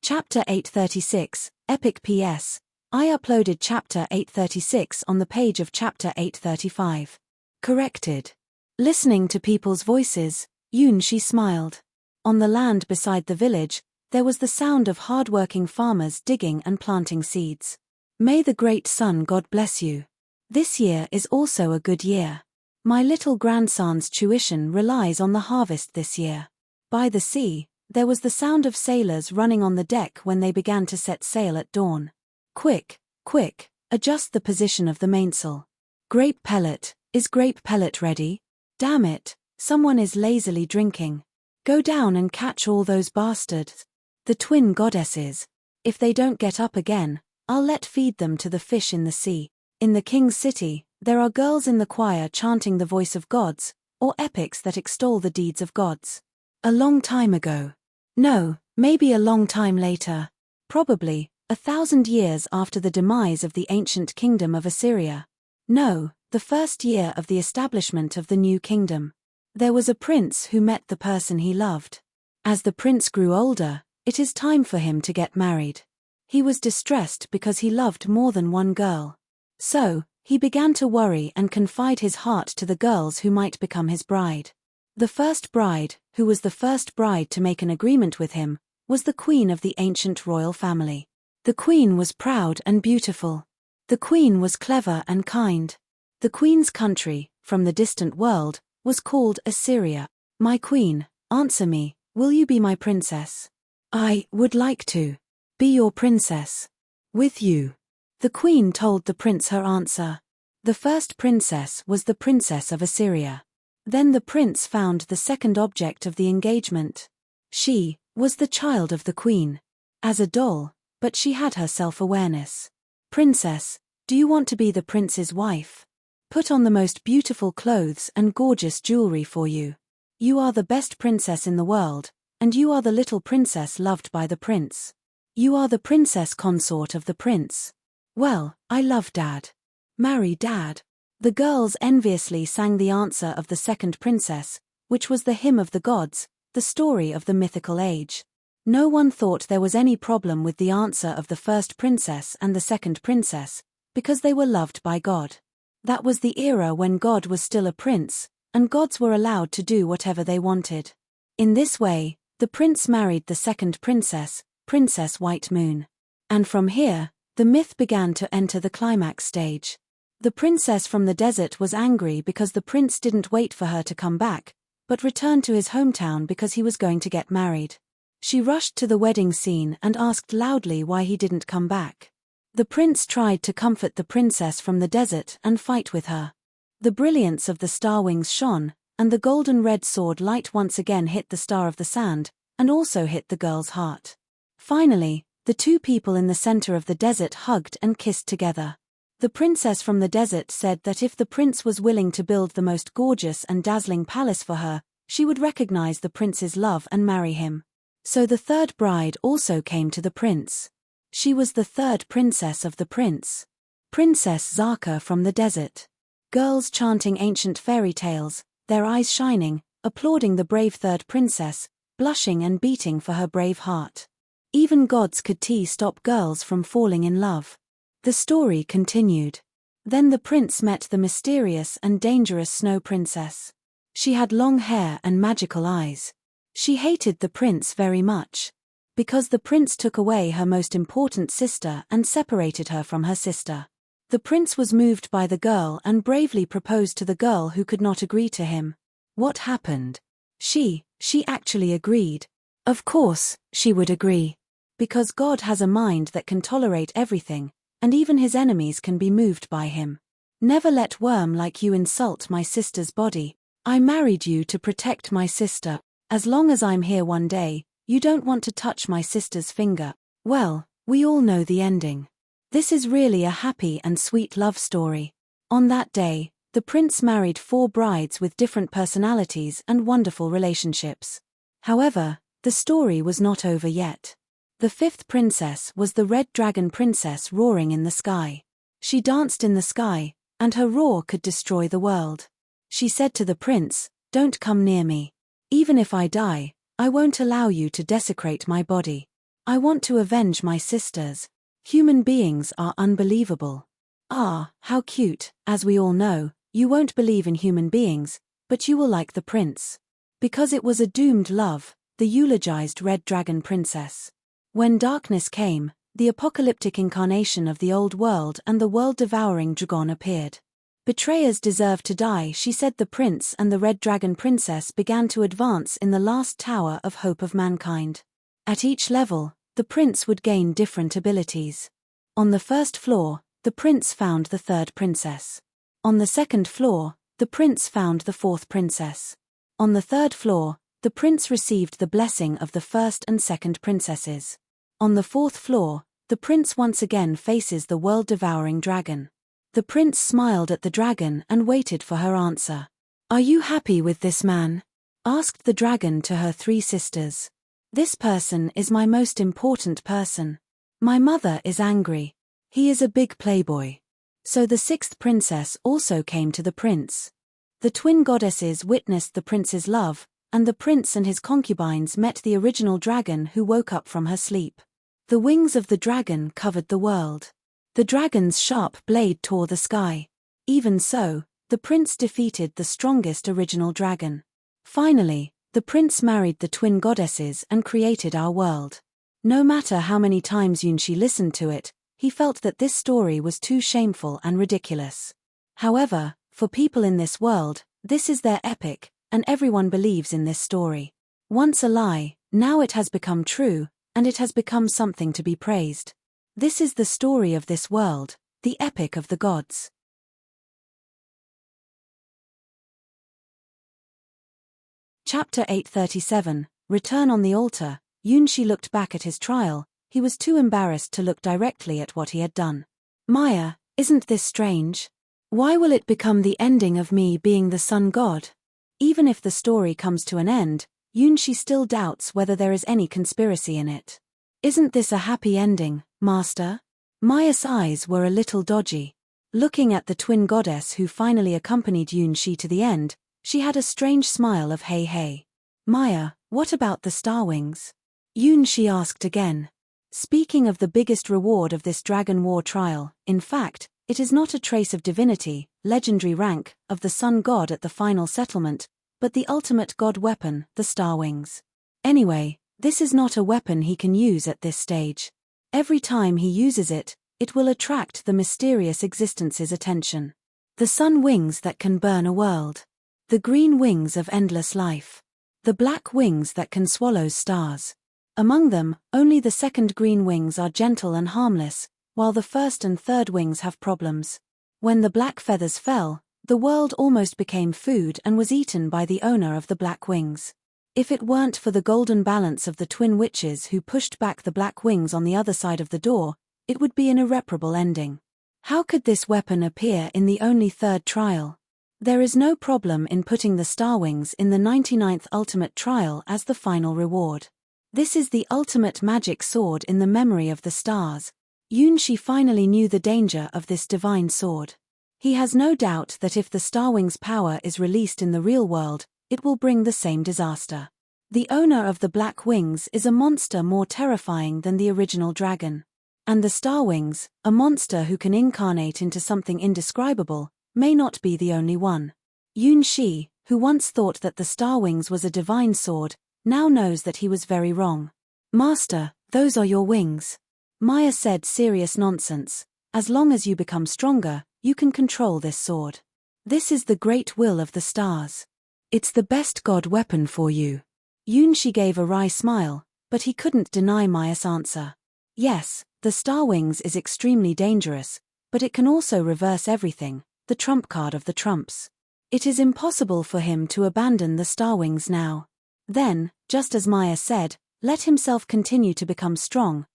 Chapter 836, Epic PS. I uploaded Chapter 836 on the page of Chapter 835. Corrected. Listening to people's voices, Yunshi smiled. On the land beside the village, there was the sound of hard-working farmers digging and planting seeds. May the great sun god bless you. This year is also a good year. My little grandson's tuition relies on the harvest this year. By the sea, there was the sound of sailors running on the deck when they began to set sail at dawn. Quick, quick, adjust the position of the mainsail. Grape pellet, is grape pellet ready? Damn it, someone is lazily drinking. Go down and catch all those bastards. The twin goddesses. If they don't get up again, I'll let feed them to the fish in the sea. In the king's city, there are girls in the choir chanting the voice of gods, or epics that extol the deeds of gods. A long time ago. No, maybe a long time later. Probably, 1,000 years after the demise of the ancient kingdom of Assyria. No, the first year of the establishment of the new kingdom. There was a prince who met the person he loved. As the prince grew older, it is time for him to get married. He was distressed because he loved more than one girl. So, he began to worry and confide his heart to the girls who might become his bride. The first bride, who was the first bride to make an agreement with him, was the queen of the ancient royal family. The queen was proud and beautiful. The queen was clever and kind. The queen's country, from the distant world, was called Assyria. My queen, answer me, will you be my princess? I would like to be your princess. With you. The queen told the prince her answer. The first princess was the princess of Assyria. Then the prince found the second object of the engagement. She was the child of the queen. As a doll, but she had her self-awareness. Princess, do you want to be the prince's wife? Put on the most beautiful clothes and gorgeous jewelry for you. You are the best princess in the world, and you are the little princess loved by the prince. You are the princess consort of the prince. Well, I love Dad. Marry Dad. The girls enviously sang the answer of the second princess, which was the hymn of the gods, the story of the mythical age. No one thought there was any problem with the answer of the first princess and the second princess, because they were loved by God. That was the era when God was still a prince, and gods were allowed to do whatever they wanted. In this way, the prince married the second princess, Princess White Moon. And from here, the myth began to enter the climax stage. The princess from the desert was angry because the prince didn't wait for her to come back, but returned to his hometown because he was going to get married. She rushed to the wedding scene and asked loudly why he didn't come back. The prince tried to comfort the princess from the desert and fight with her. The brilliance of the star wings shone, and the golden red sword light once again hit the star of the sand, and also hit the girl's heart. Finally, the two people in the center of the desert hugged and kissed together. The princess from the desert said that if the prince was willing to build the most gorgeous and dazzling palace for her, she would recognize the prince's love and marry him. So the third bride also came to the prince. She was the third princess of the prince. Princess Zaka from the desert. Girls chanting ancient fairy tales, their eyes shining, applauding the brave third princess, blushing and beating for her brave heart. Even gods could stop girls from falling in love. The story continued. Then the prince met the mysterious and dangerous snow princess. She had long hair and magical eyes. She hated the prince very much. Because the prince took away her most important sister and separated her from her sister. The prince was moved by the girl and bravely proposed to the girl who could not agree to him. What happened? She actually agreed. Of course, she would agree. Because God has a mind that can tolerate everything, and even his enemies can be moved by him. Never let worm like you insult my sister's body. I married you to protect my sister. As long as I'm here one day, you don't want to touch my sister's finger. Well, we all know the ending. This is really a happy and sweet love story. On that day, the prince married 4 brides with different personalities and wonderful relationships. However, the story was not over yet. The 5th princess was the red dragon princess roaring in the sky. She danced in the sky, and her roar could destroy the world. She said to the prince, "Don't come near me. Even if I die, I won't allow you to desecrate my body. I want to avenge my sisters. Human beings are unbelievable." Ah, how cute. As we all know, you won't believe in human beings, but you will like the prince. Because it was a doomed love, the eulogized red dragon princess. When darkness came, The apocalyptic incarnation of the old world and the world-devouring dragon appeared. Betrayers deserve to die, she said. The prince and the red dragon princess began to advance in the last tower of hope of mankind. At each level, the prince would gain different abilities. On the first floor, the prince found the third princess. On the second floor, the prince found the fourth princess. On the third floor, the prince received the blessing of the first and second princesses. On the fourth floor, the prince once again faces the world-devouring dragon. The prince smiled at the dragon and waited for her answer. "Are you happy with this man?" asked the dragon to her three sisters. "This person is my most important person. My mother is angry. He is a big playboy." So the sixth princess also came to the prince. The twin goddesses witnessed the prince's love, and the prince and his concubines met the original dragon who woke up from her sleep. The wings of the dragon covered the world. The dragon's sharp blade tore the sky. Even so, the prince defeated the strongest original dragon. Finally, the prince married the twin goddesses and created our world. No matter how many times Yunshi listened to it, he felt that this story was too shameful and ridiculous. However, for people in this world, this is their epic, and everyone believes in this story. Once a lie, now it has become true, and it has become something to be praised. This is the story of this world, the epic of the gods. Chapter 837, Return on the Altar. Yunshi looked back at his trial. He was too embarrassed to look directly at what he had done. "Maya, isn't this strange? Why will it become the ending of me being the sun god?" Even if the story comes to an end, Yunshi still doubts whether there is any conspiracy in it. "Isn't this a happy ending, master?" Maya's eyes were a little dodgy. Looking at the twin goddess who finally accompanied Yunshi to the end, she had a strange smile of hey hey. "Maya, what about the star wings?" Yunshi asked again. Speaking of the biggest reward of this dragon war trial, in fact, it is not a trace of divinity, legendary rank, of the sun god at the final settlement, but the ultimate god weapon, the star wings. Anyway, this is not a weapon he can use at this stage. Every time he uses it, it will attract the mysterious existence's attention. The sun wings that can burn a world. The green wings of endless life. The black wings that can swallow stars. Among them, only the second green wings are gentle and harmless, while the first and third wings have problems. When the black feathers fell, the world almost became food and was eaten by the owner of the black wings. If it weren't for the golden balance of the twin witches who pushed back the black wings on the other side of the door, it would be an irreparable ending. How could this weapon appear in the only third trial? There is no problem in putting the star wings in the 99th ultimate trial as the final reward. This is the ultimate magic sword in the memory of the stars. Yunshi finally knew the danger of this divine sword. He has no doubt that if the star wings' power is released in the real world, it will bring the same disaster. The owner of the black wings is a monster more terrifying than the original dragon. And the star wings, a monster who can incarnate into something indescribable, may not be the only one. Yunshi, who once thought that the star wings was a divine sword, now knows that he was very wrong. "Master, those are your wings." Maya said serious nonsense. "As long as you become stronger, you can control this sword. This is the great will of the stars. It's the best god weapon for you." Yunshi gave a wry smile, but he couldn't deny Maya's answer. Yes, the star wings is extremely dangerous, but it can also reverse everything, the trump card of the trumps. It is impossible for him to abandon the star wings now. Then, just as Maya said, let himself continue to become strong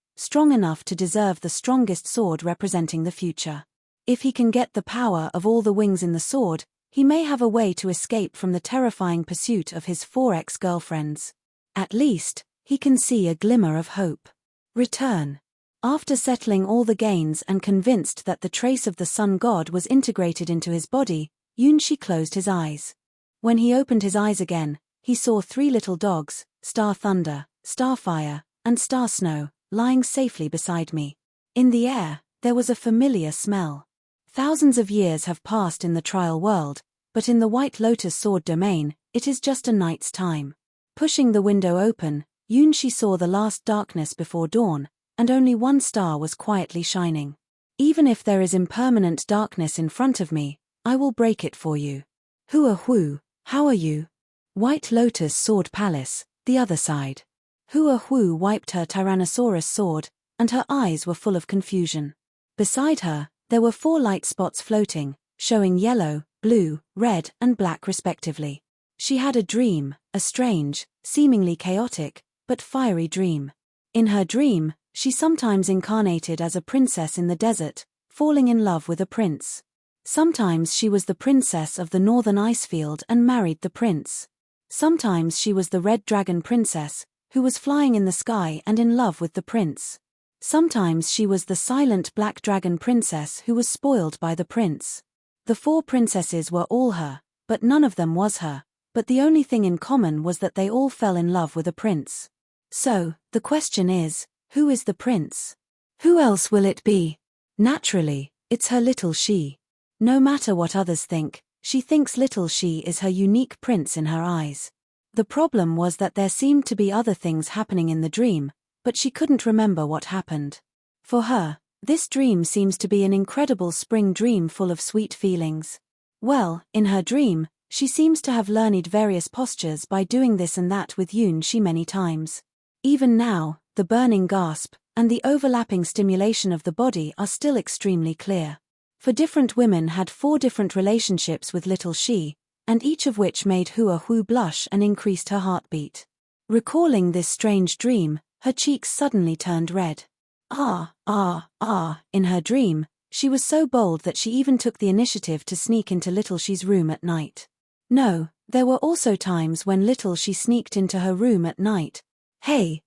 enough to deserve the strongest sword representing the future. If he can get the power of all the wings in the sword, he may have a way to escape from the terrifying pursuit of his 4 ex-girlfriends. At least, he can see a glimmer of hope. Return. After settling all the gains and convinced that the trace of the sun god was integrated into his body, Yunshi closed his eyes. When he opened his eyes again, he saw 3 little dogs, Star Thunder, Starfire, and Star Snow, lying safely beside me. In the air, there was a familiar smell. Thousands of years have passed in the trial world, but in the White Lotus Sword domain, it is just a night's time. Pushing the window open, Yunshi saw the last darkness before dawn, and only one star was quietly shining. Even if there is impermanent darkness in front of me, I will break it for you. Hua Hu, how are you? White Lotus Sword Palace, the other side. Hua Hu wiped her Tyrannosaurus sword, and her eyes were full of confusion. Beside her, there were 4 light spots floating, showing yellow, blue, red, and black respectively. She had a dream, a strange, seemingly chaotic, but fiery dream. In her dream, she sometimes incarnated as a princess in the desert, falling in love with a prince. Sometimes she was the princess of the northern icefield and married the prince. Sometimes she was the red dragon princess, who was flying in the sky and in love with the prince. Sometimes she was the silent black dragon princess who was spoiled by the prince. The 4 princesses were all her, but none of them was her, but the only thing in common was that they all fell in love with a prince. So, the question is, who is the prince? Who else will it be? Naturally, it's her little she. No matter what others think, she thinks little she is her unique prince in her eyes. The problem was that there seemed to be other things happening in the dream, but she couldn't remember what happened. For her, this dream seems to be an incredible spring dream full of sweet feelings. Well, in her dream, she seems to have learned various postures by doing this and that with Yoon Shi many times. Even now, the burning gasp, and the overlapping stimulation of the body are still extremely clear. For different women had 4 different relationships with little she, and each of which made Hua Hu blush and increased her heartbeat. Recalling this strange dream, her cheeks suddenly turned red. In her dream, she was so bold that she even took the initiative to sneak into little she's room at night. No, there were also times when little she sneaked into her room at night. Hey.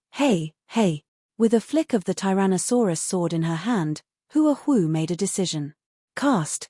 With a flick of the Tyrannosaurus sword in her hand, Hua Hu made a decision. Cast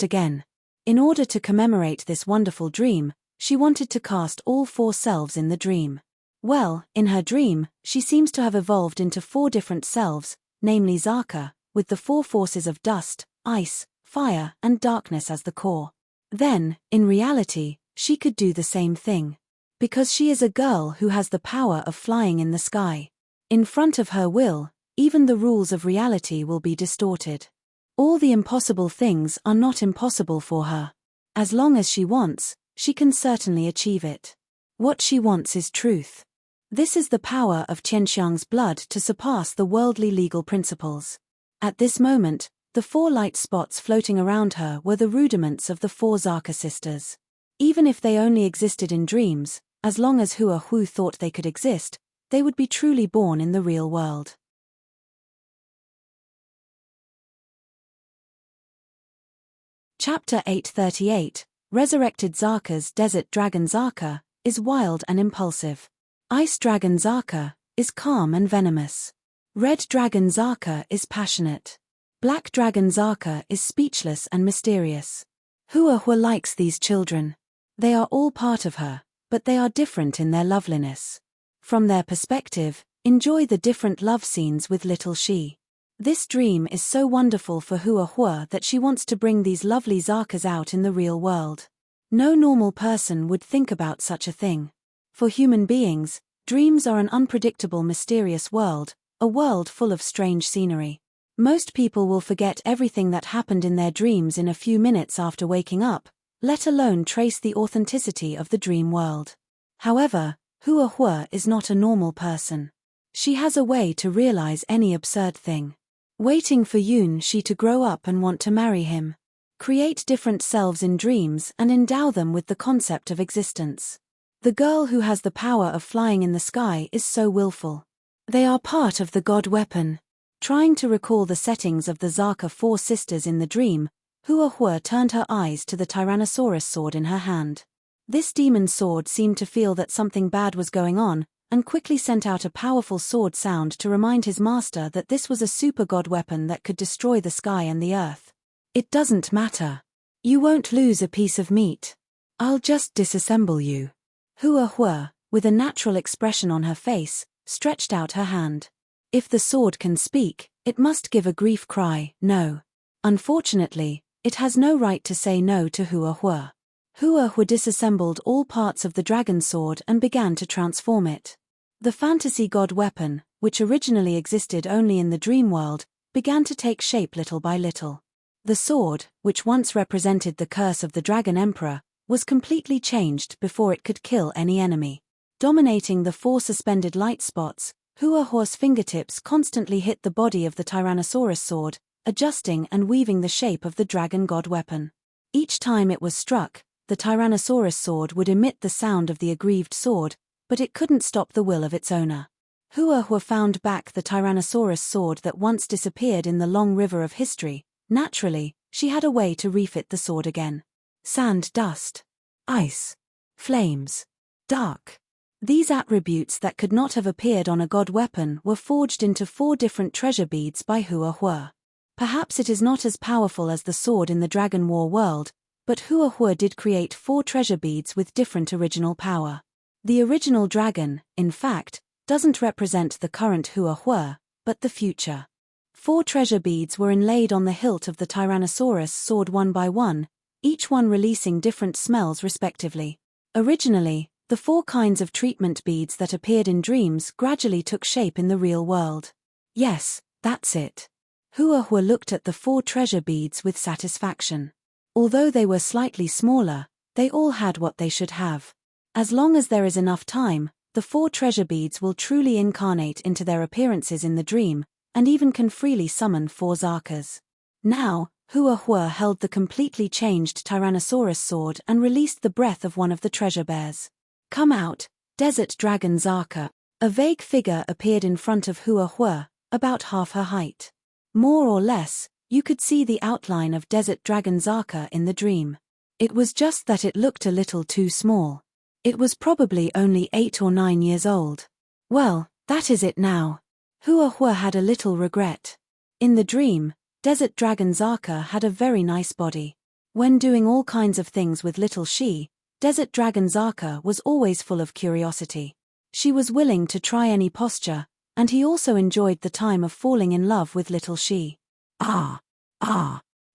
again. In order to commemorate this wonderful dream, she wanted to cast all 4 selves in the dream. Well, in her dream, she seems to have evolved into 4 different selves, namely Zaka, with the 4 forces of dust, ice, fire, and darkness as the core. Then, in reality, she could do the same thing. Because she is a girl who has the power of flying in the sky. In front of her will, even the rules of reality will be distorted. All the impossible things are not impossible for her. As long as she wants, she can certainly achieve it. What she wants is truth. This is the power of Qianxiang's blood to surpass the worldly legal principles. At this moment, the 4 light spots floating around her were the rudiments of the 4 Zaka sisters. Even if they only existed in dreams, as long as Hua Hu thought they could exist, they would be truly born in the real world. Chapter 838, Resurrected. Zaka's Desert Dragon Zaka is wild and impulsive. Ice Dragon Zaka is calm and venomous. Red Dragon Zaka is passionate. Black Dragon Zaka is speechless and mysterious. Hua Hu likes these children. They are all part of her, but they are different in their loveliness. From their perspective, enjoy the different love scenes with little she. This dream is so wonderful for Hua Hu that she wants to bring these lovely Zakas out in the real world. No normal person would think about such a thing. For human beings, dreams are an unpredictable, mysterious world, a world full of strange scenery. Most people will forget everything that happened in their dreams in a few minutes after waking up, let alone trace the authenticity of the dream world. However, Hua Hu is not a normal person. She has a way to realize any absurd thing. Waiting for Yoon Shi to grow up and want to marry him. Create different selves in dreams and endow them with the concept of existence. The girl who has the power of flying in the sky is so willful. They are part of the god weapon. Trying to recall the settings of the Zaka 4 sisters in the dream, Hua Hu turned her eyes to the Tyrannosaurus sword in her hand. This demon sword seemed to feel that something bad was going on, and quickly sent out a powerful sword sound to remind his master that this was a super god weapon that could destroy the sky and the earth. It doesn't matter. You won't lose a piece of meat. I'll just disassemble you. Hua Hu, with a natural expression on her face, stretched out her hand. If the sword can speak, it must give a grief cry, no. Unfortunately, it has no right to say no to Hua Hu. Hua Hu disassembled all parts of the dragon sword and began to transform it. The fantasy god weapon, which originally existed only in the dream world, began to take shape little by little. The sword, which once represented the curse of the Dragon Emperor, was completely changed before it could kill any enemy. Dominating the four suspended light spots, Huahua's fingertips constantly hit the body of the Tyrannosaurus sword, adjusting and weaving the shape of the dragon god weapon. Each time it was struck, the Tyrannosaurus sword would emit the sound of the aggrieved sword, but it couldn't stop the will of its owner. Huahua found back the Tyrannosaurus sword that once disappeared in the long river of history. Naturally, she had a way to refit the sword again. Sand, dust, ice, flames, dark. These attributes that could not have appeared on a god weapon were forged into 4 different treasure beads by Huahua. Perhaps it is not as powerful as the sword in the Dragon War world, but Huahua did create 4 treasure beads with different original power. The original dragon, in fact, doesn't represent the current Huahua, but the future. 4 treasure beads were inlaid on the hilt of the Tyrannosaurus sword one by one, each one releasing different smells respectively. Originally, the 4 kinds of treatment beads that appeared in dreams gradually took shape in the real world. Yes, that's it. Huahua looked at the 4 treasure beads with satisfaction. Although they were slightly smaller, they all had what they should have. As long as there is enough time, the 4 treasure beads will truly incarnate into their appearances in the dream, and even can freely summon 4 Zakas. Now, Huahua held the completely changed Tyrannosaurus sword and released the breath of one of the treasure bears. "Come out, Desert Dragon Zaka." A vague figure appeared in front of Huahua, about half her height. More or less, you could see the outline of Desert Dragon Zaka in the dream. It was just that it looked a little too small. It was probably only 8 or 9 years old. Well, that is it now. Huahua had a little regret. In the dream, Desert Dragon Zaka had a very nice body. When doing all kinds of things with little she, Desert Dragon Zaka was always full of curiosity. She was willing to try any posture, and he also enjoyed the time of falling in love with little she.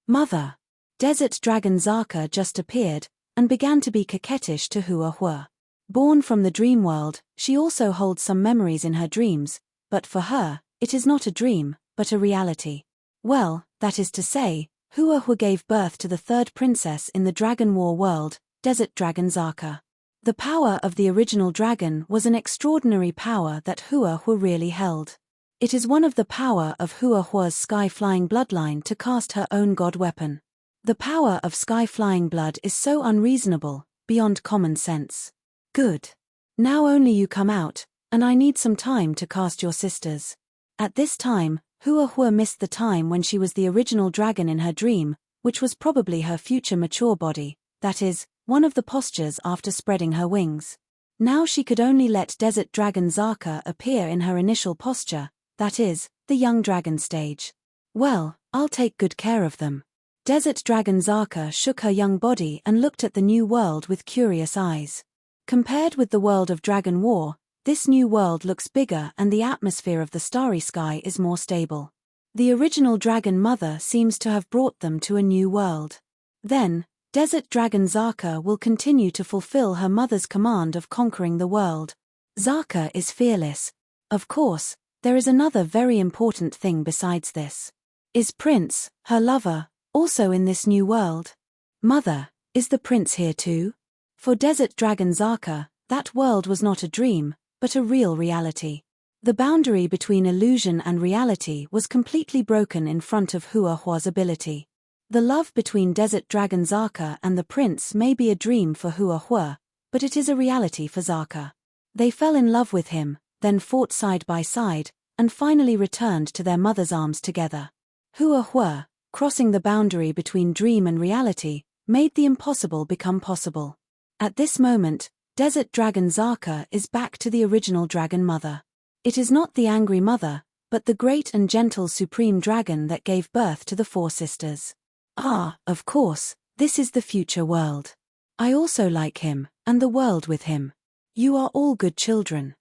Mother. Desert Dragon Zaka just appeared, and began to be coquettish to Huahua. Born from the dream world, she also holds some memories in her dreams, but for her, it is not a dream, but a reality. Well, that is to say, Huahua gave birth to the 3rd princess in the Dragon War world, Desert Dragon Zaka. The power of the original dragon was an extraordinary power that Huahua really held. It is one of the power of Huahua's sky-flying bloodline to cast her own god weapon. The power of sky-flying blood is so unreasonable, beyond common sense. Good. Now only you come out, and I need some time to cast your sisters. At this time, Huahua missed the time when she was the original dragon in her dream, which was probably her future mature body, that is, one of the postures after spreading her wings. Now she could only let Desert Dragon Zaka appear in her initial posture, that is, the young dragon stage. Well, I'll take good care of them. Desert Dragon Zaka shook her young body and looked at the new world with curious eyes. Compared with the world of Dragon War, this new world looks bigger and the atmosphere of the starry sky is more stable. The original dragon mother seems to have brought them to a new world. Then, Desert Dragon Zaka will continue to fulfill her mother's command of conquering the world. Zaka is fearless. Of course, there is another very important thing besides this. Is Prince, her lover, also in this new world? Mother, is the prince here too? For Desert Dragon Zaka, that world was not a dream, but a real reality. The boundary between illusion and reality was completely broken in front of Huahua's ability. The love between Desert Dragon Zaka and the prince may be a dream for Huahua, but it is a reality for Zaka. They fell in love with him, then fought side by side, and finally returned to their mother's arms together. Huahua, crossing the boundary between dream and reality, made the impossible become possible. At this moment, Desert Dragon Zaka is back to the original dragon mother. It is not the angry mother, but the great and gentle supreme dragon that gave birth to the 4 sisters. Of course, this is the future world. I also like him, and the world with him. You are all good children.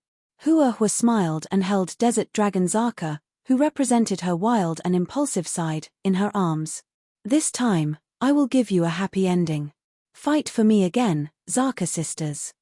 Huahua smiled and held Desert Dragon Zaka, who represented her wild and impulsive side, in her arms. This time, I will give you a happy ending. Fight for me again, Zaka sisters.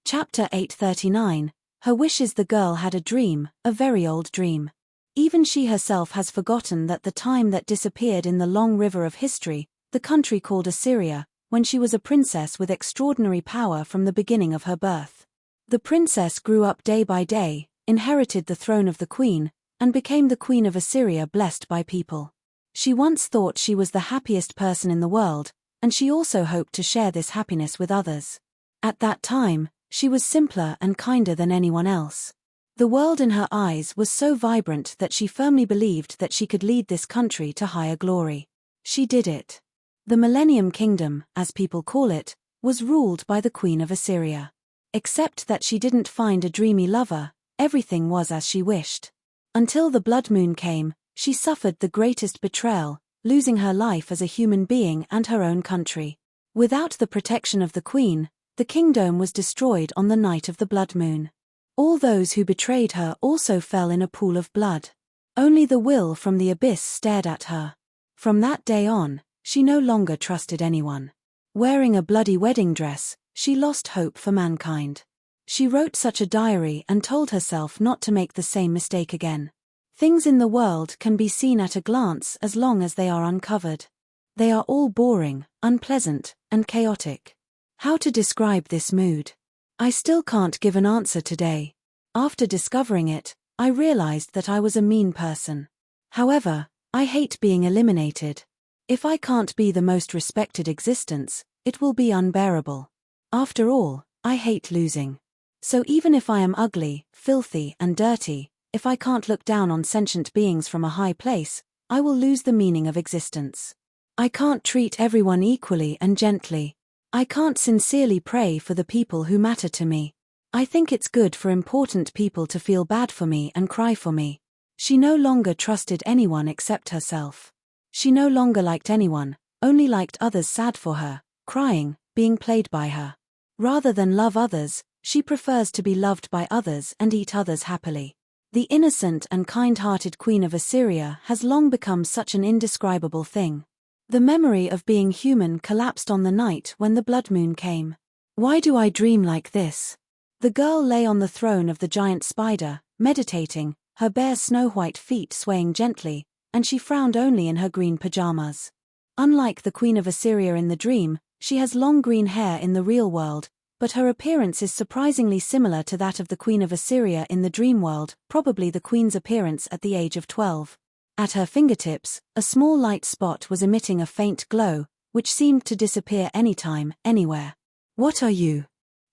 Chapter 839. Her wishes. The girl had a dream, a very old dream. Even she herself has forgotten that the time that disappeared in the long river of history, the country called Assyria, when she was a princess with extraordinary power from the beginning of her birth. The princess grew up day by day, inherited the throne of the queen, and became the queen of Assyria, blessed by people. She once thought she was the happiest person in the world, and she also hoped to share this happiness with others. At that time, she was simpler and kinder than anyone else. The world in her eyes was so vibrant that she firmly believed that she could lead this country to higher glory. She did it. The Millennium Kingdom, as people call it, was ruled by the Queen of Assyria. Except that she didn't find a dreamy lover, everything was as she wished. Until the blood moon came, she suffered the greatest betrayal, losing her life as a human being and her own country. Without the protection of the Queen, the kingdom was destroyed on the night of the blood moon. All those who betrayed her also fell in a pool of blood. Only the will from the abyss stared at her. From that day on, she no longer trusted anyone. Wearing a bloody wedding dress, she lost hope for mankind. She wrote such a diary and told herself not to make the same mistake again. Things in the world can be seen at a glance as long as they are uncovered. They are all boring, unpleasant, and chaotic. How to describe this mood? I still can't give an answer today. After discovering it, I realized that I was a mean person. However, I hate being eliminated. If I can't be the most respected existence, it will be unbearable. After all, I hate losing. So even if I am ugly, filthy, and dirty, if I can't look down on sentient beings from a high place, I will lose the meaning of existence. I can't treat everyone equally and gently. I can't sincerely pray for the people who matter to me. I think it's good for important people to feel bad for me and cry for me. She no longer trusted anyone except herself. She no longer liked anyone, only liked others sad for her, crying, being played by her. Rather than love others, she prefers to be loved by others and eat others happily. The innocent and kind-hearted Queen of Assyria has long become such an indescribable thing. The memory of being human collapsed on the night when the blood moon came. Why do I dream like this? The girl lay on the throne of the giant spider, meditating, her bare snow-white feet swaying gently, and she frowned only in her green pajamas. Unlike the Queen of Assyria in the dream, she has long green hair in the real world, but her appearance is surprisingly similar to that of the Queen of Assyria in the dream world, probably the Queen's appearance at the age of 12. At her fingertips, a small light spot was emitting a faint glow, which seemed to disappear anytime, anywhere. What are you?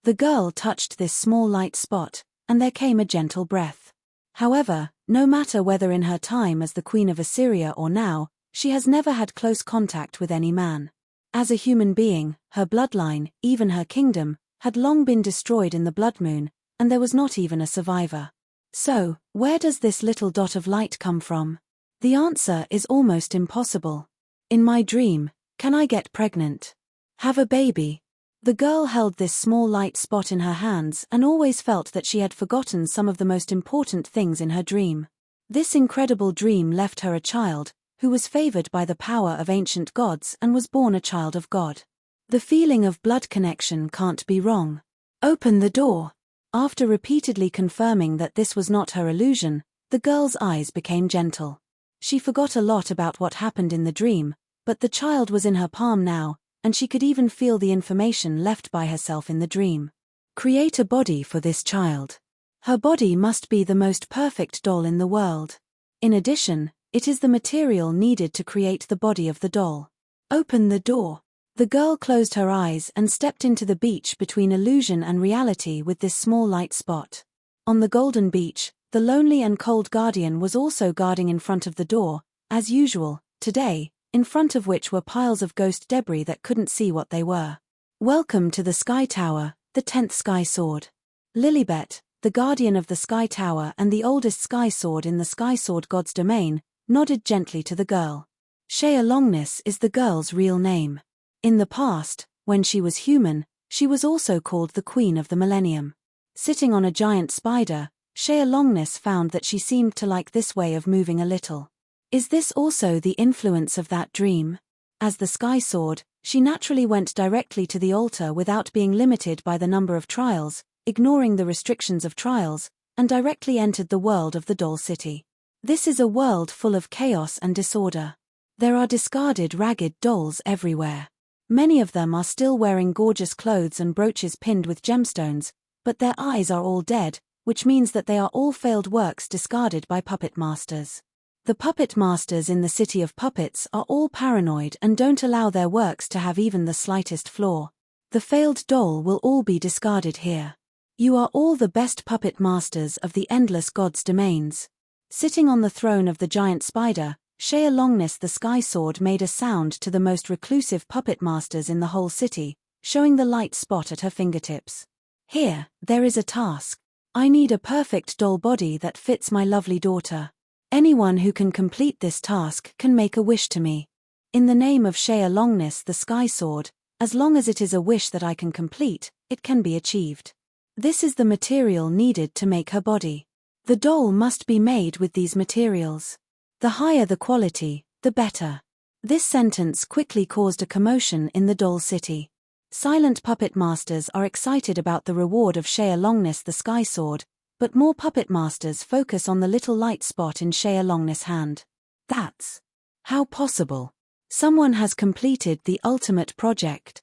The girl touched this small light spot, and there came a gentle breath. However, no matter whether in her time as the Queen of Assyria or now, she has never had close contact with any man. As a human being, her bloodline, even her kingdom, had long been destroyed in the blood moon, and there was not even a survivor. So, where does this little dot of light come from? The answer is almost impossible. In my dream, can I get pregnant? Have a baby? The girl held this small light spot in her hands and always felt that she had forgotten some of the most important things in her dream. This incredible dream left her a child, who was favored by the power of ancient gods and was born a child of God. The feeling of blood connection can't be wrong. Open the door. After repeatedly confirming that this was not her illusion, the girl's eyes became gentle. She forgot a lot about what happened in the dream, but the child was in her palm now, and she could even feel the information left by herself in the dream. Create a body for this child. Her body must be the most perfect doll in the world. In addition, it is the material needed to create the body of the doll. Open the door. The girl closed her eyes and stepped into the beach between illusion and reality with this small light spot. On the golden beach, the lonely and cold guardian was also guarding in front of the door, as usual, today, in front of which were piles of ghost debris that couldn't see what they were. Welcome to the Sky Tower, the 10th Sky Sword. Lilibet, the guardian of the Sky Tower and the oldest Sky Sword in the Sky Sword God's domain, nodded gently to the girl. Shea Longness is the girl's real name. In the past, when she was human, she was also called the Queen of the Millennium. Sitting on a giant spider, Shea Longness found that she seemed to like this way of moving a little. Is this also the influence of that dream? As the Sky Sword, she naturally went directly to the altar without being limited by the number of trials, ignoring the restrictions of trials, and directly entered the world of the doll city. This is a world full of chaos and disorder. There are discarded, ragged dolls everywhere. Many of them are still wearing gorgeous clothes and brooches pinned with gemstones, but their eyes are all dead, which means that they are all failed works discarded by puppet masters. The puppet masters in the city of puppets are all paranoid and don't allow their works to have even the slightest flaw. The failed doll will all be discarded here. You are all the best puppet masters of the endless gods' domains. Sitting on the throne of the giant spider, Shea Longness the Sky Sword made a sound to the most reclusive puppet masters in the whole city, showing the light spot at her fingertips. Here, there is a task. I need a perfect doll body that fits my lovely daughter. Anyone who can complete this task can make a wish to me. In the name of Shea Longness the Sky Sword, as long as it is a wish that I can complete, it can be achieved. This is the material needed to make her body. The doll must be made with these materials. The higher the quality, the better. This sentence quickly caused a commotion in the doll city. Silent puppet masters are excited about the reward of Shea Longness the Sky Sword, but more puppet masters focus on the little light spot in Shea Longness' hand. That's how possible. Someone has completed the ultimate project.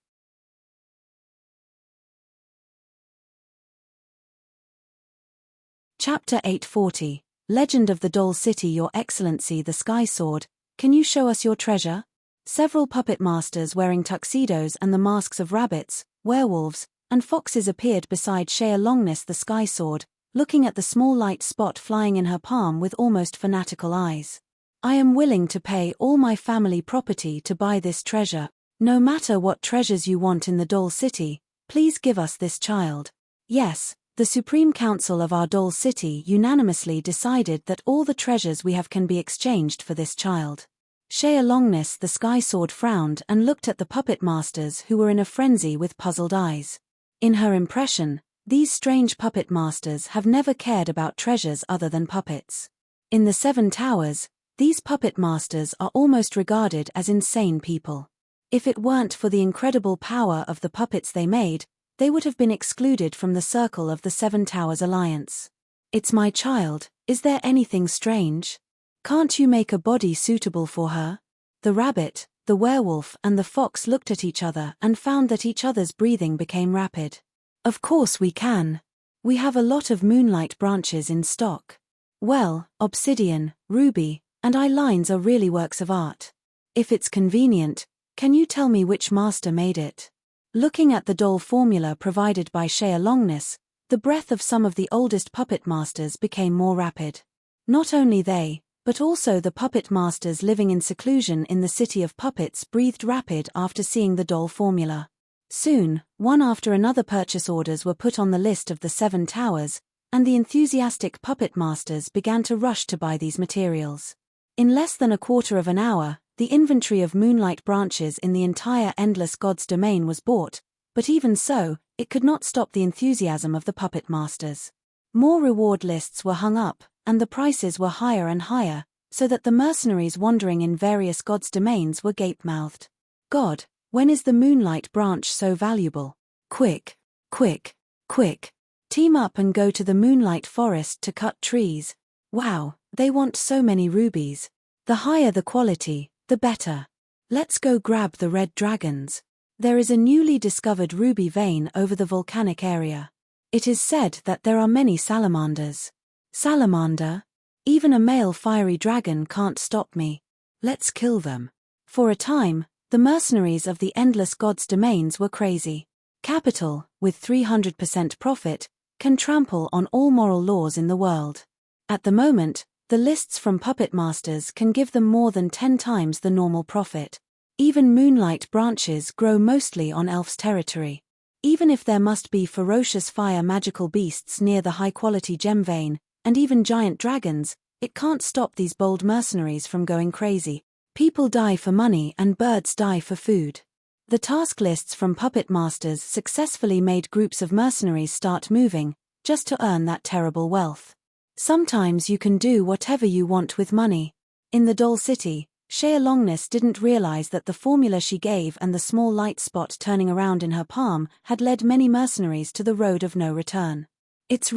Chapter 840. Legend of the Doll City. Your Excellency the Sky Sword, can you show us your treasure? Several puppet masters wearing tuxedos and the masks of rabbits, werewolves, and foxes appeared beside Shea Longness the Sky Sword, looking at the small light spot flying in her palm with almost fanatical eyes. I am willing to pay all my family property to buy this treasure. No matter what treasures you want in the Doll City, please give us this child. Yes. The Supreme Council of our Doll City unanimously decided that all the treasures we have can be exchanged for this child. Shea Longness the Sky Sword frowned and looked at the puppet masters who were in a frenzy with puzzled eyes. In her impression, these strange puppet masters have never cared about treasures other than puppets. In the Seven Towers, these puppet masters are almost regarded as insane people. If it weren't for the incredible power of the puppets they made, they would have been excluded from the circle of the Seven Towers Alliance. It's my child, is there anything strange? Can't you make a body suitable for her? The rabbit, the werewolf and the fox looked at each other and found that each other's breathing became rapid. Of course we can. We have a lot of moonlight branches in stock. Well, obsidian, ruby, and eye lines are really works of art. If it's convenient, can you tell me which master made it? Looking at the doll formula provided by Shea Longness, the breath of some of the oldest puppet masters became more rapid. Not only they, but also the puppet masters living in seclusion in the city of puppets breathed rapid after seeing the doll formula. Soon, one after another purchase orders were put on the list of the Seven Towers, and the enthusiastic puppet masters began to rush to buy these materials. In less than a quarter of an hour, the inventory of moonlight branches in the entire Endless Gods domain was bought, but even so, it could not stop the enthusiasm of the puppet masters. More reward lists were hung up, and the prices were higher and higher, so that the mercenaries wandering in various gods' domains were gape-mouthed. God, when is the moonlight branch so valuable? Quick, quick, quick. Team up and go to the moonlight forest to cut trees. Wow, they want so many rubies. The higher the quality, the better. Let's go grab the red dragons. There is a newly discovered ruby vein over the volcanic area. It is said that there are many salamanders. Salamander? Even a male fiery dragon can't stop me. Let's kill them. For a time, the mercenaries of the Endless Gods domains were crazy. Capital, with 300% profit, can trample on all moral laws in the world. At the moment, the lists from puppet masters can give them more than 10 times the normal profit. Even moonlight branches grow mostly on elf's territory. Even if there must be ferocious fire magical beasts near the high-quality gem vein, and even giant dragons, it can't stop these bold mercenaries from going crazy. People die for money and birds die for food. The task lists from puppet masters successfully made groups of mercenaries start moving, just to earn that terrible wealth. Sometimes you can do whatever you want with money. In the Doll City, Shea Longness didn't realize that the formula she gave and the small light spot turning around in her palm had led many mercenaries to the road of no return. It's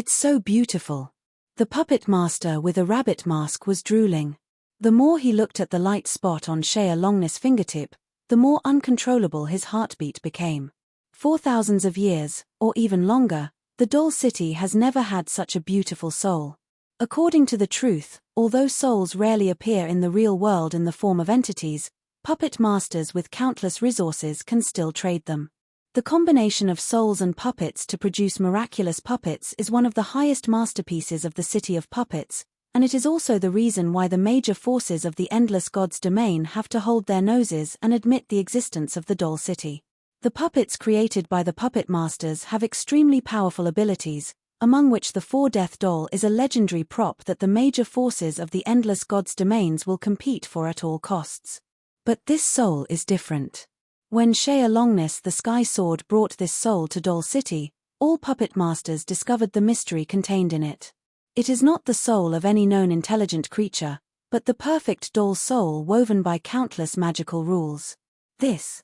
so beautiful. The puppet master with a rabbit mask was drooling. The more he looked at the light spot on Shea Longness' fingertip, the more uncontrollable his heartbeat became. For thousands of years, or even longer, the doll city has never had such a beautiful soul. According to the truth, although souls rarely appear in the real world in the form of entities, puppet masters with countless resources can still trade them. The combination of souls and puppets to produce miraculous puppets is one of the highest masterpieces of the City of Puppets, and it is also the reason why the major forces of the Endless God's domain have to hold their noses and admit the existence of the doll city. The puppets created by the puppet masters have extremely powerful abilities, among which the Four-Death doll is a legendary prop that the major forces of the Endless God's domains will compete for at all costs. But this soul is different. When Shea Longness the Sky Sword brought this soul to Doll City, all puppet masters discovered the mystery contained in it. It is not the soul of any known intelligent creature, but the perfect doll soul woven by countless magical rules. This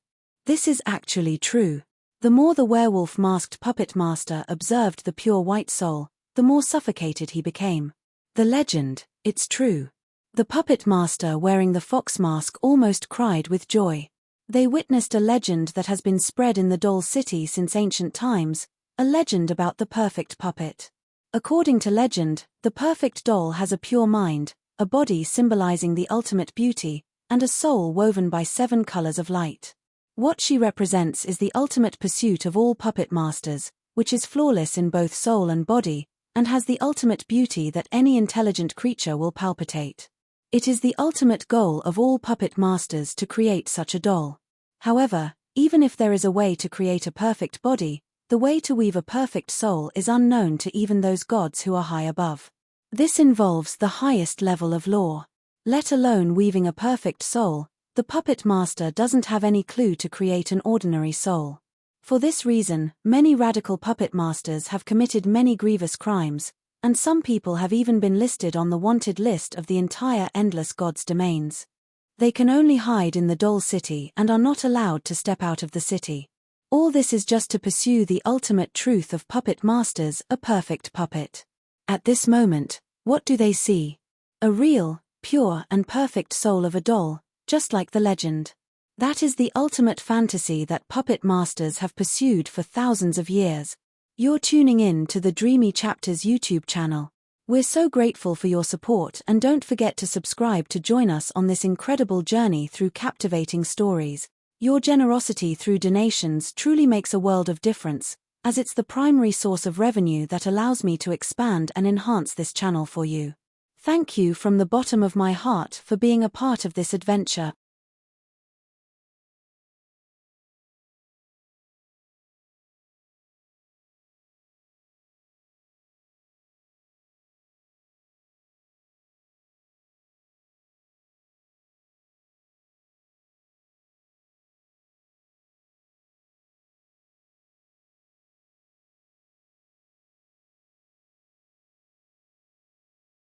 is actually true. The more the werewolf-masked puppet master observed the pure white soul, the more suffocated he became. The legend, it's true. The puppet master wearing the fox mask almost cried with joy. They witnessed a legend that has been spread in the doll city since ancient times, a legend about the perfect puppet. According to legend, the perfect doll has a pure mind, a body symbolizing the ultimate beauty, and a soul woven by 7 colors of light. What she represents is the ultimate pursuit of all puppet masters, which is flawless in both soul and body, and has the ultimate beauty that any intelligent creature will palpitate. It is the ultimate goal of all puppet masters to create such a doll. However, even if there is a way to create a perfect body, the way to weave a perfect soul is unknown to even those gods who are high above. This involves the highest level of law. Let alone weaving a perfect soul, the puppet master doesn't have any clue to create an ordinary soul. For this reason, many radical puppet masters have committed many grievous crimes, and some people have even been listed on the wanted list of the entire Endless God's domains. They can only hide in the doll city and are not allowed to step out of the city. All this is just to pursue the ultimate truth of puppet masters, a perfect puppet. At this moment, what do they see? A real, pure and perfect soul of a doll, just like the legend. That is the ultimate fantasy that puppet masters have pursued for thousands of years. You're tuning in to the Dreamy Chapters YouTube channel. We're so grateful for your support, and don't forget to subscribe to join us on this incredible journey through captivating stories. Your generosity through donations truly makes a world of difference, as it's the primary source of revenue that allows me to expand and enhance this channel for you. Thank you from the bottom of my heart for being a part of this adventure.